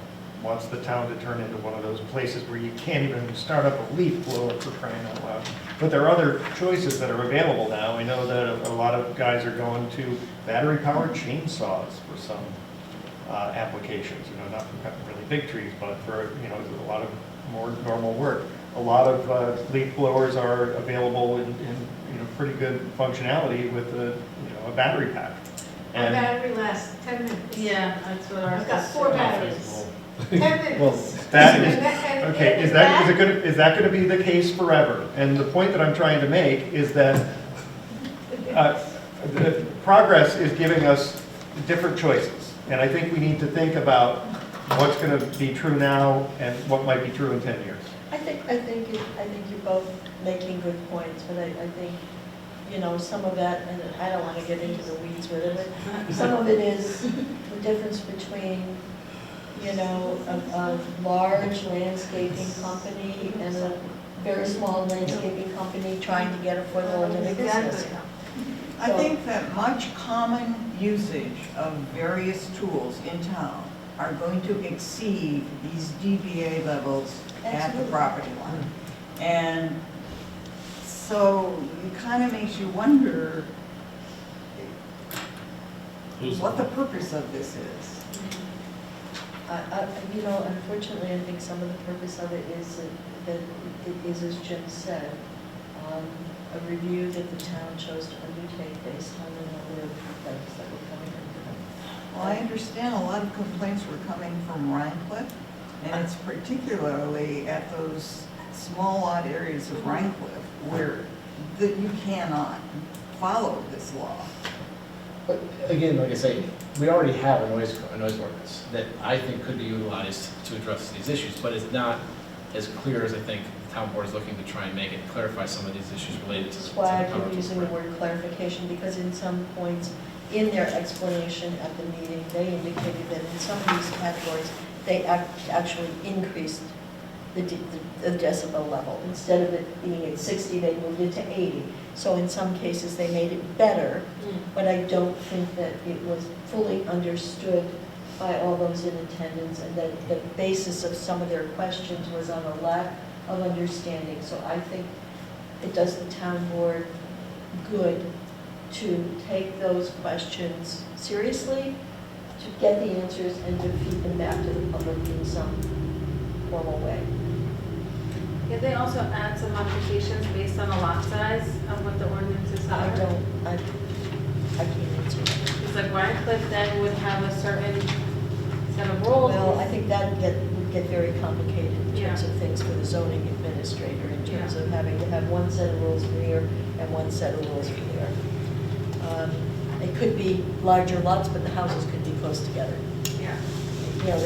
wants the town to turn into one of those places where you can't even start up a leaf blower for crying out loud. But there are other choices that are available now. I know that a lot of guys are going to battery-powered chainsaws for some applications, you know, not for cutting really big trees, but for, you know, a lot of more normal work. A lot of leaf blowers are available in pretty good functionality with a battery pack. And Battery lasts 10 minutes. Yeah, that's what ours I've got is. 4 batteries. 10 Well, minutes. that is, And okay, is that gonna be the case forever? And the point that I'm trying to make is that the progress is giving us different choices. And I think we need to think about what's gonna be true now and what might be true in 10 years. I think you're both making good points, but I think, some of that, and I don't want to get into the weeds with it, but some of it is the difference between, a large landscaping company and a very small landscaping company trying to get a foothold in a business. Exactly. I think that much common usage of various tools in town are going to exceed these DBA levels at the Absolutely. property line. And so it kind of makes you wonder what the purpose of this is. Unfortunately, I think some of the purpose of it is that it is, as Jim said, a review that the town chose to undertake based on the number of things that were coming into them. Well, I understand a lot of complaints were coming from Rhinecliff, and it's particularly at those small lot areas of Rhinecliff where that you cannot follow this law. But again, like I say, we already have a noise ordinance that I think could be utilized to address these issues, but it's not as clear as I think the town board is looking to try and make it, clarify some of these issues related to the That's why I power keep using the footprint. word clarification, because in some points in their explanation at the meeting, they indicated that in some of these categories, they actually increased the decibel level. Instead of it being at 60, they moved it to 80. So in some cases, they made it better, but I don't think that it was fully understood by all those in attendance, and that the basis of some of their questions was on a lack of understanding. So I think it does the town board good to take those questions seriously, to get the answers, and to feed them back to the public in some formal way. Yeah, they also add some modifications based on the lot size of what the ordinances are. I can't answer that. It's like Rhinecliff then would have a certain set of rules. Well, I think that would get very complicated in terms Yeah. of things for the zoning administrator, in terms of having to have one set of rules for here and one set of rules for there. It could be larger lots, but the houses could be close together. Yeah.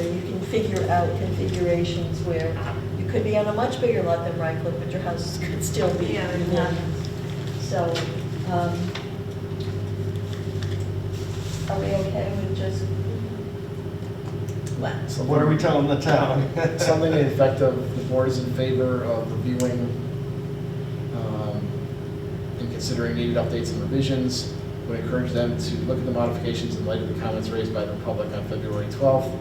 You can figure out configurations where you could be on a much bigger lot than Rhinecliff, but your houses could still be Yeah, there's within. not. So, are we okay with just? So What are we telling the town? Something to the effect of the board is in favor of reviewing and considering needed updates and revisions. Would encourage them to look at the modifications in light of the comments raised by the public on February 12th.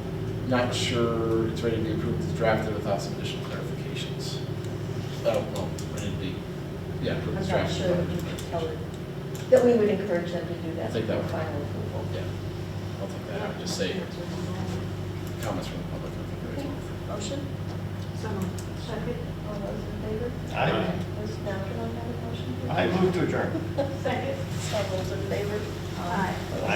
Not sure it's ready to be approved as drafted without some additional clarifications. Ready to be, approved I'm as not drafted. sure that we could tell it, that we would encourage them to do that I think that before would- final approval. Yeah, I'll take that out, just say comments from the public on February 12th. Motion? So, second. All those in favor? Aye. Now can I have a motion? please? I move to adjourn. Second. All those in favor? Aye. All